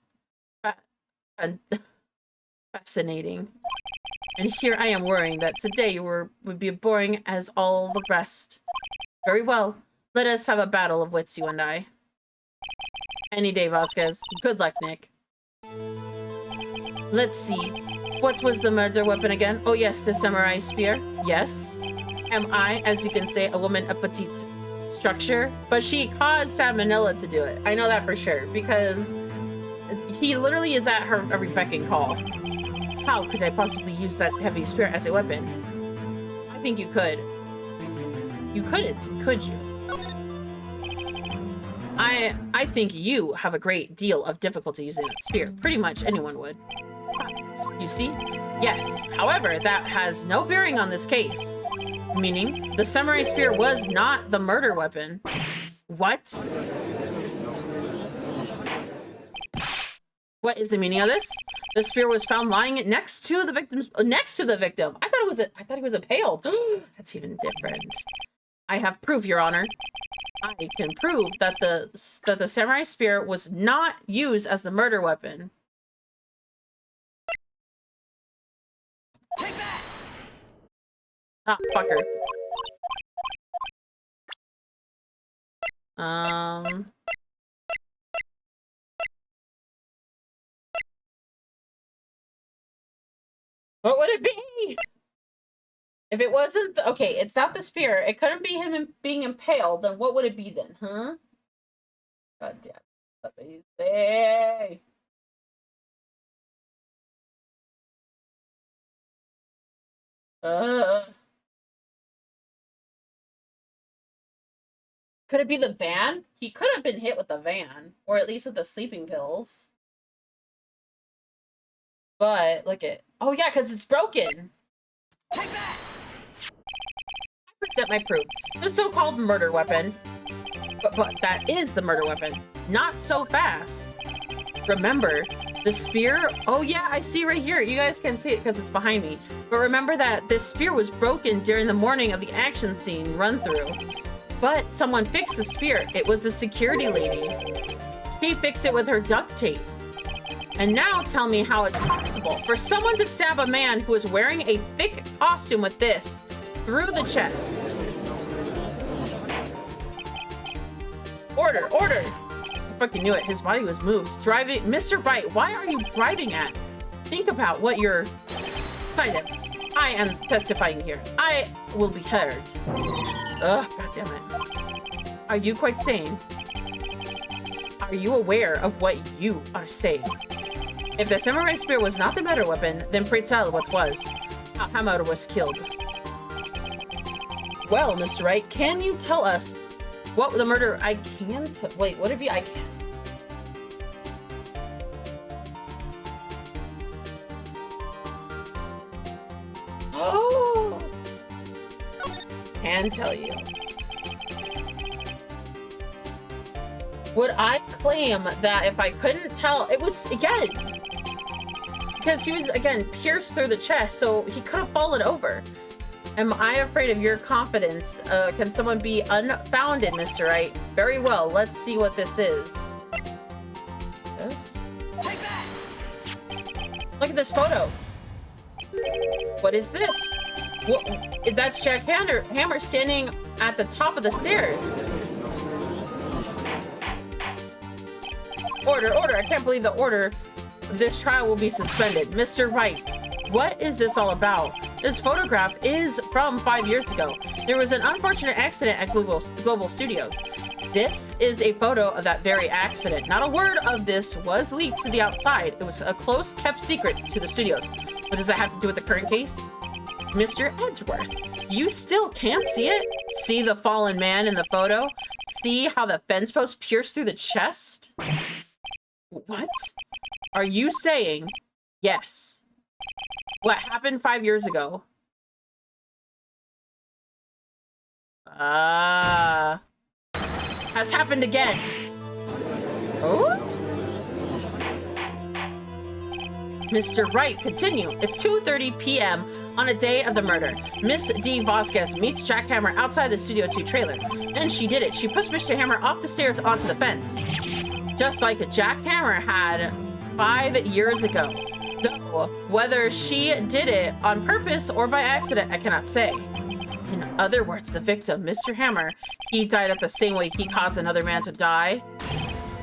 fascinating. And here I am worrying that today would be boring as all the rest. Very well. Let us have a battle of wits, you and I. Any day, Vasquez. Good luck, Nick. Let's see. What was the murder weapon again? Oh yes, the samurai spear. Yes. Am I, as you can say, a woman of petite structure? But she caused Salmonella to do it. I know that for sure, because he literally is at her every beck and call. How could I possibly use that heavy spear as a weapon? I think you could. You couldn't, could you? I think you have a great deal of difficulty using that spear. Pretty much anyone would. You see? Yes. However, that has no bearing on this case. Meaning, the samurai spear was not the murder weapon. What? What is the meaning of this? The spear was found lying next to the victim's victim. I thought he was impaled. That's even different. I have proof, Your Honor. I can prove that the samurai spear was not used as the murder weapon. Take that! Ah, fucker. What would it be? If it wasn't, okay, it's not the spear. It couldn't be him being impaled. Then what would it be then, huh? God damn. Let me see. Could it be the van? He could have been hit with the van, or at least with the sleeping pills. But look at, oh yeah, because it's broken. Take that! I present my proof. The so-called murder weapon. But that is the murder weapon. Not so fast. Remember, the spear, oh yeah, I see right here. You guys can see it because it's behind me. But remember that this spear was broken during the morning of the action scene run through. But someone fixed the spear. It was a security lady. She fixed it with her duct tape. And now tell me how it's possible for someone to stab a man who is wearing a thick costume with this through the chest. Order, order. I fucking knew it. His body was moved. Driving, Mr. Wright, why are you driving at? Think about what your silence. I am testifying here. I will be heard. Ugh, God damn it. Are you quite sane? Are you aware of what you are saying? If the samurai spear was not the murder weapon, then pray tell what was. How Hammer was killed. Well, Mr. Wright, can you tell us what the murder... I can't... Wait, would it be I can't... Oh! Can tell you. Would I claim that if I couldn't tell... It was, again... Because he was, again, pierced through the chest, so he could have fallen over. Am I afraid of your confidence? Can someone be unfounded, Mr. Wright? Very well, let's see what this is. This? Take that! Look at this photo. What is this? Well, that's Jack Hammer standing at the top of the stairs. Order, order. I can't believe the order. This trial will be suspended. Mr. Wright, what is this all about? This photograph is from 5 years ago. There was an unfortunate accident at Global Studios. This is a photo of that very accident. Not a word of this was leaked to the outside. It was a close kept secret to the studios. What does that have to do with the current case? Mr. Edgeworth, you still can't see it? See the fallen man in the photo? See how the fence post pierced through the chest? What? Are you saying yes? What happened 5 years ago? Has happened again. Oh? Mr. Wright, continue. It's 2:30 p.m. on a day of the murder. Miss D. Vasquez meets Jack Hammer outside the Studio 2 trailer. And she did it. She pushed Mr. Hammer off the stairs onto the fence. Just like Jack Hammer had 5 years ago. Though, whether she did it on purpose or by accident, I cannot say. In other words, the victim, Mr. Hammer, he died at the same way he caused another man to die.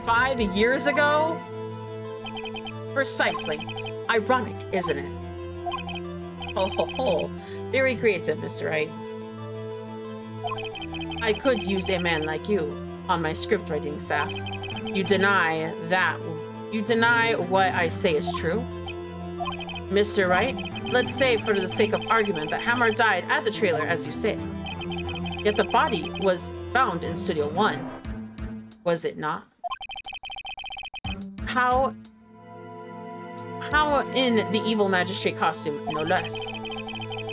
5 years ago? Precisely. Ironic, isn't it? Ho ho ho. Very creative, Mr. Wright. I could use a man like you on my script writing staff. You deny that. You deny what I say is true? Mr. Wright, let's say for the sake of argument that Hammer died at the trailer as you say. Yet the body was found in Studio 1. Was it not? How in the evil magistrate costume, no less.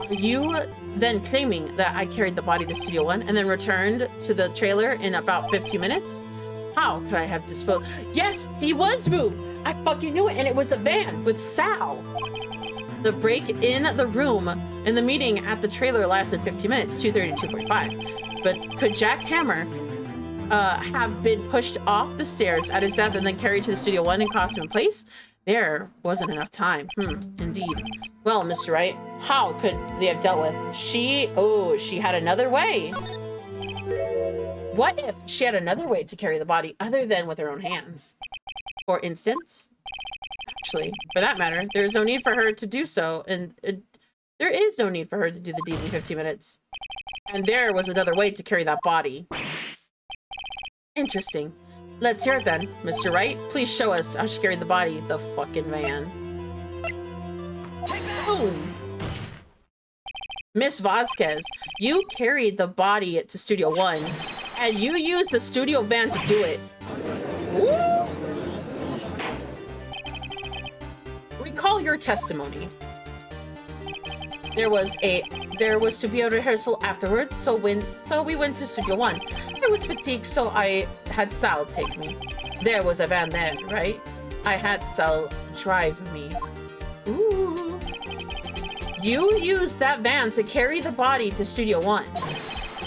Are you then claiming that I carried the body to Studio 1 and then returned to the trailer in about 15 minutes? How could I have disposed? Yes, he was moved. I fucking knew it, and it was a van with Sal. The break in the room and the meeting at the trailer lasted 15 minutes, 2:30 to 2:45. But could Jack Hammer have been pushed off the stairs at his death and then carried to the Studio 1 in costume in place? There wasn't enough time. Indeed. Well, Mr. Wright, how could they have dealt with? She had another way. What if she had another way to carry the body other than with her own hands? For instance? Actually, for that matter, there is no need for her to do so, and there is no need for her to do the deed in 15 minutes. And there was another way to carry that body. Interesting. Let's hear it then. Mr. Wright, please show us how she carried the body. The fucking man. Boom. Miss Vasquez, you carried the body to Studio 1, and you used the studio van to do it. Woo! Recall your testimony. There was to be a rehearsal afterwards, so we went to Studio 1. I was fatigued, so I had Sal take me. There was a van there, right? I had Sal drive me. Ooh. You used that van to carry the body to Studio 1.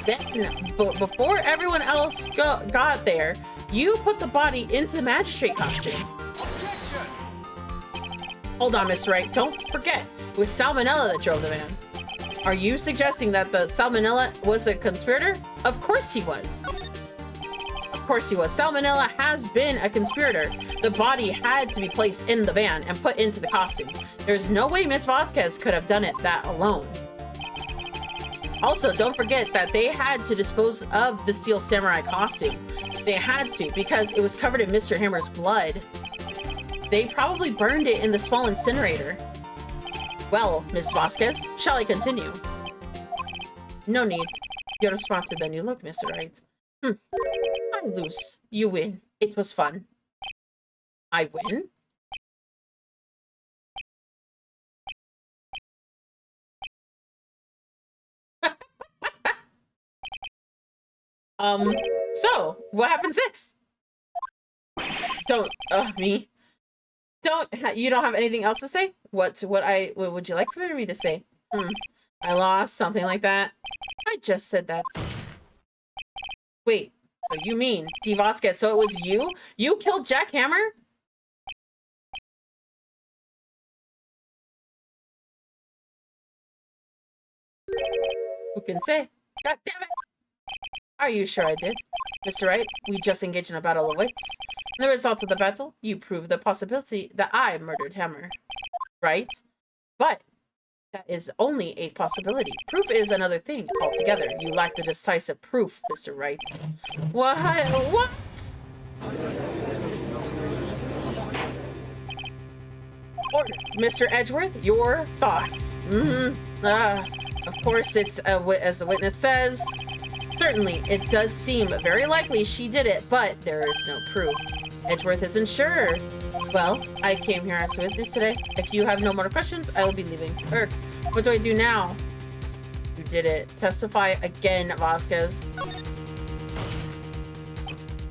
Then, before everyone else got there, you put the body into the magistrate costume. Objection! Hold on, Mr. Wright. Don't forget, it was Salmonella that drove the van. Are you suggesting that the Salmonella was a conspirator? Of course he was. Of course he was. Salmonella has been a conspirator. The body had to be placed in the van and put into the costume. There's no way Miss Vasquez could have done it that alone. Also, don't forget that they had to dispose of the Steel Samurai costume. They had to, because it was covered in Mr. Hammer's blood. They probably burned it in the small incinerator. Well, Miss Vasquez, shall I continue? No need. You're smarter than you look, Mr. Wright. I lose. You win. It was fun. I win? So, what happens next? Don't, me. You don't have anything else to say? What would you like for me to say? I lost, something like that. I just said that. Wait, so you mean, D. Vasquez, so it was you? You killed Jack Hammer? Who can say? God damn it! Are you sure I did? Mr. Wright, we just engaged in a battle of wits. In the results of the battle, you proved the possibility that I murdered Hammer. Right? But that is only a possibility. Proof is another thing altogether. You lack the decisive proof, Mr. Wright. What? Order. Mr. Edgeworth, your thoughts. Of course, it's as the witness says. Certainly, it does seem very likely she did it, but there is no proof. Edgeworth isn't sure. Well, I came here as a witness today. If you have no more questions, I will be leaving. Erk, what do I do now? You did it. Testify again, Vasquez.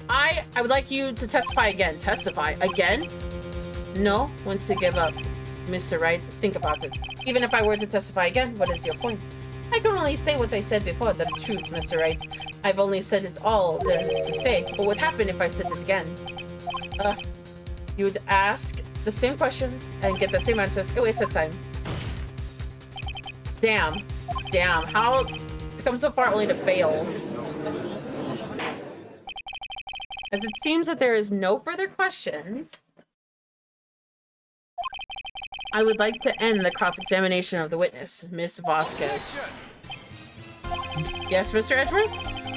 I would like you to testify again. Testify again? No, want to give up. Mr. Wright, think about it. Even if I were to testify again, what is your point? I can only say what I said before, the truth, Mr. Wright. I've only said it's all there is to say. But what would happen if I said it again? You would ask the same questions and get the same answers. It wasted time. Damn. Damn. How to come so far only to fail? As it seems that there is no further questions, I would like to end the cross-examination of the witness, Miss Vasquez. Yes, Mr. Edgeworth?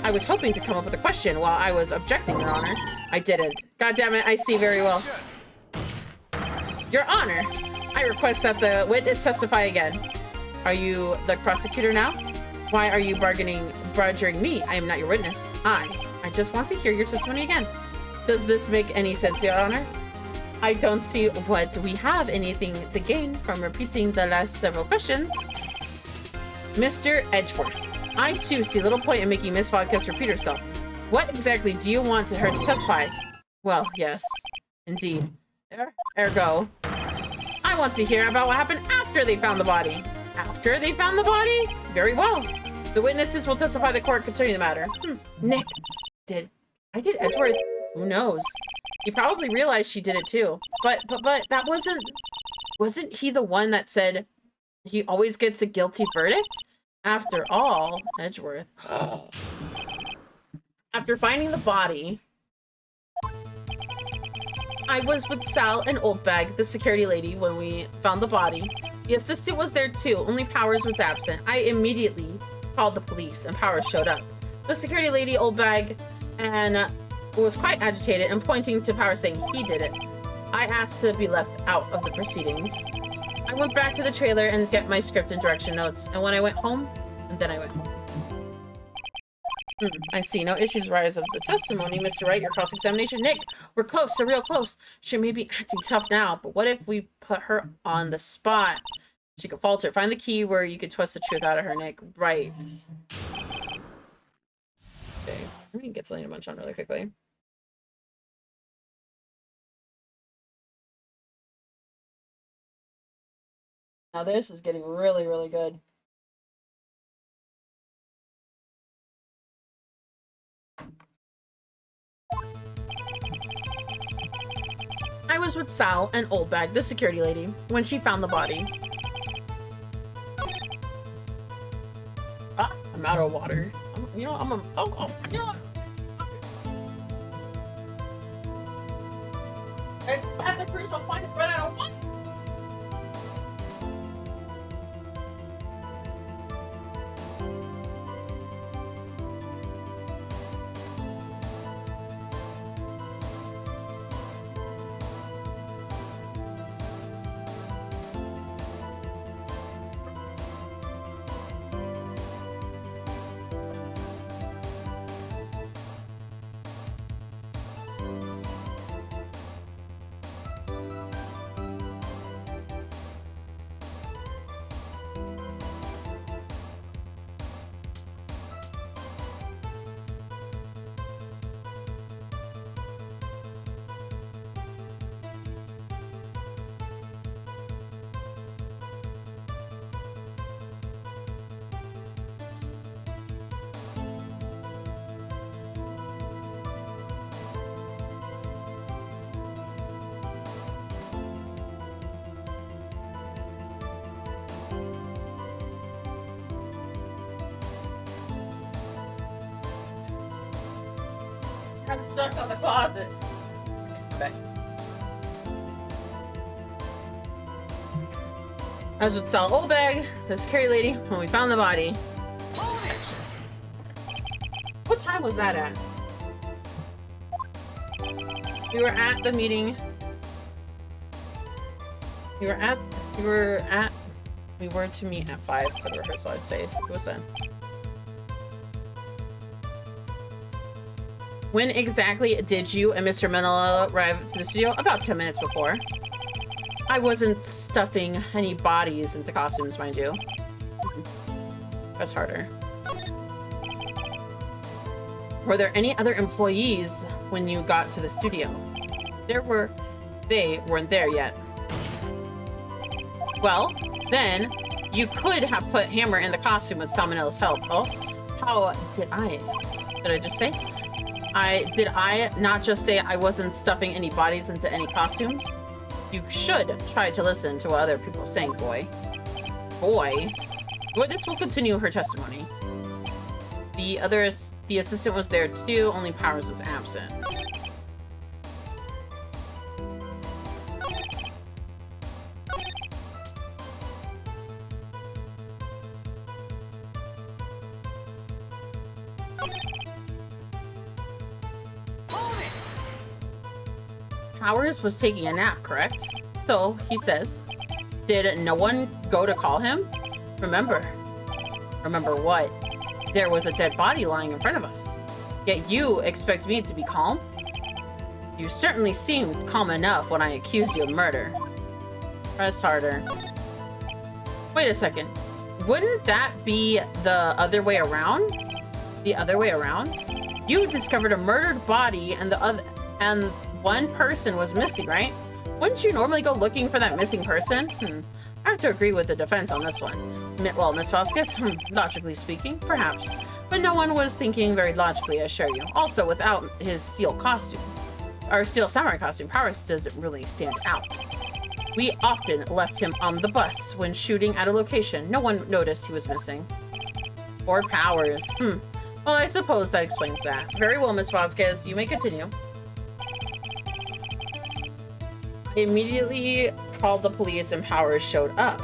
I was hoping to come up with a question while I was objecting, Your Honor. I didn't. God damn it, I see very well. Your Honor, I request that the witness testify again. Are you the prosecutor now? Why are you badgering me? I am not your witness. I just want to hear your testimony again. Does this make any sense, Your Honor? I don't see what we have anything to gain from repeating the last several questions. Mr. Edgeworth, I too see little point in making Miss Vasquez repeat herself. What exactly do you want her to testify? Well, yes, indeed. Ergo, I want to hear about what happened after they found the body. After they found the body? Very well. The witnesses will testify the court concerning the matter. Nick, did Edgeworth? Who knows? He probably realized she did it too. But that wasn't he the one that said he always gets a guilty verdict? After all, Edgeworth. After finding the body, I was with Sal and Oldbag, the security lady, when we found the body. The assistant was there too, only Powers was absent. I immediately called the police and Powers showed up. The security lady, Oldbag, and was quite agitated and pointing to Powers saying he did it. I asked to be left out of the proceedings. I went back to the trailer and get my script and direction notes, and when I went home, I see no issues rise of the testimony, Mr. Wright, your cross-examination. Nick, we're close, so real close. She may be acting tough now, but what if we put her on the spot? She could falter. Find the key where you could twist the truth out of her, Nick. Right. Okay, let me get something to munch on really quickly. Now this is getting really, really good. I was with Sal and Oldbag, the security lady, when she found the body. Ah, I'm out of water. You know, you know what? It's bad the cruise will find it right out of water. Got stuck on the closet. Okay. As with Sal Oldbag, the security lady, when we found the body. What time was that at? We were at the meeting. We were to meet at 5 for the rehearsal, I'd say. It was then. When exactly did you and Mr. Manila arrive to the studio? About 10 minutes before. I wasn't stuffing any bodies into costumes, mind you. That's harder. Were there any other employees when you got to the studio? They weren't there yet. Well, then, you could have put Hammer in the costume with Salmonella's help. Oh, how did I just say? Did I not just say I wasn't stuffing any bodies into any costumes? You should try to listen to what other people are saying, boy. Boy? Witness will continue her testimony. The assistant was there too, only Powers was absent. Powers was taking a nap, correct? So, he says. Did no one go to call him? Remember what? There was a dead body lying in front of us. Yet you expect me to be calm? You certainly seemed calm enough when I accused you of murder. Press harder. Wait a second. Wouldn't that be the other way around? The other way around? You discovered a murdered body and one person was missing, right? Wouldn't you normally go looking for that missing person? I have to agree with the defense on this one. Well, Miss Vasquez, logically speaking, perhaps. But no one was thinking very logically, I assure you. Also, without his steel costume, or steel samurai costume, Powers doesn't really stand out. We often left him on the bus when shooting at a location. No one noticed he was missing. Or Powers. Well, I suppose that explains that. Very well, Miss Vasquez. You may continue. I immediately called the police and Powers showed up.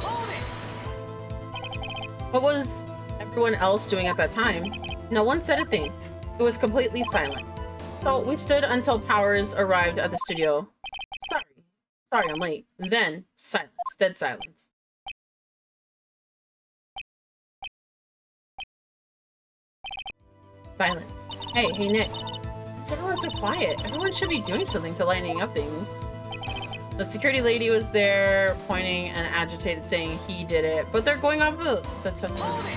What was everyone else doing at that time? No one said a thing. It was completely silent. So we stood until Powers arrived at the studio. Sorry, I'm late. Then, silence. Dead silence. Silence. Hey, Nick. Why's everyone so quiet? Everyone should be doing something to lighten up things. The security lady was there, pointing and agitated, saying he did it, but they're going off the testimony.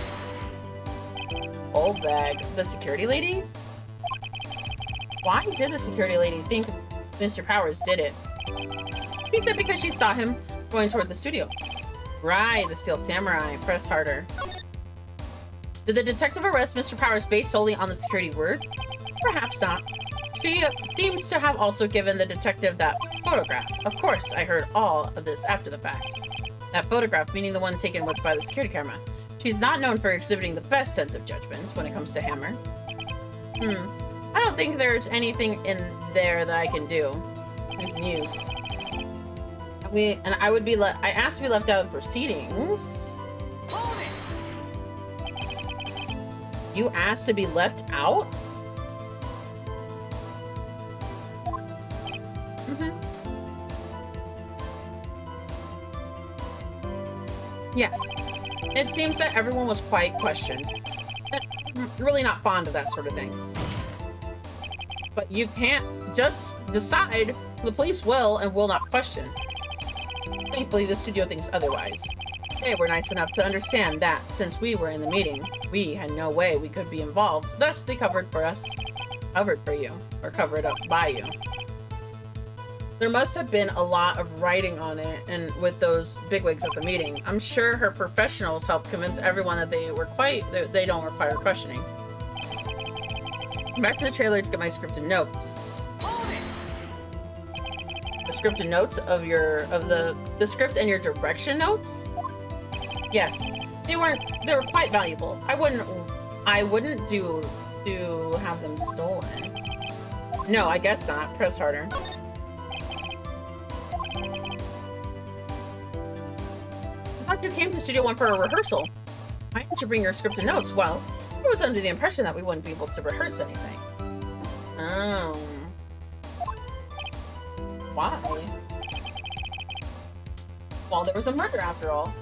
Old bag. The security lady? Why did the security lady think Mr. Powers did it? He said because she saw him going toward the studio. Right, the Steel Samurai. Press harder. Did the detective arrest Mr. Powers based solely on the security word? Perhaps not. She seems to have also given the detective that photograph. Of course, I heard all of this after the fact. That photograph, meaning the one taken by the security camera. She's not known for exhibiting the best sense of judgment when it comes to Hammer. I don't think there's anything in there that I can do. I can use. I asked to be left out of the proceedings. You asked to be left out? Yes. It seems that everyone was quite questioned. Really not fond of that sort of thing. But you can't just decide. The police will and will not question. Thankfully, the studio thinks otherwise. They were nice enough to understand that since we were in the meeting, we had no way we could be involved. Thus, they covered for you, or covered up by you. There must have been a lot of writing on it, and with those bigwigs at the meeting, I'm sure her professionals helped convince everyone that they don't require questioning. Back to the trailer to get my scripted notes. The scripted notes of the script and your direction notes? Yes, they were quite valuable. I wouldn't do to have them stolen. No, I guess not. Press harder. I thought you came to Studio One for a rehearsal. Why didn't you bring your script and notes? Well, I was under the impression that we wouldn't be able to rehearse anything. Oh. Why? Well, there was a murder after all.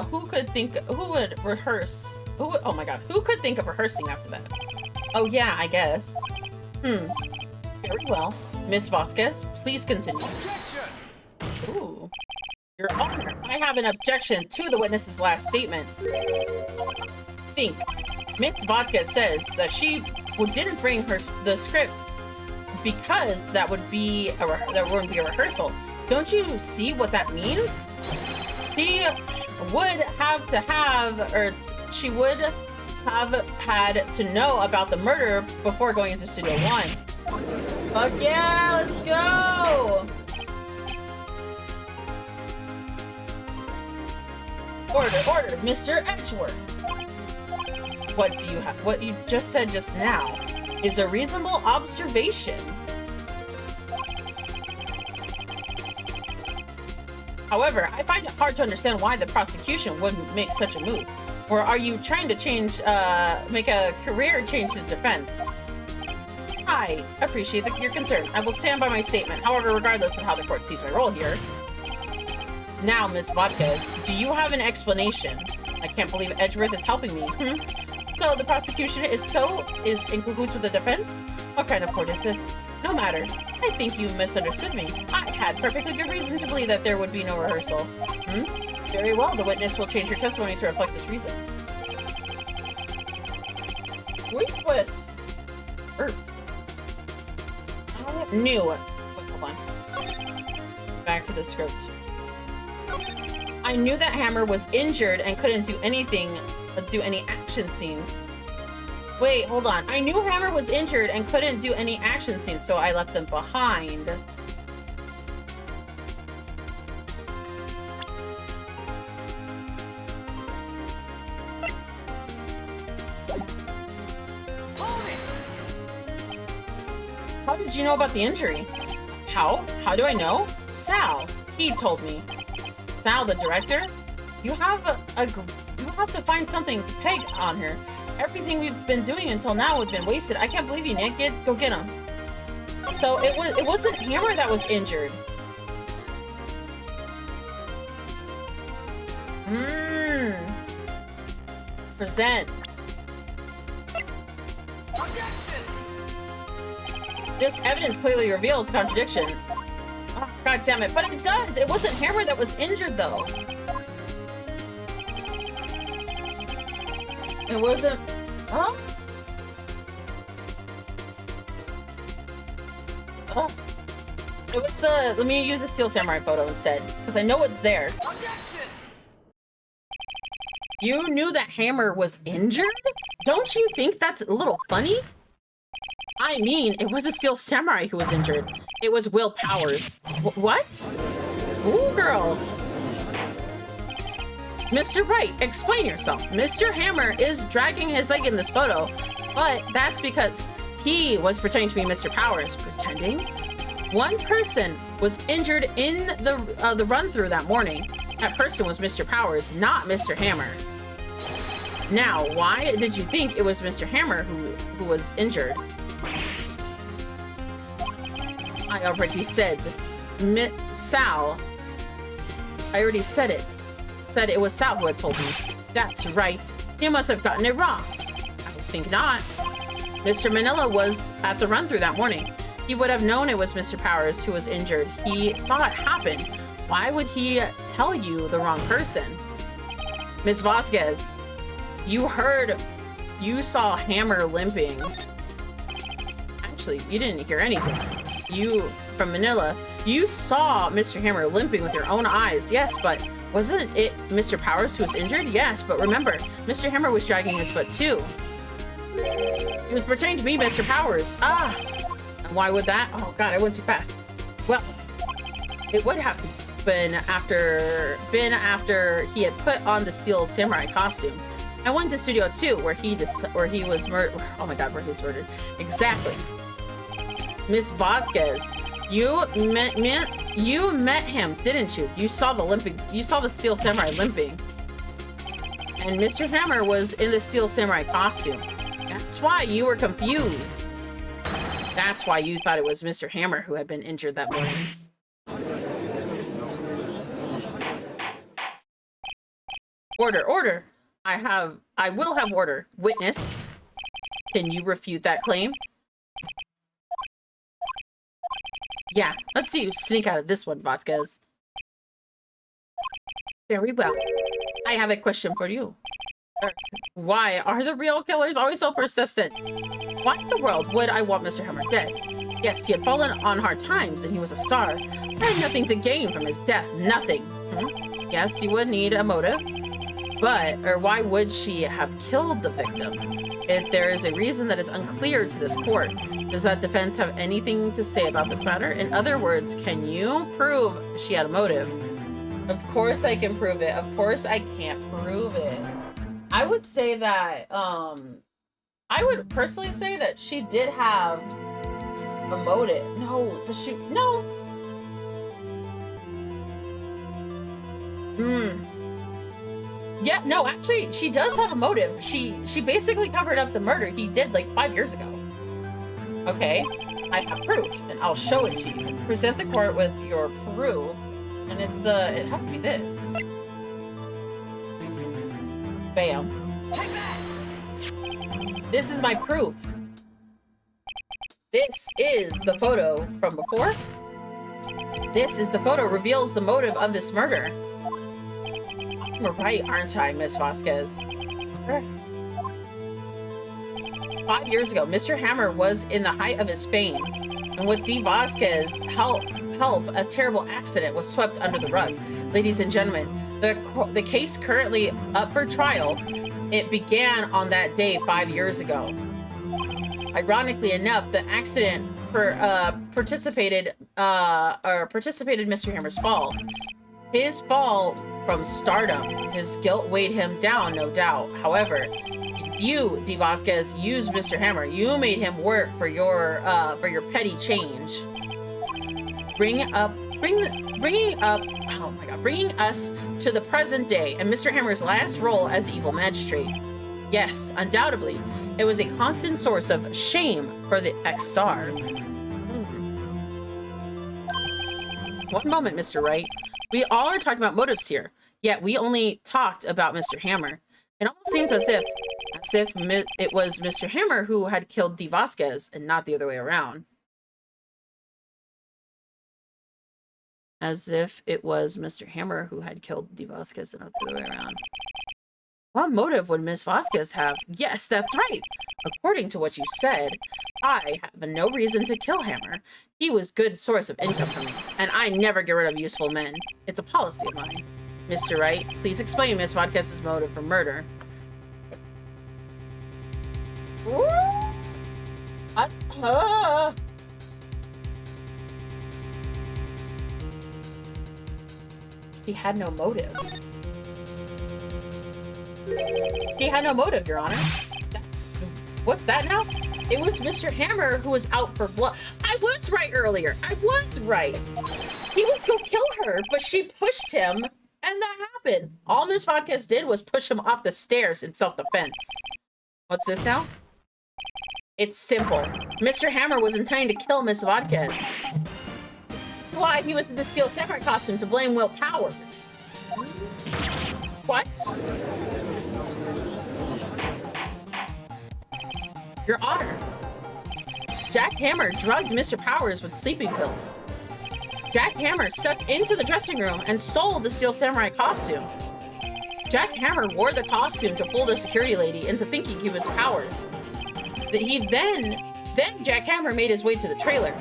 Who would rehearse? Oh my god, who could think of rehearsing after that? Oh yeah, I guess. Very well. Miss Vasquez, please continue. Objection! Ooh. Your Honor, I have an objection to the witness's last statement. Think. Miss Vasquez says that she didn't bring the script because that wouldn't be a rehearsal. Don't you see what that means? She would have had to know about the murder before going into Studio One. Fuck yeah, let's go! Order, Mr. Edgeworth. What you just said just now is a reasonable observation. However, I find it hard to understand why the prosecution wouldn't make such a move. Or are you trying to make a career change to defense? I appreciate your concern. I will stand by my statement. However, regardless of how the court sees my role here. Now, Miss Vasquez, do you have an explanation? I can't believe Edgeworth is helping me. So the prosecution is in cahoots with the defense? What kind of court is this? No matter. I think you misunderstood me. I had perfectly good reason to believe that there would be no rehearsal. Very well, the witness will change her testimony to reflect this reason. Wait, twist. Hurt. New. Wait, hold on. Back to the script. I knew that Hammer was injured and couldn't do any action scenes. Wait, hold on. I knew Hammer was injured and couldn't do any action scenes, so I left them behind. How did you know about the injury? How? How do I know? Sal. He told me. Sal, the director? You have to find something to peg on her. Everything we've been doing until now has been wasted. I can't believe you, Nick. Go get him. So it wasn't Hammer that was injured. Present. This evidence clearly reveals contradiction. Oh, God damn it. But it does. It wasn't Hammer that was injured, though. It wasn't... Huh? Oh. It was the... Let me use the Steel Samurai photo instead, because I know it's there. You knew that Hammer was injured? Don't you think that's a little funny? I mean, it was a Steel Samurai who was injured. It was Will Powers. What? Ooh, girl. Mr. Wright, explain yourself. Mr. Hammer is dragging his leg in this photo, but that's because he was pretending to be Mr. Powers. Pretending? One person was injured in the run-through that morning. That person was Mr. Powers, not Mr. Hammer. Now, why did you think it was Mr. Hammer who was injured? I already said, Sal. I already said it. Said it was Sal who had told me. That's right. He must have gotten it wrong. I think not. Mr. Manila was at the run-through that morning. He would have known it was Mr. Powers who was injured. He saw it happen. Why would he tell you the wrong person? Ms. Vasquez, you saw Hammer limping. Actually, you didn't hear anything. You, from Manila, you saw Mr. Hammer limping with your own eyes. Yes, but wasn't it Mr. Powers who was injured? Yes, but remember, Mr. Hammer was dragging his foot too. He was pretending to be Mr. Powers. Ah, and why would that? Oh God, I went too fast. Well, it would have to been after he had put on the Steel Samurai costume. I went to Studio 2 where he was murdered. Oh my god, where he was murdered. Exactly. Miss Vasquez, you met him, didn't you? You saw the Steel Samurai limping. And Mr. Hammer was in the Steel Samurai costume. That's why you were confused. That's why you thought it was Mr. Hammer who had been injured that morning. Order. I will have order. Witness, can you refute that claim? Yeah, let's see you sneak out of this one, Vasquez. Very well. I have a question for you. Why are the real killers always so persistent? Why in the world would I want Mr. Hammer dead? Yes, he had fallen on hard times and he was a star. I had nothing to gain from his death. Nothing. Yes, you would need a motive. Or why would she have killed the victim? If there is a reason that is unclear to this court, does that defense have anything to say about this matter? In other words, can you prove she had a motive? Of course I can prove it. Of course I can't prove it. I would say that, I would personally say that she did have a motive. No. Yeah, no, actually, she does have a motive. She basically covered up the murder he did like 5 years ago. Okay, I have proof, and I'll show it to you. Present the court with your proof, and it has to be this. Bam. This is my proof. This is the photo from before. This is the photo reveals the motive of this murder. I'm right, aren't I, Miss Vasquez? 5 years ago, Mr. Hammer was in the height of his fame, and with D. Vasquez help, a terrible accident was swept under the rug. Ladies and gentlemen, the case currently up for trial, it began on that day 5 years ago. Ironically enough, the accident precipitated Mr. Hammer's fall. His fall from stardom. His guilt weighed him down, no doubt. However, you, D. Vasquez, used Mr. Hammer. You made him work for your petty change. Bringing us to the present day and Mr. Hammer's last role as evil magistrate. Yes, undoubtedly, it was a constant source of shame for the ex-star. One moment, Mr. Wright. We all are talking about motives here, yet we only talked about Mr. Hammer. It almost seems as if it was Mr. Hammer who had killed D. Vasquez and not the other way around. As if it was Mr. Hammer who had killed D. Vasquez and not the other way around. What motive would Miss Vasquez have? Yes, that's right. According to what you said, I have no reason to kill Hammer. He was a good source of income for me, and I never get rid of useful men. It's a policy of mine. Mr. Wright, please explain Miss Vasquez's motive for murder. He had no motive. He had no motive, Your Honor. What's that now? It was Mr. Hammer who was out for blood. I was right earlier. I was right. He went to go kill her, but she pushed him, and that happened. All Miss Vasquez did was push him off the stairs in self-defense. What's this now? It's simple. Mr. Hammer was intending to kill Miss Vasquez. That's why he was in the Steel Samurai costume, to blame Will Powers. What? Your Honor, Jack Hammer drugged Mr. Powers with sleeping pills. Jack Hammer stuck into the dressing room and stole the Steel Samurai costume. Jack Hammer wore the costume to fool the security lady into thinking he was Powers. Then Jack Hammer made his way to the trailer.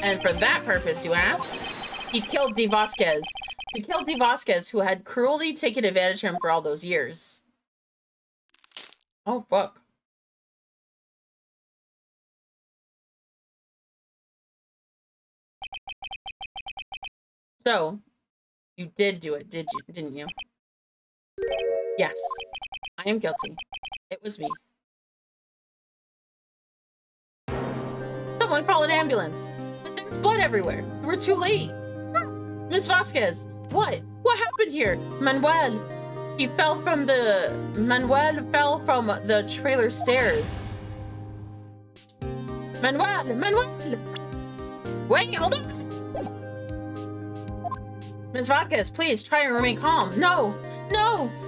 And for that purpose, you ask? He killed D. Vasquez. He killed D. Vasquez, who had cruelly taken advantage of him for all those years. Oh, fuck. So, you did do it, didn't you? Yes. I I am guilty. It was me. Someone call an ambulance. But there's blood everywhere. We're too late. Miss Vasquez, what? What happened here? Manuel fell from the trailer stairs. Manuel! Wait, hold on! Ms. Vasquez, please try and remain calm. No!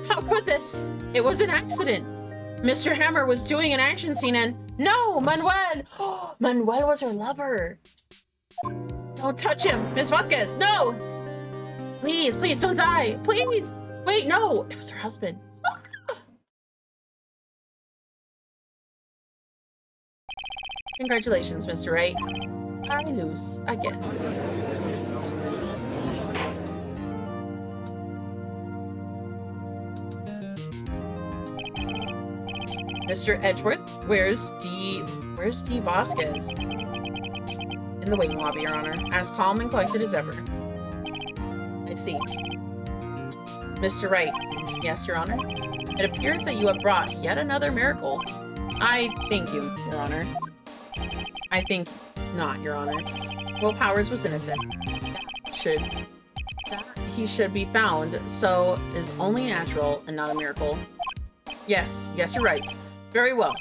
How could this? It was an accident. Mr. Hammer was doing an action scene and... No! Manuel! Manuel was her lover. Don't touch him! Ms. Vasquez, no! Please, don't die! Please! Wait, no! It was her husband. Congratulations, Mr. Wright. I lose again. Mr. Edgeworth, where's D Vasquez? In the waiting lobby, Your Honor, as calm and collected as ever. I see. Mr. Wright, yes, Your Honor. It appears that you have brought yet another miracle. I thank you, Your Honor. I think not, Your Honor. Will Powers was innocent. He should be found, so is only natural and not a miracle. Yes, you're right. Very well.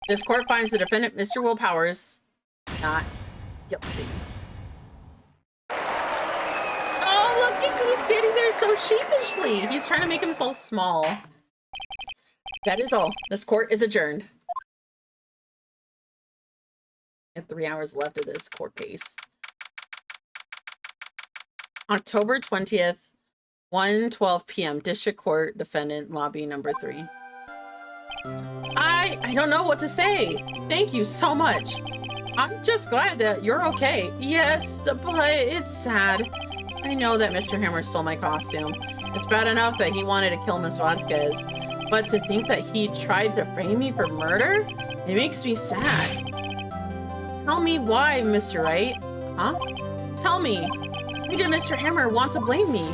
This court finds the defendant, Mr. Will Powers, not guilty. Oh, look at him! He's standing there so sheepishly. He's trying to make himself small. That is all. This court is adjourned. I have 3 hours left of this court case. October 20th, 1:12 p.m. District Court, defendant, lobby number 3. I don't know what to say. Thank you so much. I'm just glad that you're okay. Yes, but it's sad. I know that Mr. Hammer stole my costume. It's bad enough that he wanted to kill Miss Vasquez, but to think that he tried to frame me for murder, it makes me sad. Tell me why, Mr. Wright. Huh? Tell me. Why did Mr. Hammer want to blame me?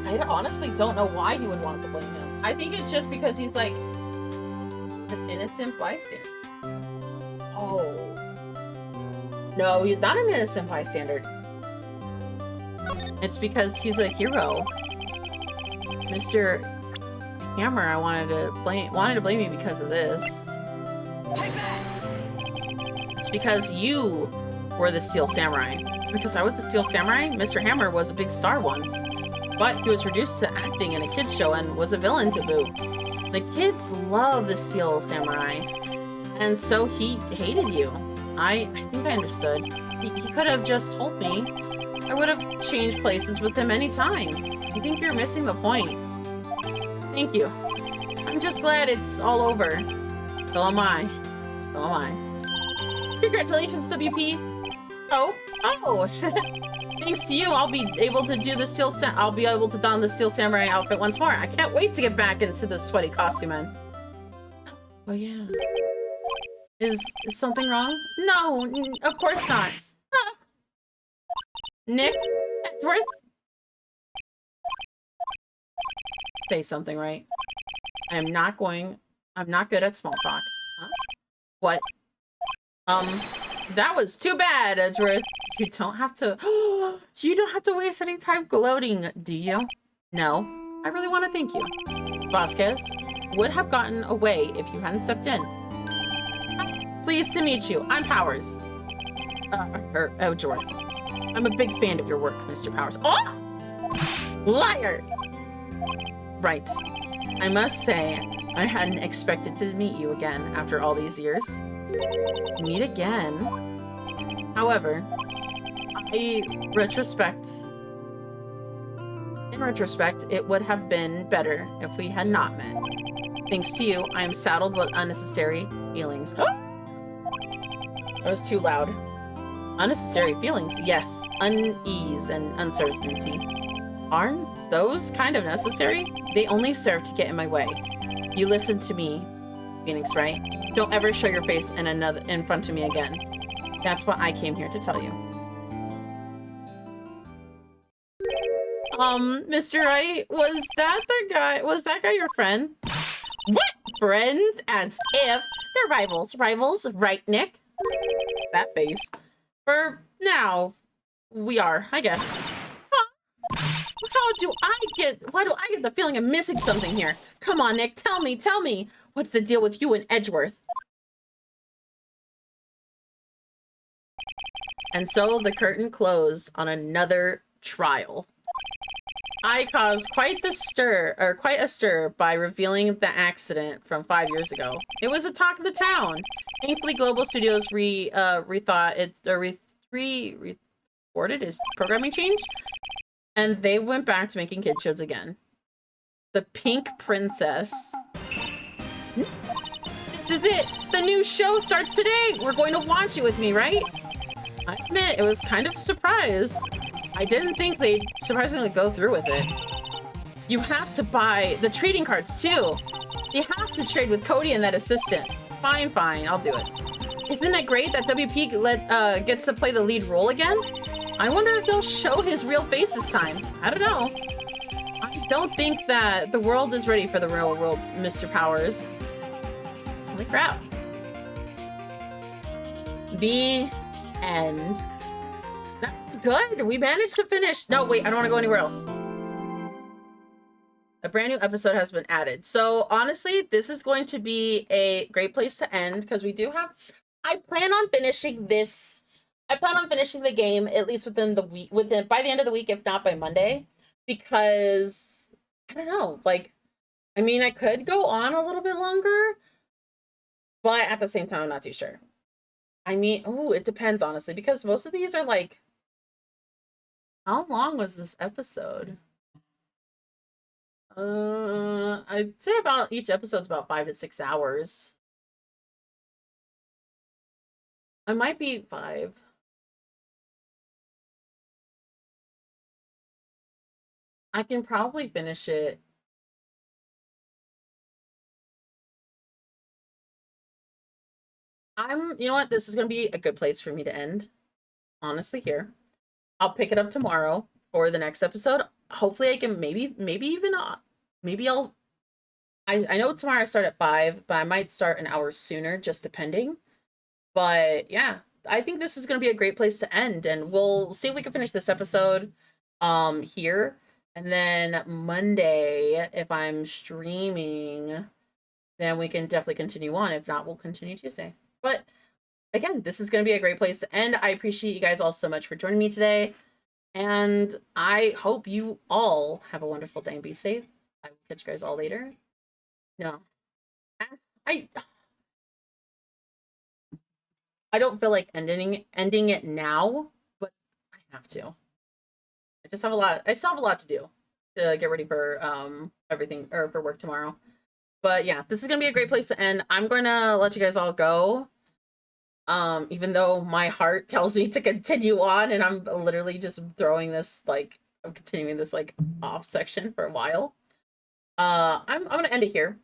I honestly don't know why he would want to blame him. I think it's just because he's like an innocent bystander. Oh. No, he's not an innocent bystander. It's because he's a hero. Mr. Hammer, I wanted to blame me because of this. It's because you were the Steel Samurai. Because I was the Steel Samurai, Mr. Hammer was a big star once. But he was reduced to acting in a kids show and was a villain to boot. The kids love the Steel Samurai, and so he hated you. I think I understood. He could have just told me. I would have changed places with him anytime. I think you're missing the point. Thank you. I'm just glad it's all over. So am I. Congratulations, WP. Oh. Thanks to you, I'll be able to don the Steel Samurai outfit once more. I can't wait to get back into the sweaty costume man. Oh yeah. Is something wrong? No, of course not. Nick Edgeworth? Say something, right? I'm not good at small talk. Huh? What? That was too bad, Edgeworth. You don't have to waste any time gloating, do you? No, I really want to thank you. Vasquez would have gotten away if you hadn't stepped in. Pleased to meet you. I'm Powers. Edgeworth. I'm a big fan of your work, Mr. Powers. Oh! Liar! Right. I must say, I hadn't expected to meet you again after all these years. Meet again? However, in retrospect, it would have been better if we had not met. Thanks to you, I am saddled with unnecessary feelings. That was too loud. Unnecessary feelings? Yes. Unease and uncertainty. Aren't those kind of necessary? They only serve to get in my way. You listen to me, Phoenix, right? Don't ever show your face in front of me again. That's what I came here to tell you. Mr. Wright, was that guy your friend? What? Friends? As if. They're rivals. Rivals, right, Nick? That face. For now, we are, I guess. Huh? Why do I get the feeling I'm missing something here? Come on, Nick, tell me. What's the deal with you and Edgeworth? And so the curtain closed on another trial. I caused quite a stir by revealing the accident from 5 years ago. It was a talk of the town. Thankfully, Global Studios reported his programming change, and they went back to making kid shows again. The Pink Princess. This is it! The new show starts today! We're going to watch it with me, right? I admit, it was kind of a surprise. I didn't think they'd surprisingly go through with it. You have to buy the trading cards too. You have to trade with Cody and that assistant. Fine, I'll do it. Isn't it great that WP gets to play the lead role again? I wonder if they'll show his real face this time. I don't know. I don't think that the world is ready for the real world, Mr. Powers. Holy crap. The end. That's good. We managed to finish. No, wait, I don't want to go anywhere else. A brand new episode has been added. So honestly, this is going to be a great place to end because we do have, I plan on finishing the game at least within the week, by the end of the week, if not by Monday, because I don't know, like, I mean, I could go on a little bit longer, but at the same time, I'm not too sure. I mean, oh, it depends, honestly, because most of these are like, how long was this episode? I'd say about each episode's about 5 to 6 hours. I might be 5. I can probably finish it. You know what? This is going to be a good place for me to end. Honestly, here. I'll pick it up tomorrow for the next episode. Hopefully I can maybe even I know tomorrow I start at 5, but I might start an hour sooner, just depending. But yeah, I think this is going to be a great place to end, and we'll see if we can finish this episode here. And then Monday, if I'm streaming, then we can definitely continue on. If not, we'll continue Tuesday. But again, this is going to be a great place to end. I appreciate you guys all so much for joining me today. And I hope you all have a wonderful day and be safe. I will catch you guys all later. No. I don't feel like ending it now, but I have to. I still have a lot to do to get ready for everything, or for work tomorrow. But yeah, this is gonna be a great place to end. I'm gonna let you guys all go. Even though my heart tells me to continue on, and I'm literally just throwing this, like, I'm continuing this, like, off section for a while. I'm gonna end it here.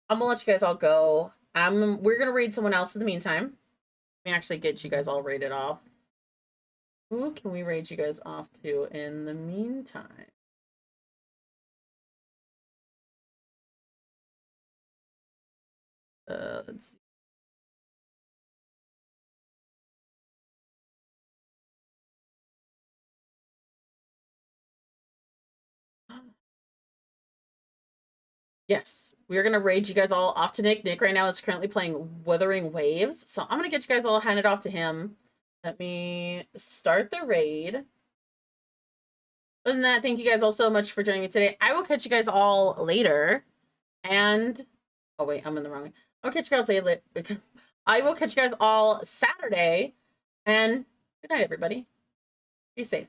I'm gonna let you guys all go. We're gonna raid someone else in the meantime. Let me actually get you guys all raided off. Who can we raid you guys off to in the meantime? Let's see. Yes, we're gonna raid you guys all off to Nick. Nick right now is currently playing Wuthering Waves, so I'm gonna get you guys all handed off to him. Let me start the raid. Other than that, thank you guys all so much for joining me today. I will catch you guys all later. And oh wait, I'm in the wrong way. I'll catch you guys later. I will catch you guys all Saturday. And good night, everybody. Be safe.